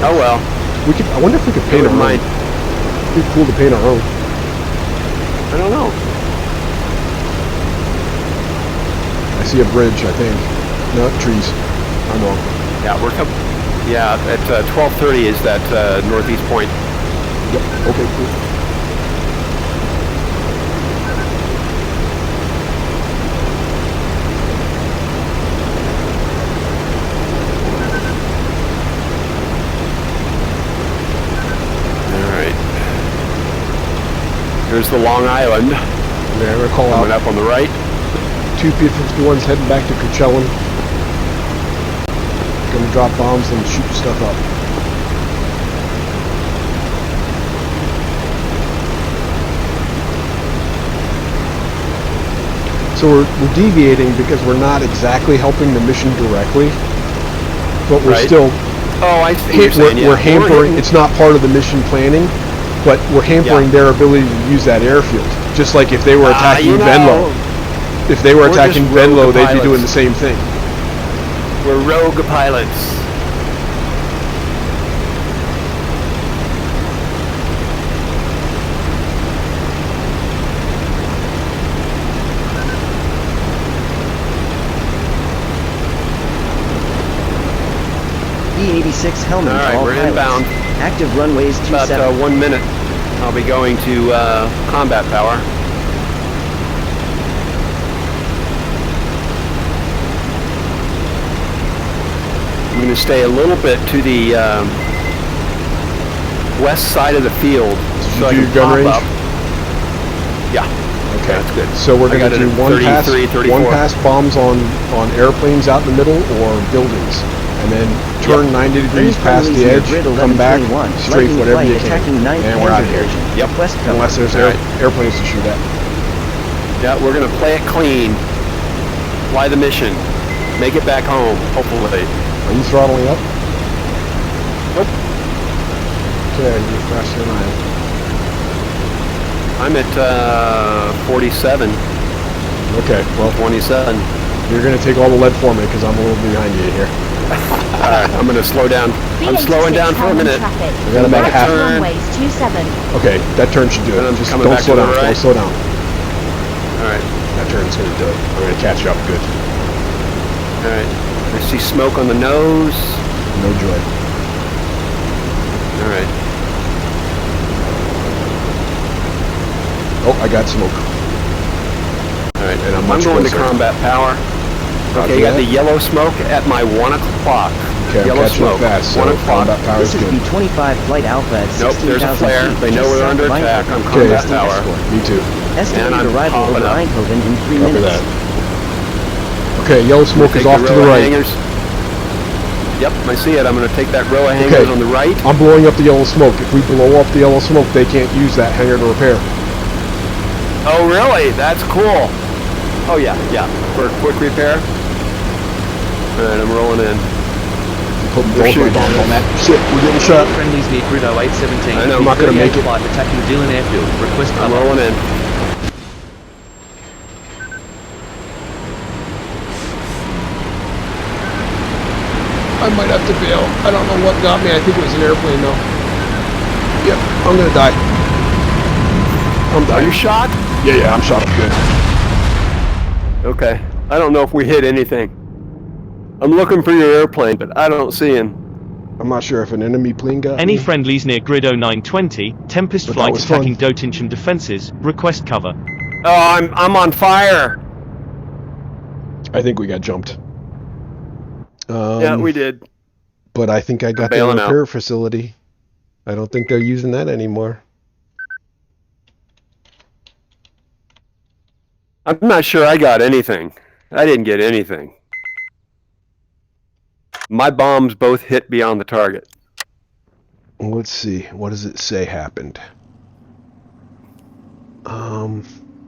Oh well. We could. I wonder if we could paint our own. It'd be cool to paint our own. I don't know. I see a bridge, I think. No, trees. I'm wrong. Yeah, we're coming. Yeah, at 12:30 is that northeast point. Yep. Okay, cool. All right. Here's the Long Island. Yeah, we're calling coming up on the right. 2 P-51s heading back to Coachella. Gonna drop bombs and shoot stuff up. So we're deviating because we're not exactly helping the mission directly, but we're still. Oh, I see. We're hampering. It's not part of the mission planning, but we're hampering their ability to use that airfield. Just like if they were attacking Venlo. If they were attacking Venlo, they'd be doing the same thing. We're rogue pilots. E-86 helmet. All right, we're inbound. Active runways 27. About 1 minute. I'll be going to combat power. I'm going to stay a little bit to the west side of the field. So you do your gun range? Up. Yeah. Okay, that's good. So we're going to do one pass bombs on airplanes out in the middle or buildings, and then turn 90 degrees past the edge, come back, strafe whatever you can, and we're out of here. Yep. Unless there's airplanes to shoot at. Yeah, we're going to play it clean. Fly the mission. Make it back home, hopefully. Are you throttling up? Nope. Okay, you're faster than I am. I'm at 47. Okay, well, 27. You're going to take all the lead for me because I'm a little behind you here. Alright, I'm gonna slow down. I'm slowing down for a minute. I got about half. Runways 27. Okay, that turn should do it. Just don't slow down. Don't slow down. Alright. That turn's gonna do it. I'm gonna catch you up good. Alright. I see smoke on the nose. No joy. Alright. Oh, I got smoke. Alright, and I'm going to combat power. Okay, you got the yellow smoke at my 1 o'clock. Okay, yellow I'm catching up fast. 1 o'clock. This is B-25 Flight Alpha at 16,000 Nope, there's a flare. feet. They know we're under attack. I'm combat power. Me too. Estimated arrival over Eindhoven in 3 Copy minutes. that. Okay, yellow smoke is off to the right. Hangers. Yep, I see it. I'm going to take that row of hangers on the right. I'm blowing up the yellow smoke. If we blow up the yellow smoke, they can't use that hangar to repair. Oh, really? That's cool. Oh, yeah, yeah. For a quick repair. Alright, I'm rolling in. Put both my bombs on that. Shit, we're getting shot. Friendlies near grid 0817. I know, I'm not going to make it. Flight attacking Dillon Airfield. Request cover. I'm rolling in. I might have to bail. I don't know what got me. I think it was an airplane though. Yep, I'm gonna die. I'm dying. Are you shot? Yeah, I'm shot up good. Okay. I don't know if we hit anything. I'm looking for your airplane, but I don't see him. I'm not sure if an enemy plane got Any me. friendlies near grid 0920, Tempest But flight attacking Dotincham defenses, request cover. Oh, I'm on fire. I think we got jumped. Yeah, we did. But I think I got the repair facility. I don't think they're using that anymore. I'm not sure I got anything. I didn't get anything. My bombs both hit beyond the target. Let's see. What does it say happened?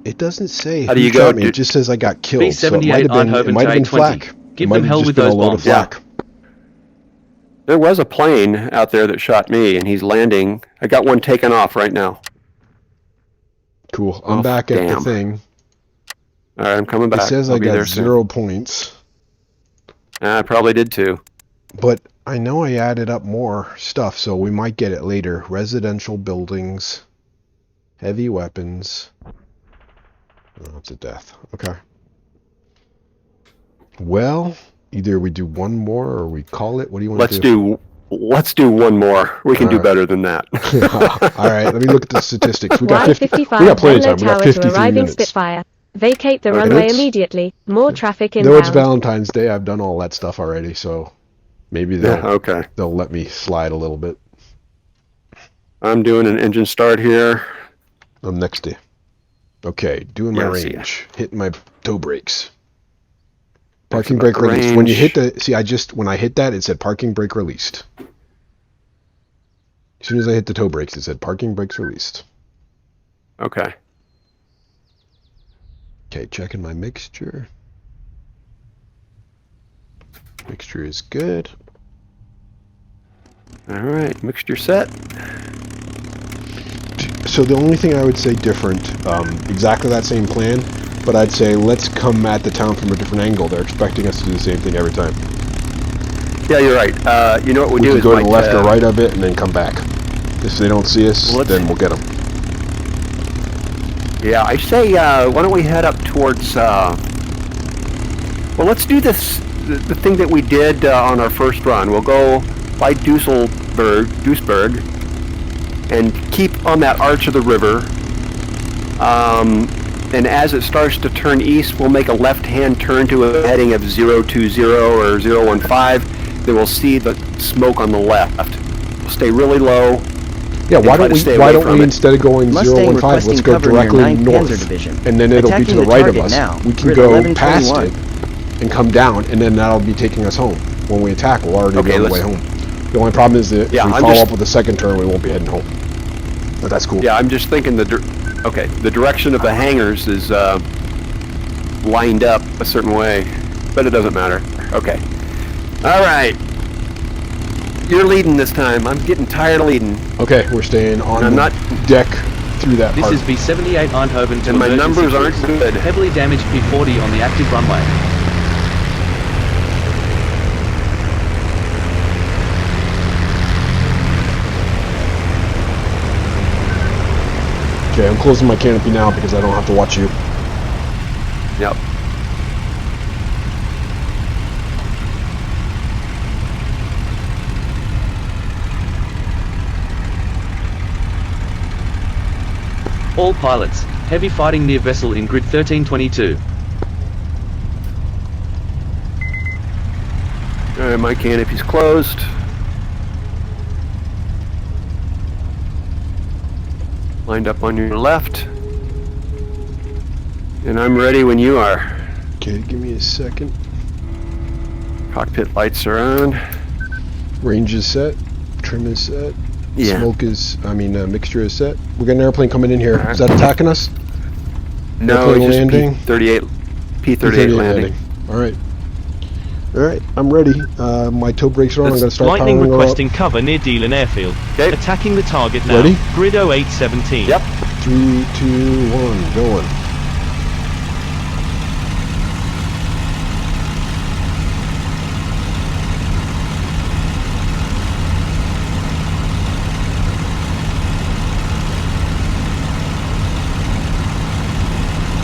It doesn't say How do you who go? shot me. It just says I got killed. So it might have been flak. Give them hell with those bombs. Yeah. There was a plane out there that shot me, and he's landing. I got one taken off right now. Cool. I'm back at the thing. All right, I'm coming back. It says I got 0 points. I probably did too. But I know I added up more stuff, so we might get it later. Residential buildings, heavy weapons. Oh, it's a death. Okay. Well, either we do one more or we call it. What do you want to do? Let's do one more. We can do better than that. All right, let me look at the statistics. We got 50. Y55 We got plenty of time. We Venlo got Tower to 53 arriving minutes. Spitfire. Vacate the runway immediately. More traffic inbound. Though it's Valentine's Day, I've done all that stuff already, so maybe they'll let me slide a little bit. I'm doing an engine start here. I'm next to you. Okay, doing my range. Hitting my toe brakes. Parking brake released. When you hit when I hit that, it said parking brake released. As soon as I hit the toe brakes, it said parking brakes released. Okay. Okay, checking my mixture. Mixture is good. All right, mixture set. So the only thing I would say different, exactly that same plan, but I'd say let's come at the town from a different angle. They're expecting us to do the same thing every time. Yeah, you're right. You know what we do can is go to the left or right of it and then come back. If they don't see us, then we'll get them. Yeah, I say, why don't we head up towards, well, let's do this, the thing that we did on our first run. We'll go by Duisburg, and keep on that arch of the river. And as it starts to turn east, we'll make a left-hand turn to a heading of 020 or 015. Then we'll see the smoke on the left. We'll stay really low. Yeah, why don't we instead of going 015, let's go directly north, and then it'll be to the right of us. We can go past it and come down, and then that'll be taking us home. When we attack, we'll already be on the way home. The only problem is that if we follow up with the second turn, we won't be heading home. But that's cool. Yeah, I'm just thinking the direction of the hangars is lined up a certain way, but it doesn't matter. Okay. All right. You're leading this time. I'm getting tired of leading. Okay, we're staying on the deck through that part. This is B-78 Eindhoven to and my numbers aren't good. Heavily damaged P-40 on the active runway. Okay, I'm closing my canopy now because I don't have to watch you. Yep. All pilots, heavy fighting near vessel in grid 1322. Alright, my canopy's closed. Lined up on your left. And I'm ready when you are. Okay, give me a second. Cockpit lights are on. Range is set. Trim is set. Yeah. Smoke is, mixture is set. We got an airplane coming in here. Is that attacking us? No, airplane it's landing. P-38 landing. Alright. Alright, I'm ready. My tow brakes are on. I'm going to start Lightning powering her requesting up. cover near Dealing Airfield. Okay. Attacking the target now. Ready? Grid 0817. Yep. 3, 2, 1, going.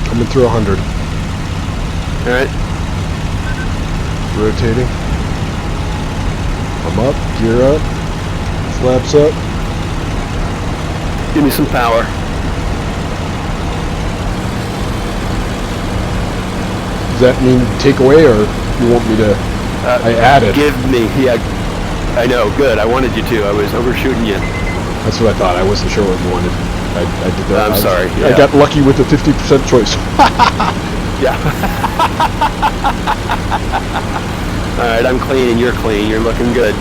Coming through 100. Alright. Rotating. I'm up, gear up, flaps up. Give me some power. Does that mean take away, or you want me to? I added. Give me, yeah. I know, good. I wanted you to. I was overshooting you. That's what I thought. I wasn't sure what you wanted. I did that. I'm sorry. I got lucky with the 50% choice. Yeah. Alright, I'm clean and you're clean. You're looking good.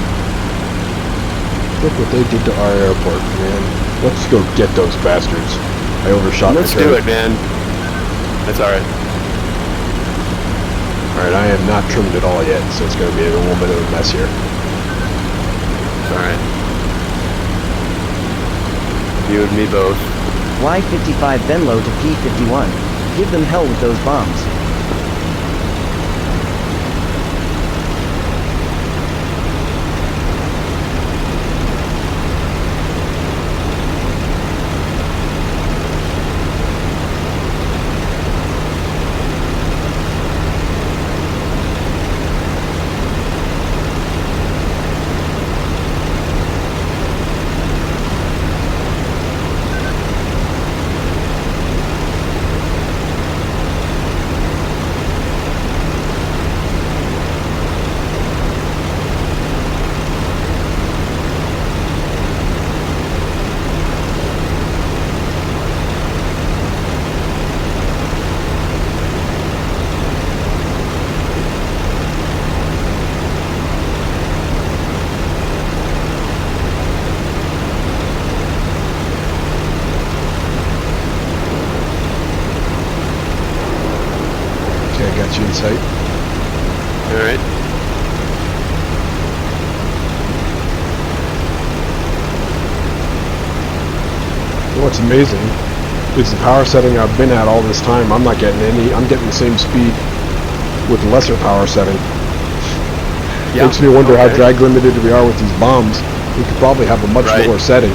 Look what they did to our airport, man. Let's go get those bastards. I overshot Let's my do it, man. That's alright. Alright, I am not trimmed at all yet, so it's going to be a little bit of a mess here. Alright. You and me both. Y55 Venlo to P51. Give them hell with those bombs. You in sight. Alright. What's amazing is the power setting I've been at all this time. I'm not getting any. I'm getting the same speed with lesser power setting. Yeah. Makes me wonder how drag limited we are with these bombs. We could probably have a much lower setting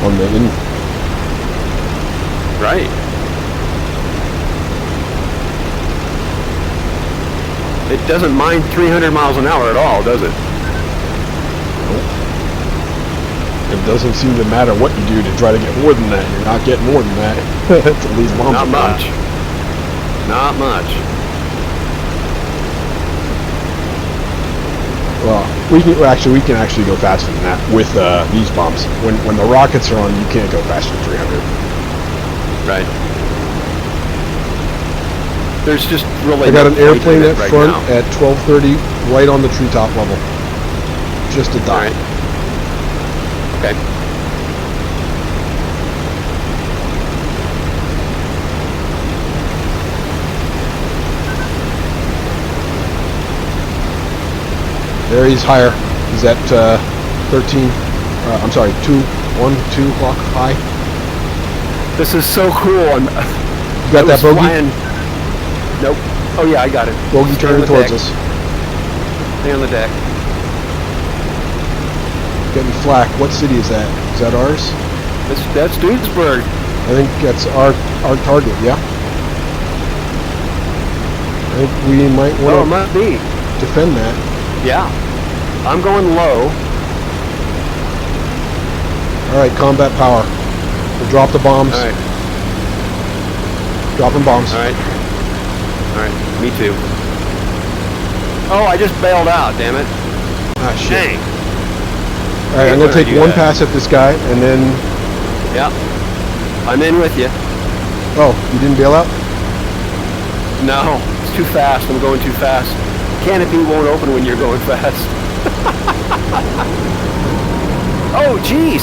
on the in. Right. It doesn't mind 300 miles an hour at all, does it? Nope. It doesn't seem to matter what you do to try to get more than that. You're not getting more than that. Until these bombs Not much. Not much. Well, we can actually go faster than that with these bombs. When the rockets are on, you can't go faster than 300. Right. There's just really. I got an airplane at right front now. at 12:30, right on the treetop level. Just a dot. Right. Okay. There he's higher. He's at 13. I'm sorry, 2 o'clock high. This is so cool. You got that bogey? Flying. Nope. Oh yeah, I got it. Bogey turning towards us. Stay on the deck. Getting flak. What city is that? Is that ours? That's Duisburg. I think that's our target, yeah? I think we might want to it might be. defend that. Yeah. I'm going low. Alright, combat power. We'll drop the bombs. Alright. Dropping bombs. Alright. Alright, me too. Oh, I just bailed out, damn it. Ah, shit. Dang. Alright, I'm going to take one pass at this guy, and then... Yep. I'm in with you. Oh, you didn't bail out? No, it's too fast. I'm going too fast. Canopy won't open when you're going fast. Oh, jeez.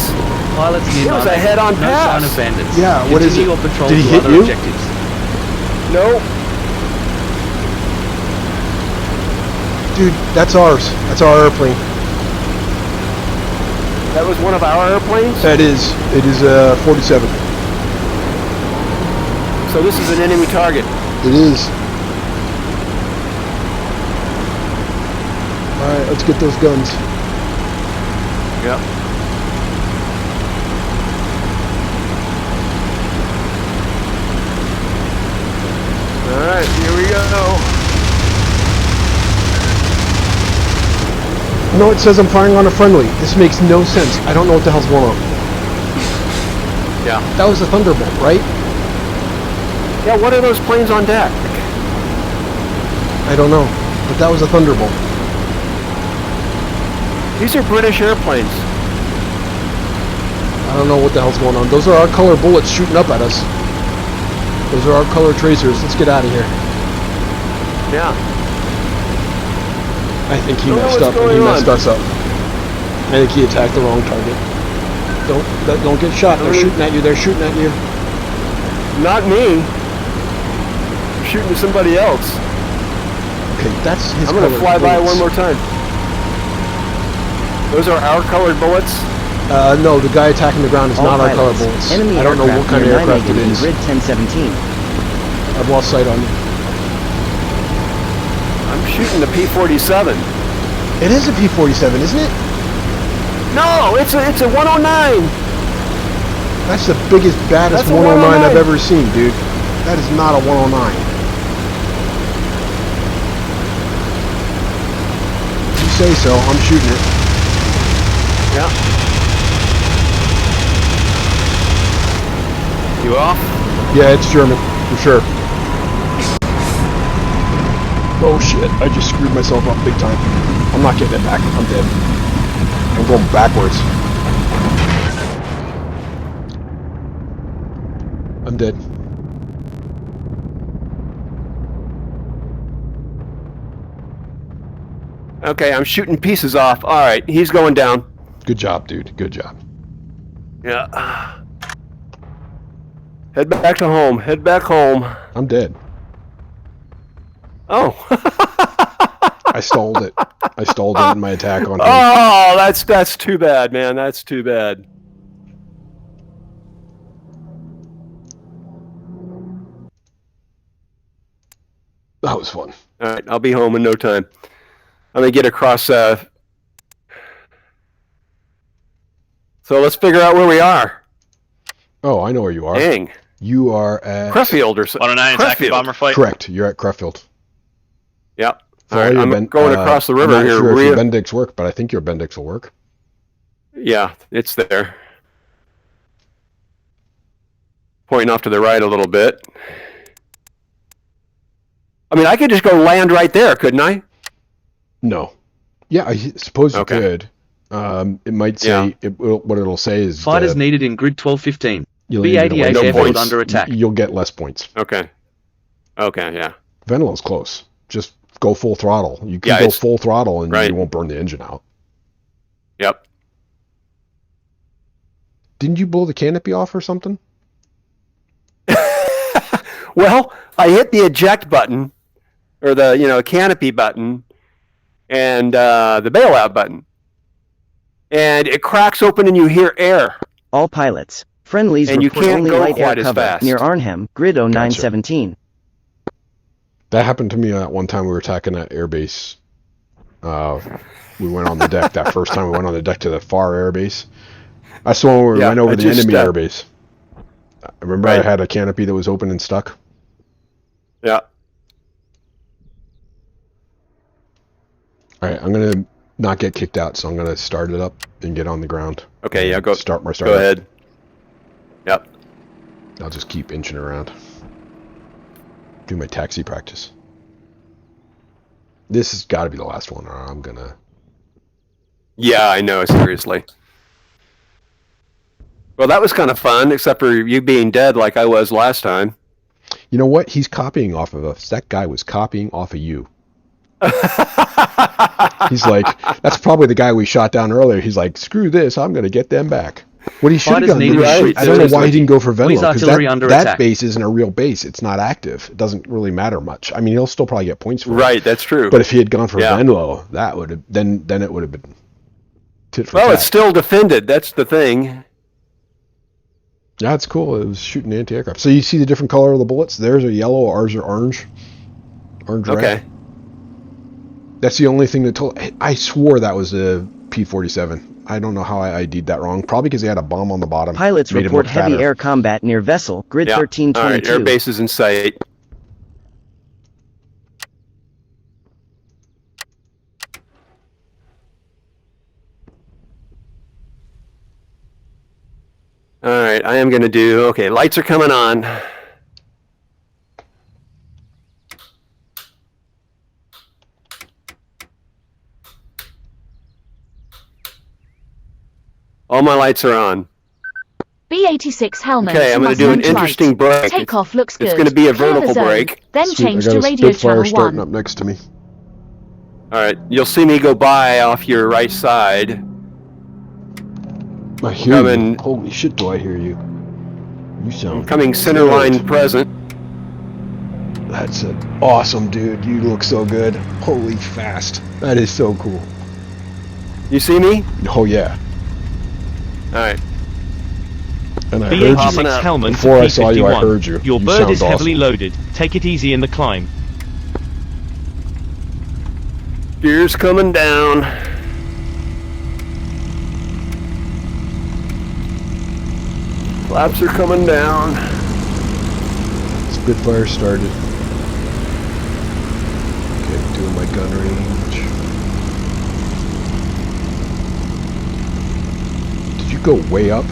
Pilots near it was a head-on pass. No sign of bandits. Yeah, what is it? Your patrol Did he to hit other you? Objectives. No. Dude, that's ours. That's our airplane. That was one of our airplanes? That is. It is 47. So this is an enemy target. It is. Alright, let's get those guns. Yep. Alright, here we go. No, it says I'm firing on a friendly. This makes no sense. I don't know what the hell's going on. Yeah. That was a Thunderbolt, right? Yeah, what are those planes on deck? I don't know, but that was a Thunderbolt. These are British airplanes. I don't know what the hell's going on. Those are our color bullets shooting up at us. Those are our color tracers. Let's get out of here. Yeah. I think he messed up and he messed us up. I think he attacked the wrong target. Don't get shot. They're shooting at you. They're shooting at you. Not me. I'm shooting at somebody else. Okay, that's his I'm going to fly by one more time. Those are our colored bullets? No, the guy attacking the ground is not our color bullets. Enemy I don't know what kind of aircraft it is. Grid 1017. I've lost sight on you. I'm shooting the P-47. It is a P-47, isn't it? No, it's a 109. That's the biggest, baddest 109 I've ever seen, dude. That is not a 109. You say so, I'm shooting it. Yeah. You off? Yeah, it's German, for sure. Oh shit, I just screwed myself up big time. I'm not getting it back, I'm dead. I'm going backwards. I'm dead. Okay, I'm shooting pieces off. Alright, he's going down. Good job, dude. Good job. Yeah. Head back to home. Head back home. I'm dead. Oh. I stalled it. I stalled it in my attack on him. Oh, that's too bad, man. That's too bad. That was fun. Alright, I'll be home in no time. I'm going to get across... So let's figure out where we are. Oh, I know where you are. Dang. You are at... Crefeld or something. 109 attacking bomber fight. Correct. You're at Crefeld. Yep. Alright, I'm going across the river I'm not here. sure if your Bendix work, but I think your Bendix will work. Yeah, it's there. Pointing off to the right a little bit. I mean, I could just go land right there, couldn't I? No. Yeah, I suppose you could. It might say, what it'll say is... Fighters needed in grid 1215. You'll B-88 airfield under attack. You'll get less points. Okay. Okay, yeah. Venlo's close. Just go full throttle. You can go full throttle and you won't burn the engine out. Yep. Didn't you blow the canopy off or something? Well, I hit the eject button, or the canopy button, and the bailout button, and it cracks open and you hear air. All pilots, friendlies and report you can't only go light quite air as cover fast. near Arnhem, grid 0917. That happened to me that one time we were attacking that airbase. We went on the deck that first time. We went on the deck to the far airbase. That's the one where we went over the enemy airbase. Remember I had a canopy that was open and stuck? Yeah. Alright, I'm going to not get kicked out, so I'm going to start it up and get on the ground. Okay, yeah, go Go ahead. Yep. I'll just keep inching around. Do my taxi practice. This has got to be the last one, or I'm going to... Yeah, I know, seriously. Well, that was kind of fun, except for you being dead like I was last time. You know what? He's copying off of us. That guy was copying off of you. He's like, that's probably the guy we shot down earlier. He's like, screw this, I'm going to get them back. What he should have done, I don't know why he didn't go for Venlo, because that base isn't a real base. It's not active. It doesn't really matter much. I mean, he'll still probably get points for it. Right, that's true. But if he had gone for Venlo, that would have, then it would have been tit for tat. It's still defended. That's the thing. Yeah, it's cool. It was shooting anti-aircraft. So you see the different color of the bullets? Theirs are yellow, ours are orange. Orange red. Okay. That's the only thing that told... I swore that was a P-47. I don't know how I ID'd that wrong. Probably because they had a bomb on the bottom. Pilots report heavy air combat near Wesel, grid 1322. All right, air base is in sight. All right, I am going to do... Okay, lights are coming on. All my lights are on. B-86 helmet. Okay, I'm going to do an interesting break. Takeoff looks good. It's going to be a vertical break. Then change to radio channel 1. Starting up next to me. All right, you'll see me go by off your right side. I hear you. Holy shit, do I hear you? You sound... Coming center line present. That's awesome, dude. You look so good. Holy fast. That is so cool. You see me? Oh, yeah. All right. And I heard you. Before I saw you, I heard you. Your bird is heavily loaded. Take it easy in the climb. Gears coming down. Flaps are coming down. Spitfire started. Okay, doing my gun range. Did you go way up?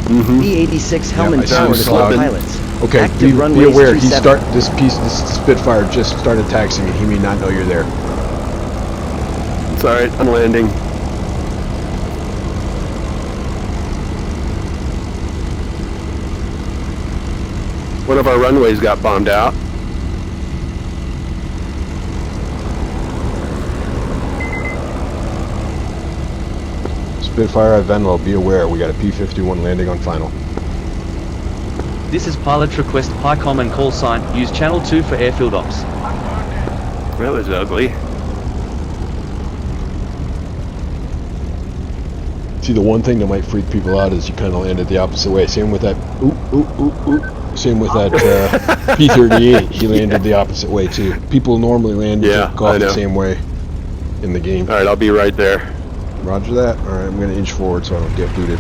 B-86 helmet tower to all pilots. Okay, be aware. This Spitfire just started taxiing, and he may not know you're there. It's all right. I'm landing. One of our runways got bombed out. Spitfire at Venlo, be aware, we got a P-51 landing on final. This is pilot request PICOM and call sign. Use channel 2 for airfield ops. That was ugly. See, the one thing that might freak people out is you kind of landed the opposite way. Same with that, Same with that P-38, he landed the opposite way too. People normally land the same way in the game. Alright, I'll be right there. Roger that. Alright, I'm going to inch forward so I don't get booted.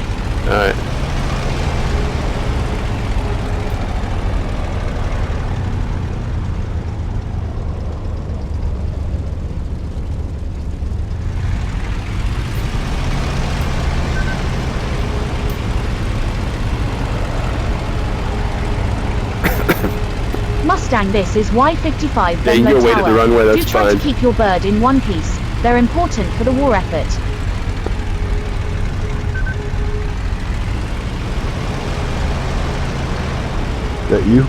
Alright. Mustang, this is Y-55 Venlo you can go away to the runway, that's Do try fine. to keep your bird in one piece. They're important for the war effort. That you?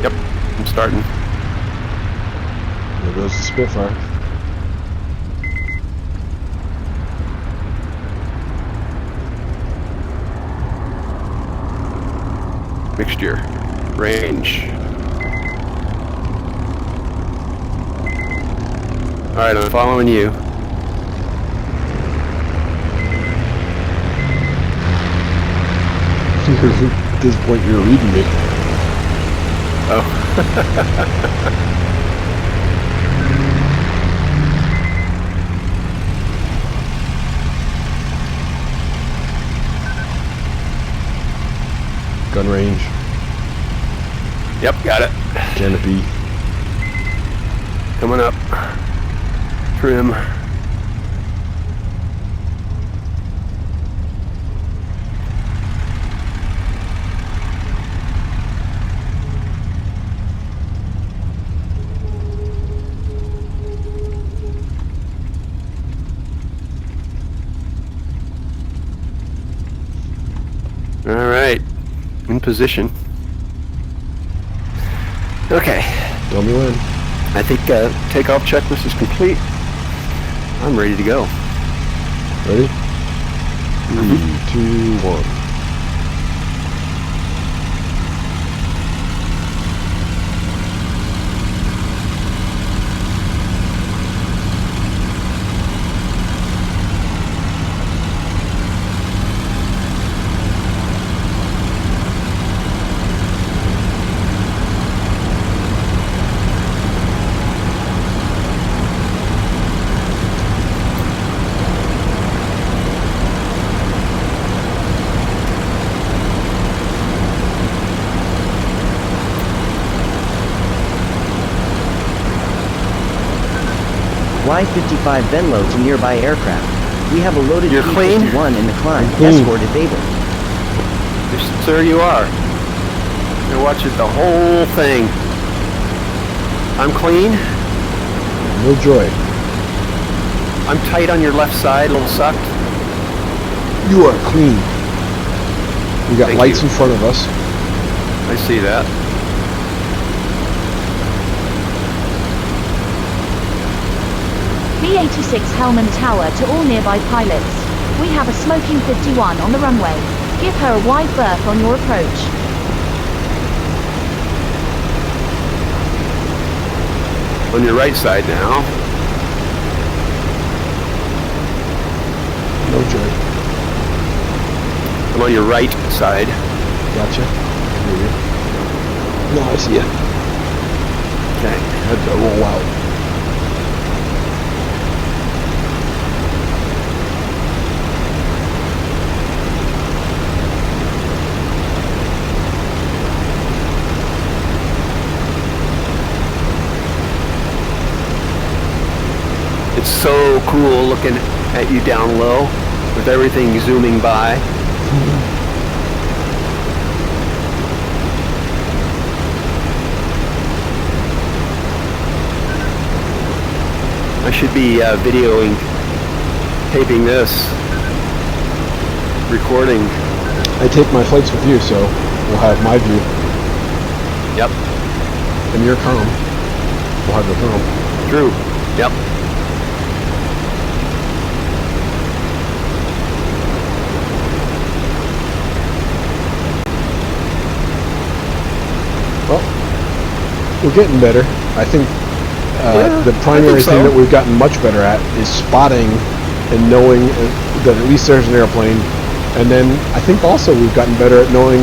Yep, I'm starting. There goes the Spitfire. Mixture. Range. Alright, I'm following you. At this point, you're reading me. Oh. gun range. Yep, got it. Canopy. Coming up. Trim. All right, in position. Okay. Tell me when. I think takeoff checklist is complete. I'm ready to go. Ready? 3, 2, 1. Y-55 Venlo to nearby aircraft. We have a loaded P-51 in the climb. Clean. Escort enabled. Yes, sir, you are. You're watching the whole thing. I'm clean. No joy. I'm tight on your left side, a little sucked. You are clean. We got Thank lights you. in front of us. I see that. B-86 Hellman Tower to all nearby pilots. We have a smoking 51 on the runway. Give her a wide berth on your approach. On your right side now. No joy. I'm on your right side. Gotcha. No, I see ya. Okay. Had to roll out. It's so cool looking at you down low with everything zooming by. I should be videoing, taping this, recording. I take my flights with you, so we'll have my view. Yep. And your comm. We'll have your comm. True. Yep. Well, we're getting better. I think the primary thing that we've gotten much better at is spotting and knowing that at least there's an airplane. And then I think also we've gotten better at knowing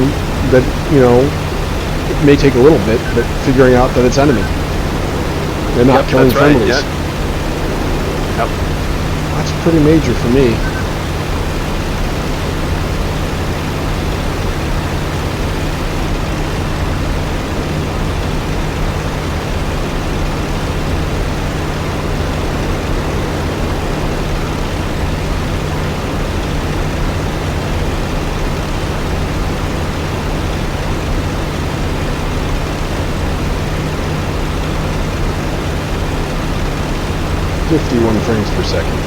that, you know, it may take a little bit, but figuring out that it's enemy. They're not killing friendlies. Right, yep. That's pretty major for me. Frames per second,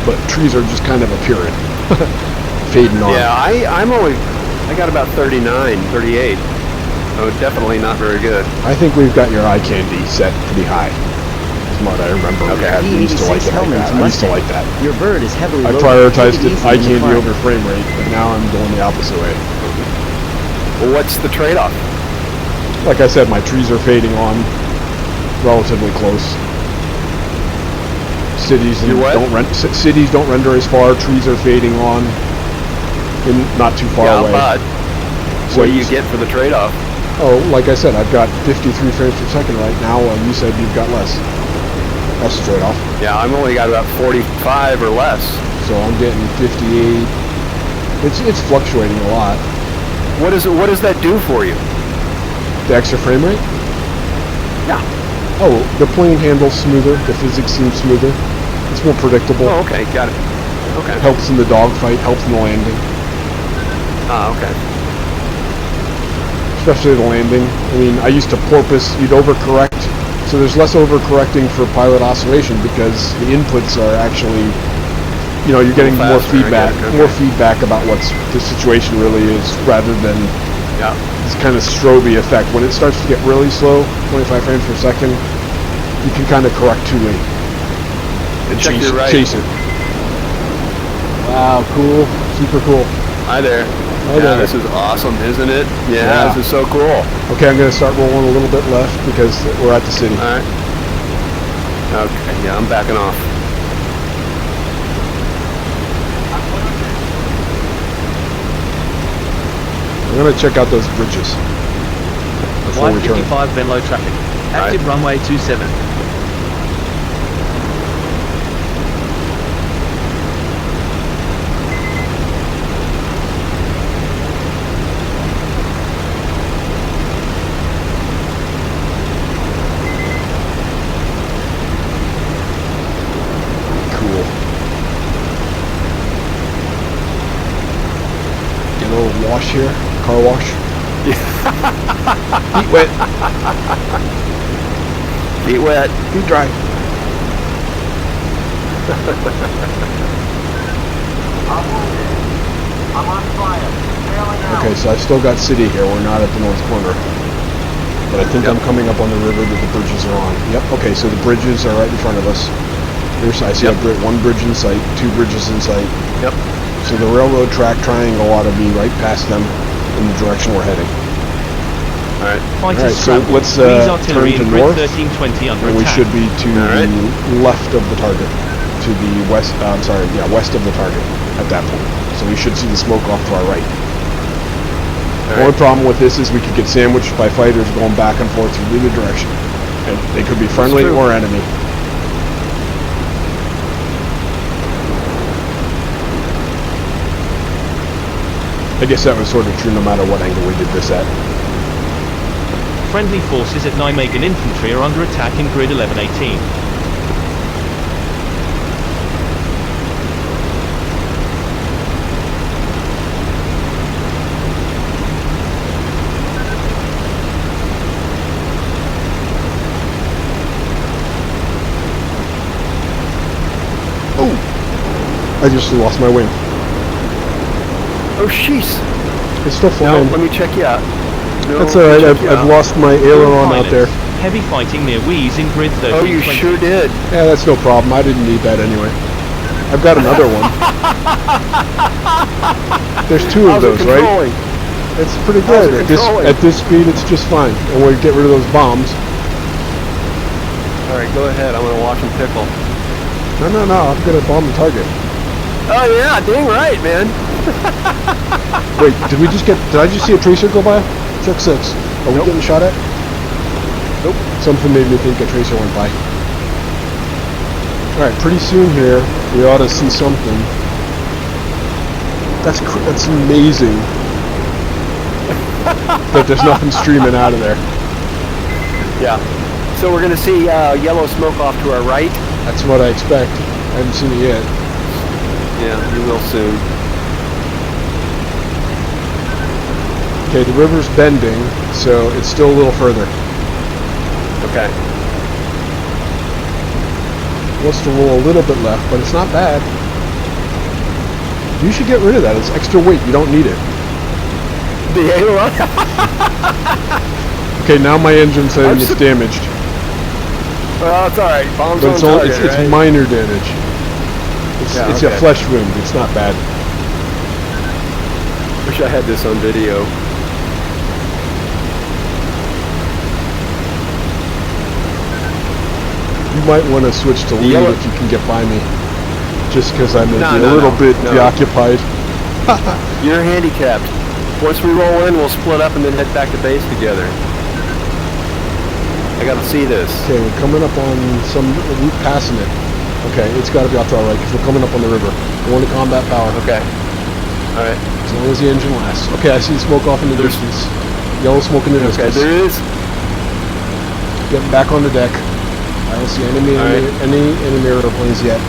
but trees are just kind of appearing, fading on. Yeah, I got about 39, 38. So definitely not very good. I think we've got your eye candy set pretty high. Smart, I remember. Okay. We used to like it like that. I used to like that. Your bird is heavily I loaded. prioritized it eye candy over frame rate, but now I'm going the opposite way. Well, what's the trade-off? Like I said, my trees are fading on relatively close. Cities don't render as far. Trees are fading on, and not too far away. But what do you get for the trade-off? Oh, like I said, I've got 53 frames per second right now, and you said you've got less. That's the trade-off. Yeah, I've only got about 45 or less. So I'm getting 58. It's fluctuating a lot. What does that do for you? The extra frame rate? Yeah. Oh, the plane handles smoother. The physics seem smoother. It's more predictable. Oh, okay, got it. Okay. Helps in the dogfight. Helps in the landing. Okay. Especially the landing. I mean, I used to porpoise. You'd overcorrect. So there's less overcorrecting for pilot oscillation because the inputs are actually, you know, you're getting more feedback, about what the situation really is, rather than this kind of strobe effect. When it starts to get really slow, 25 frames per second, you can kind of correct too late and chase it. Wow, cool, super cool. Hi there. Yeah, this is awesome, isn't it? Yeah, this is so cool. Okay, I'm going to start rolling a little bit left because we're at the city. All right. Okay, yeah, I'm backing off. I'm going to check out those bridges before we turn. 55 Venlo traffic. Active runway 27. Wash here, car wash. Feet wet. Feet wet. Feet dry. I'm on fire. Okay, so I've still got city here. We're not at the north corner. But I think I'm coming up on the river that the bridges are on. Yep, okay, so the bridges are right in front of us. Here's, I see one bridge in sight, 2 bridges in sight. Yep. So the railroad track triangle ought to be right past them in the direction we're heading. Alright. So let's turn to north, and we should be to the left of the target. To the west, west of the target at that point. So we should see the smoke off to our right. The only problem with this is we could get sandwiched by fighters going back and forth through either direction. And they could be friendly or enemy. I guess that was sort of true no matter what angle we did this at. Friendly forces at Nijmegen Infantry are under attack in grid 1118. Oh! I just lost my wing. Oh, jeez. It's still flying. No, let me check you out. No, that's alright, I've lost my aileron out there. Heavy fighting near Wheeze in grid 13. Oh, you sure did. Yeah, that's no problem. I didn't need that anyway. I've got another one. There's 2 of those, right? It's pretty good. At this speed, it's just fine. And we'll get rid of those bombs. Alright, go ahead. I'm going to watch them pickle. No, I'm going to bomb the target. Oh, yeah, dang right, man. Wait, did I just see a tracer go by? Check 6. Are we getting shot at? Nope. Something made me think a tracer went by. Alright, pretty soon here, we ought to see something. That's amazing. That there's nothing streaming out of there. Yeah. So we're going to see yellow smoke off to our right? That's what I expect. I haven't seen it yet. Yeah, you will soon. Okay, the river's bending, so it's still a little further. Okay. Wants to roll a little bit left, but it's not bad. You should get rid of that. It's extra weight. You don't need it. The aileron? Okay, now my engine's saying it's damaged. Well, it's alright. Bombs but on target, it's minor damage. It's a flesh wound. It's not bad. Wish I had this on video. You might want to switch to lead if you can get by me. Just because I may be a little bit preoccupied. You're handicapped. Once we roll in, we'll split up and then head back to base together. I gotta see this. Okay, we're coming up on we're passing it. Okay, it's gotta be off to our right because we're coming up on the river. We're going to combat power. Okay. Alright. As long as the engine lasts. Okay, I see smoke off in the distance. Yellow smoke in the distance. Okay, there is. Getting back on the deck. I don't see any mirror airplanes yet.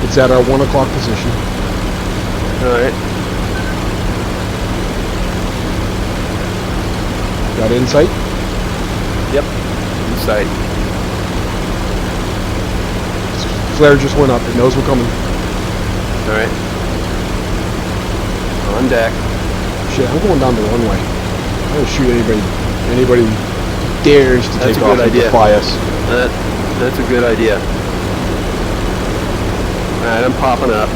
It's at our 1 o'clock position. Alright. Got insight? Yep. Insight. Flare just went up. It knows we're coming. Alright. On deck. Shit, I'm going down the runway. I'm gonna shoot anybody dares to take off and defy us. That's a good idea. Alright, I'm popping up.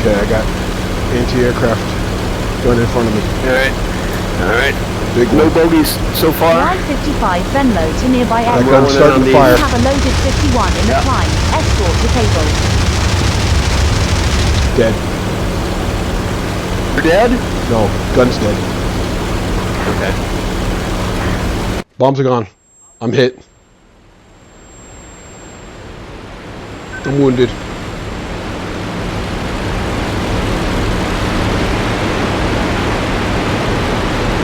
Okay, I got anti-aircraft gun in front of me. Alright. Big no one. bogies so far. Line 55 Venlo to nearby I'm aircraft. starting to fire. We have a loaded 51 in the climb. Escort to table. Dead. You're dead? No, gun's dead. Okay. Bombs are gone. I'm hit. I'm wounded.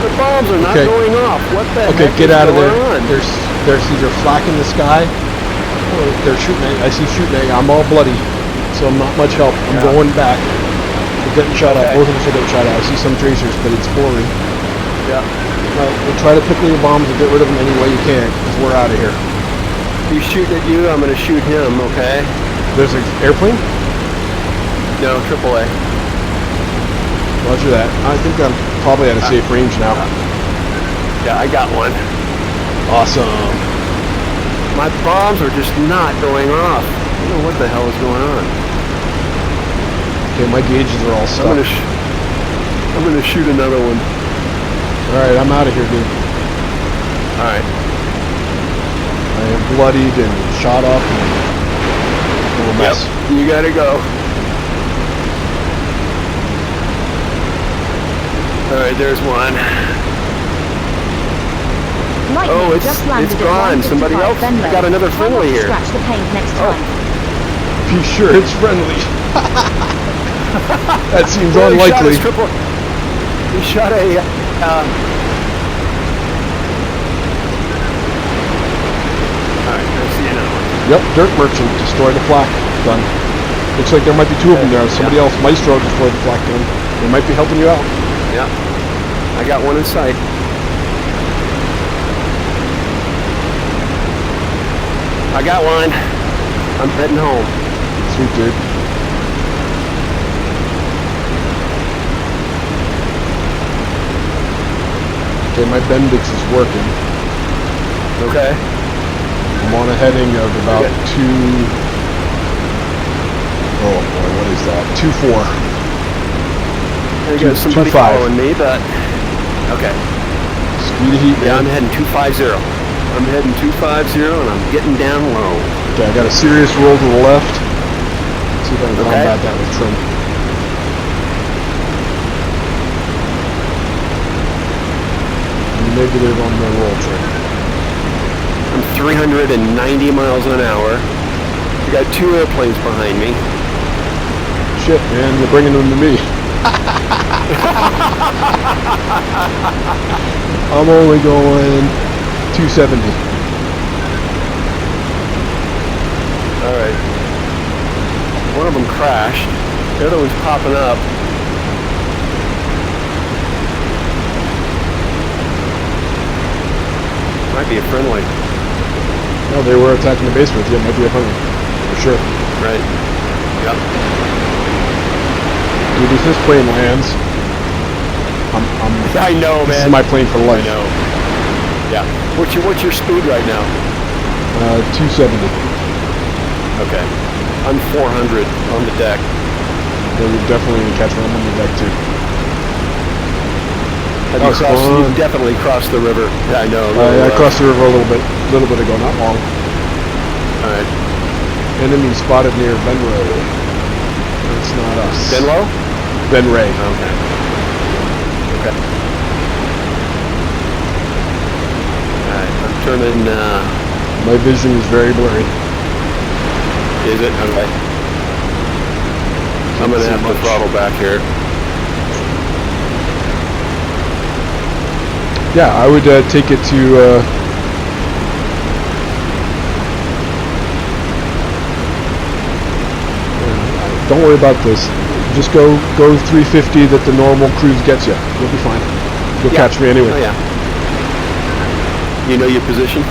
The bombs are not going off. What the heck get is out of there. going on? There's either flak in the sky, or they're shooting at. I see shooting at you. I'm all bloody, so I'm not much help. I'm going back. We're getting shot at. Both of us are getting shot at. I see some tracers, but it's boring. Yeah. We'll try to pickle your bombs and get rid of them any way you can, because we're out of here. He's shooting at you. I'm going to shoot him. Okay. There's an airplane? No, AAA. Roger that. I think I'm probably at a safe range now. Yeah, I got one. Awesome. My bombs are just not going off. I don't know what the hell is going on. Okay, my gauges are all stuck. I'm gonna shoot another one. Alright, I'm out of here, dude. Alright. I am bloodied and shot up and a little mess. Yep, you gotta go. Alright, there's one. Lightning it's gone. Somebody else. I got another friendly here. Scratch the paint next time. Be sure it's friendly. That seems unlikely. He shot a. Alright, I see another one. Yep, dirt merchant. Destroy the flak gun. Looks like there might be two of them there. Somebody else, Maestro, destroyed the flak gun. They might be helping you out. Yeah. I got one in sight. I got one. I'm heading home. Sweet, dude. Okay, my Bendix is working. Okay. I'm on a heading of about 2... Oh boy, what is that? 2-4. There you go, somebody following me, but... Okay. Speed of heat, man. Yeah, I'm heading 250. I'm heading 250 and I'm getting down low. Okay, I got a serious roll to the left. Let's see if I can combat that with trim. Negative on the roll trim. I'm 390 miles an hour. We got two airplanes behind me. Shit, man, you're bringing them to me. I'm only going 270. Alright. One of them crashed. The other one's popping up. Might be a friendly. No, they were attacking the base with you. It might be a friendly. For sure. Right. Yep. Dude, if this plane lands, I know, this man. is my plane for life. I know. Yeah. What's your speed right now? 270. Okay. I'm 400 on the deck. Well, you're definitely going to catch one on the deck, too. You definitely crossed the river. Yeah, I know. I crossed the river a little bit ago, not long. Alright. Enemy spotted near Venlo. It's not us. Venlo? Venray. Okay. Okay. Alright, I'm turning, my vision is very blurry. Is it? Okay. I'm gonna have to throttle back here. Yeah, I would take it to, don't worry about this. Just go 350 that the normal cruise gets you. You'll be fine. You'll catch me anyway. Oh, yeah. You know your position?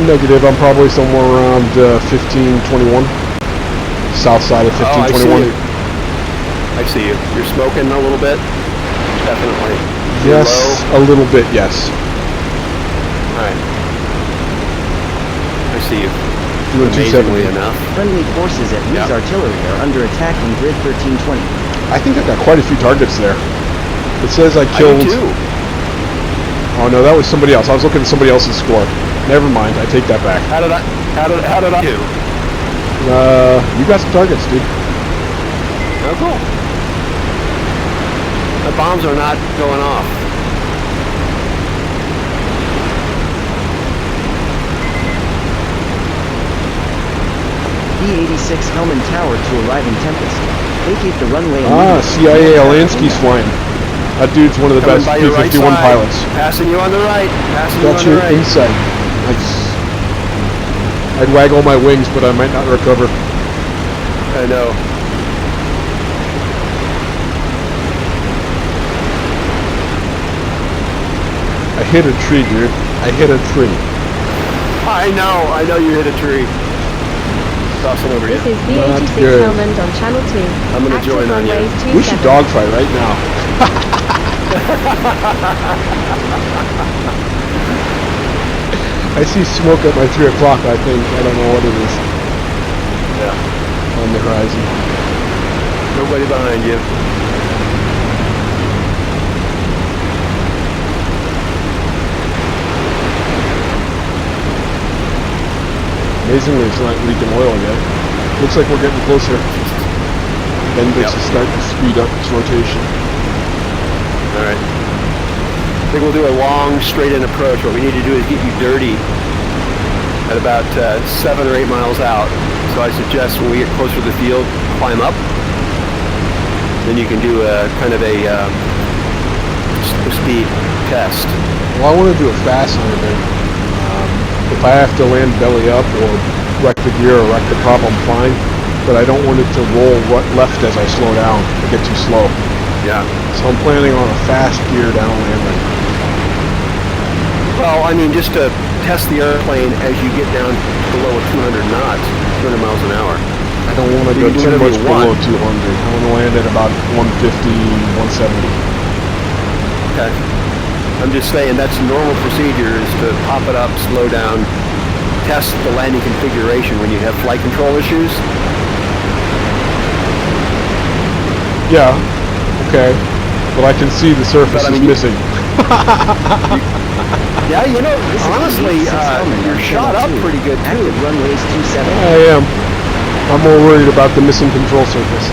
Negative. I'm probably somewhere around 1521. South side of 1521. I see you. You're smoking a little bit? Definitely. Yes, a little bit, yes. Alright. I see you. Doing 270 enough. Friendly forces at Lee's artillery are under attack in grid 1320. I think I got quite a few targets there. It says I killed... I do too. Oh no, that was somebody else. I was looking at somebody else's score. Never mind, I take that back. How did I do? You got some targets, dude. Oh, cool. The bombs are not going off. B-86 Hellman Tower to arriving Tempest. Vacate the runway. CIA Alansky's flying. That dude's one of the best B-51 pilots. Passing you on the right. Got your inside. Nice. I'd waggle my wings, but I might not recover. I know. I hit a tree, dude. I hit a tree. I know you hit a tree. Over this here. is B86 Helmand on Channel 2. I'm going to join on you. We should dogfight right now. I see smoke at my 3 o'clock, I think. I don't know what it is. Yeah. On the horizon. Nobody behind you. Amazingly, it's not leaking oil yet. Looks like we're getting closer. Bendix is starting to speed up its rotation. Alright. I think we'll do a long, straight-in approach. What we need to do is get you dirty at about 7 or 8 miles out. So I suggest when we get closer to the field, climb up. Then you can do a kind of a speed test. Well, I want to do a fast landing. If I have to land belly up or wreck the gear or wreck the prop, I'm fine. But I don't want it to roll left as I slow down. I get too slow. Yeah. So I'm planning on a fast gear down landing. Well, I mean, just to test the airplane as you get down below 200 knots, 200 miles an hour. I don't want to go too much below 200. I want to land at about 150, 170. Okay. I'm just saying that's normal procedure is to pop it up, slow down, test the landing configuration when you have flight control issues. Yeah, okay. But I can see the surface is missing. Yeah, you know, honestly, you're shot up pretty good too. Active runways 27. I am. I'm more worried about the missing control surface.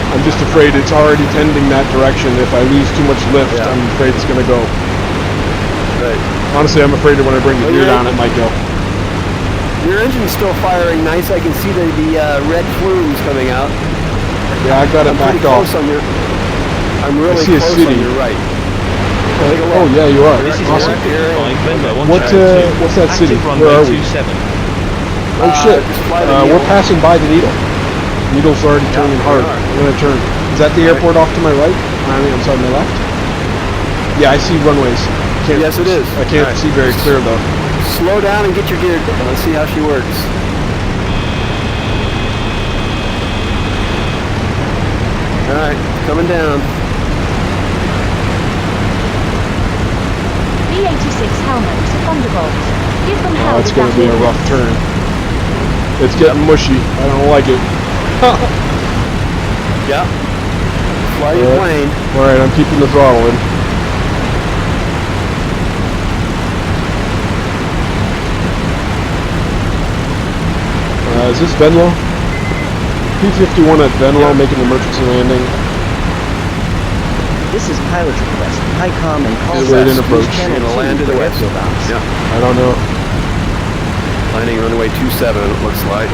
I'm just afraid it's already tending that direction. If I lose too much lift, I'm afraid it's going to go. Right. Honestly, I'm afraid that when I bring the gear down, it might go. Your engine's still firing nice. I can see the red flumes coming out. Yeah, I got it backed off. I'm really close on your right. Oh yeah, you are. This is awesome. Venlo, What's that city? Where are we? Oh shit. We're passing by the needle. Needle's already turning hard. I'm going to turn. Is that the airport off to my right? I mean, I'm sorry, my left? Yeah, I see runways. Yes, it is. I can't see very clear, though. Slow down and get your gear down. Let's see how she works. Alright, coming down. B86 Helmet to Thunderbolt. Give them hell. It's going to be a rough turn. It's getting mushy. I don't like it. Yeah. Fly your plane. Alright, I'm keeping the throttle in. Is this Venlo? P-51 at Venlo making emergency landing. This is pilot request. High comm and call Is it an signs. approach? Use channel Gonna 2 land in for the west. airfield ops. Yeah. I don't know. Landing runway 27, it looks like.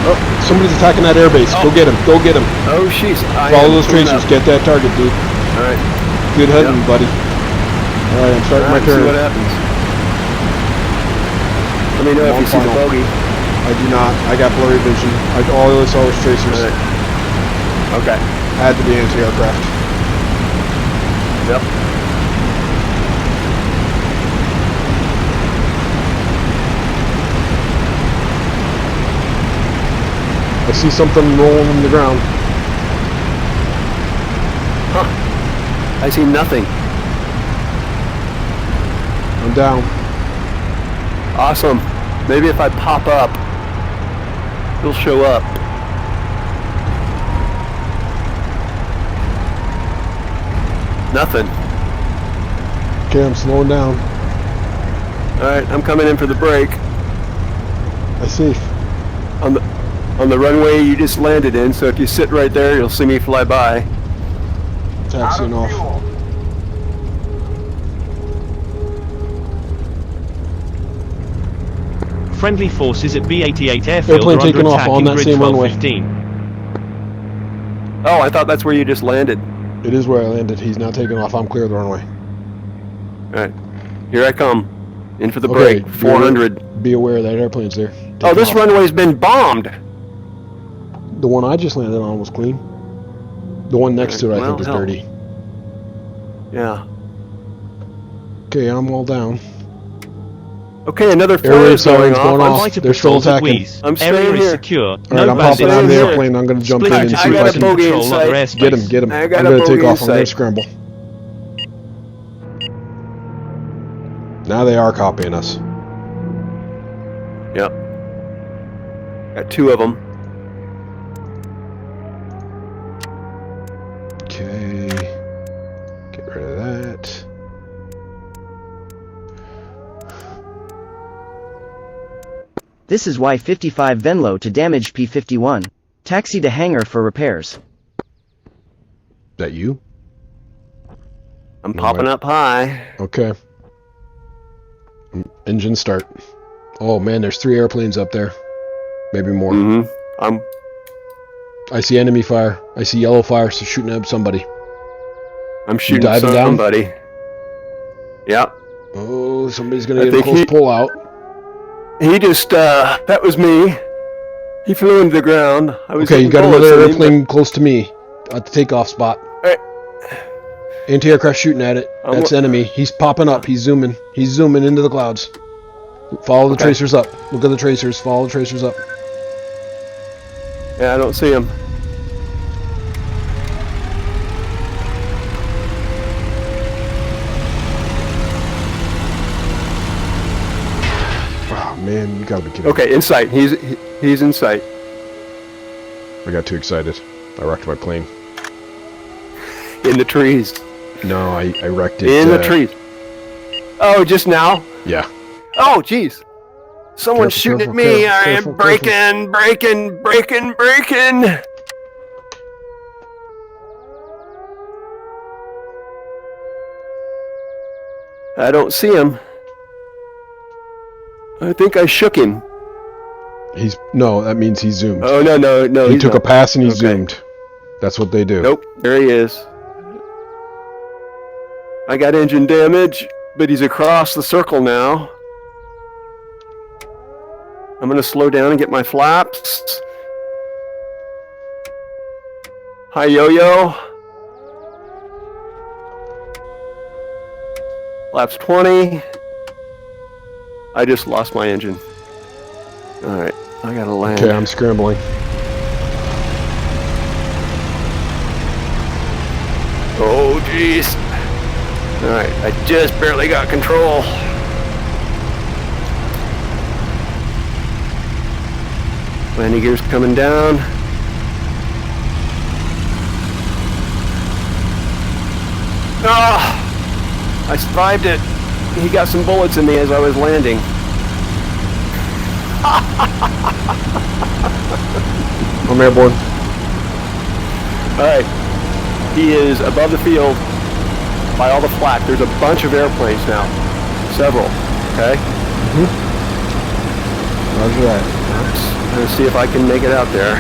Oh, somebody's attacking that airbase. Go get him. Go get him. Oh, jeez. Follow those tracers. Get that target, dude. All right. Good hunting, buddy. All right, I'm starting my turn. See what happens. Let me know if you see the bogey. I do not. I got blurry vision. All I saw was tracers. Right. Okay. Had to be anti-aircraft. Yep. I see something rolling on the ground. Huh. I see nothing. I'm down. Awesome. Maybe if I pop up, he'll show up. Nothing. Okay, I'm slowing down. Alright, I'm coming in for the break. I see. On the runway you just landed in, so if you sit right there, you'll see me fly by. Taxiing off. Friendly forces at B-88 airfield Airplane are under taking off attack on in that grid same runway. 1215. Oh, I thought that's where you just landed. It is where I landed. He's now taking off. I'm clear of the runway. Alright. Here I come. In for the Okay, break. 400. Be aware that airplane's there. Oh, this runway's been bombed. The one I just landed on was clean. The one next to it, I think, is hell. dirty. Yeah. Okay, I'm all down. Okay, another Air flare raid is going sirens going off. off. They're still attacking. I'm Area staying is here. secure. All right, No I'm bandits popping on in the sight. airplane. I'm going to jump Split in and into see if I got a can bogey in control other sight. airspace. get him. Get him. I I'm got a going to take bogey in off. I'm going to sight. scramble. Now they are copying us. Yep. Got two of them. Okay. Get rid of that. This is Y55 Venlo to damage P51. Taxi to hangar for repairs. Is that you? I'm popping up high. Okay. Engine start. Oh man, there's 3 airplanes up there. Maybe more. Mm-hmm. I see enemy fire. I see yellow fire, so shooting at somebody. I'm shooting diving down? somebody. Yep. Oh, somebody's gonna get a close pull out. He just, that was me. He flew into the ground. I was Okay, you got bullets another in him, airplane close to me at the takeoff spot. Right. Anti-aircraft shooting at it. That's enemy. He's popping up. He's zooming. He's zooming into the clouds. Follow the tracers up. Look at the tracers. Follow the tracers up. Yeah, I don't see him. Oh man, you gotta be kidding. Okay, in sight. He's in sight. I got too excited. I wrecked my plane. In the trees. No, I wrecked it. In the trees. Oh, just now? Yeah. Oh, jeez. Someone's Careful, shooting careful, at me. careful, I am breaking. I don't see him. I think I shook him. No, that means he zoomed. Oh, no. He took a pass and he zoomed. That's what they do. Nope, there he is. I got engine damage, but he's across the circle now. I'm gonna slow down and get my flaps. Hi, yo-yo. Flaps 20. I just lost my engine. Alright, I gotta land. Okay, I'm scrambling. Oh, jeez. Alright, I just barely got control. Landing gear's coming down. Ah! I survived it. He got some bullets in me as I was landing. I'm airborne. Alright. He is above the field by all the flak. There's a bunch of airplanes now. Several. Okay? Roger that. Let's see if I can make it out there.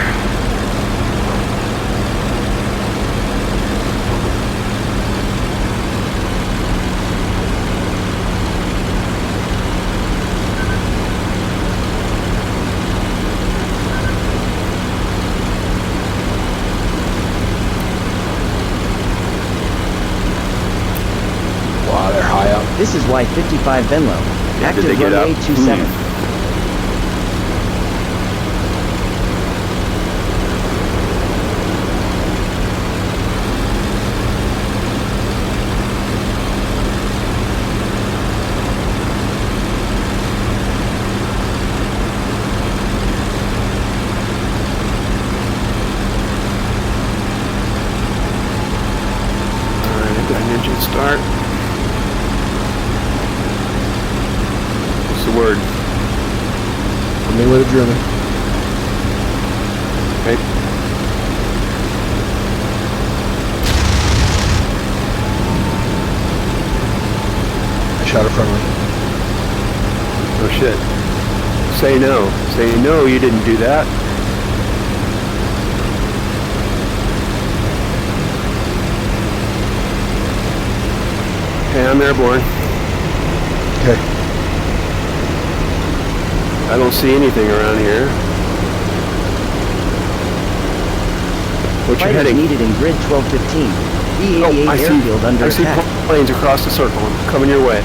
Wow, they're high up. This is Y55 Venlo. Active runway 27. Engine start. What's the word? I'm in with a German. Okay. I shot a friendly. Oh shit. Say no. Say no, you didn't do that. Okay, I'm airborne. Okay. I don't see anything around here. What's your heading? Needed in grid 1215. E88 airfield under I see attack. planes across the circle. I'm coming your way.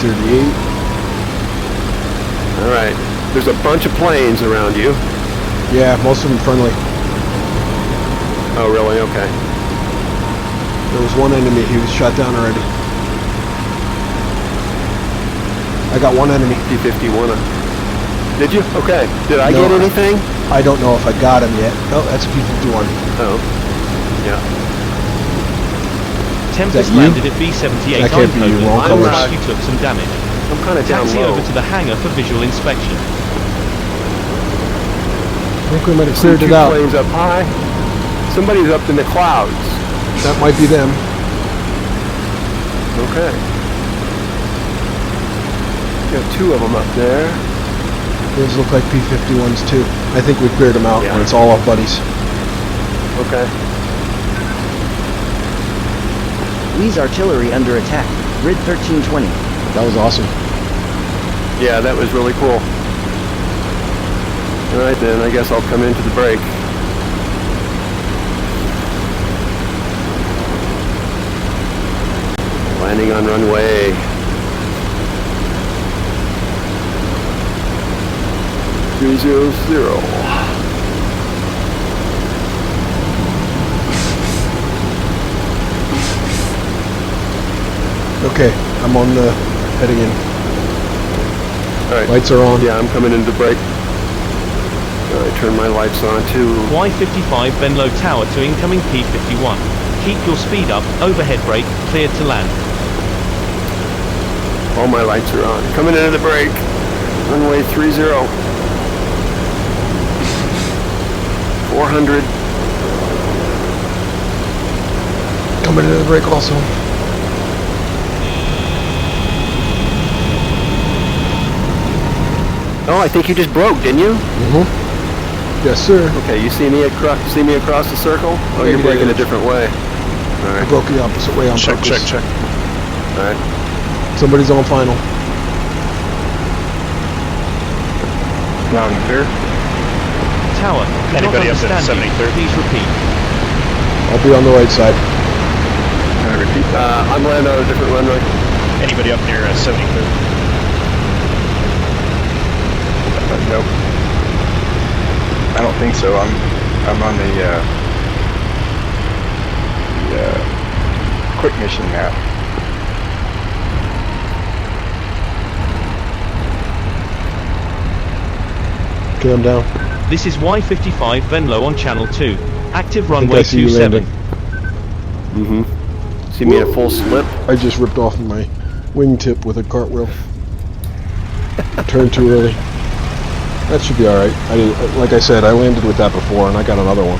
E38. All right. There's a bunch of planes around you. Yeah, most of them friendly. Oh, really? Okay. There was one enemy. He was shot down already. I got one enemy. P-51. Did you? Okay. Did I get anything? I don't know if I got him yet. Oh, that's a P-51. Oh. Yeah. Tempest landed at B-78 That can't be you, wrong colors. You took some damage. I'm kind of down Taxi low. over to the hangar for visual inspection. I think we might have cleared it out. Planes up high. Somebody's up in the clouds. That might be them. Okay. Got two of them up there. Those look like P-51s too. I think we cleared them out, and it's all our buddies. Okay. Lee's artillery under attack. Grid 1320. That was awesome. Yeah, that was really cool. Alright then, I guess I'll come into the break. Landing on runway. .300. Okay, I'm on the heading in. Alright. Lights are on. Yeah, I'm coming into the break. I turn my lights on too. Y55 Venlo Tower to incoming P-51. Keep your speed up, overhead brake, cleared to land. All my lights are on. Coming into the break. Runway 30. 400. Coming into the break also. Oh, I think you just broke, didn't you? Mm-hmm. Yes, sir. Okay, you see me across the circle? Oh, you're breaking a different way. All right. I broke the opposite way on purpose. Check. All right. Somebody's on final. Loud and clear. Tower. Anybody up at 73rd? Please repeat. I'll be on the right side. Can I repeat that? I'm landing on a different runway. Anybody up near 73rd? Nope. I don't think so. I'm on the quick mission map. Okay, I'm down. This is Y55 Venlo on channel 2. Active runway 27. Mm-hmm. See me at full slip? I just ripped off my wingtip with a cartwheel. Turned too early. That should be all right. I didn't, like I said, I landed with that before, and I got another one.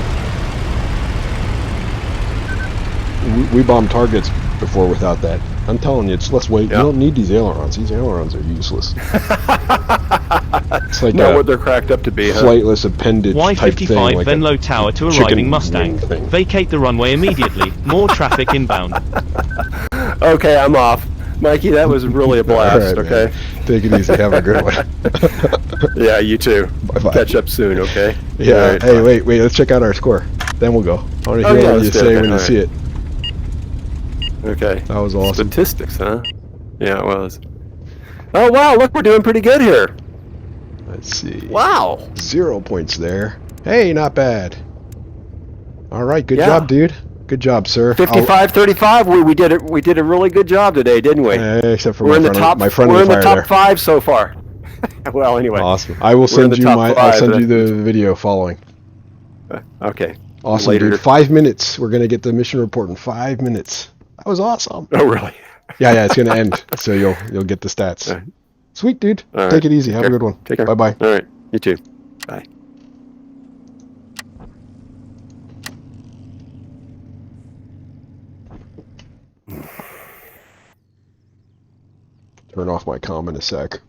We bombed targets before without that. I'm telling you, it's less weight. You don't need these ailerons. These ailerons are useless. It's like what they're cracked up to be. Flightless appendage type thing. Y55 Like Venlo Tower to arriving Mustang. Vacate the runway immediately. More traffic inbound. Okay, I'm off. Mikey, that was really a blast, right, okay? Man. Take it easy. Have a good one. Yeah, you too. Bye-bye. Catch up soon, okay? Yeah, right, hey, wait, let's check out our score. Then we'll go. I want to hear what you say when you see it. Okay. That was awesome. Statistics, huh? Yeah, it was. Oh, wow, look, we're doing pretty good here. Let's see. Wow. 0 points there. Hey, not bad. All right, good job, dude. Good job, sir. 55-35. We did it. We did a really good job today, didn't we? Except for we're my friendly We're in the fire top there. 5 so far. Well, anyway. Awesome. I will send you I'll send you the video following. Okay. Awesome, Later. dude. 5 minutes. We're gonna get the mission report in 5 minutes. That was awesome. Oh, really? Yeah. It's gonna end, so you'll get the stats. Right. Sweet, dude. All Take right. it easy. Have a good one. Take care. Bye-bye. All right. You too. Bye. Turn off my comm in a sec.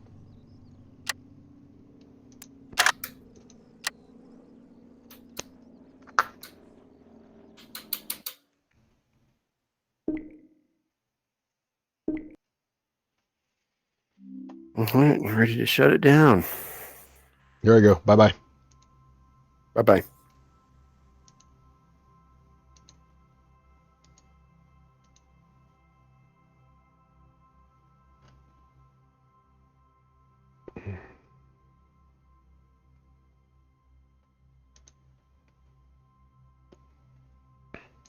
All right, we're ready to shut it down. Here I go. Bye-bye. Bye-bye. Mm-hmm.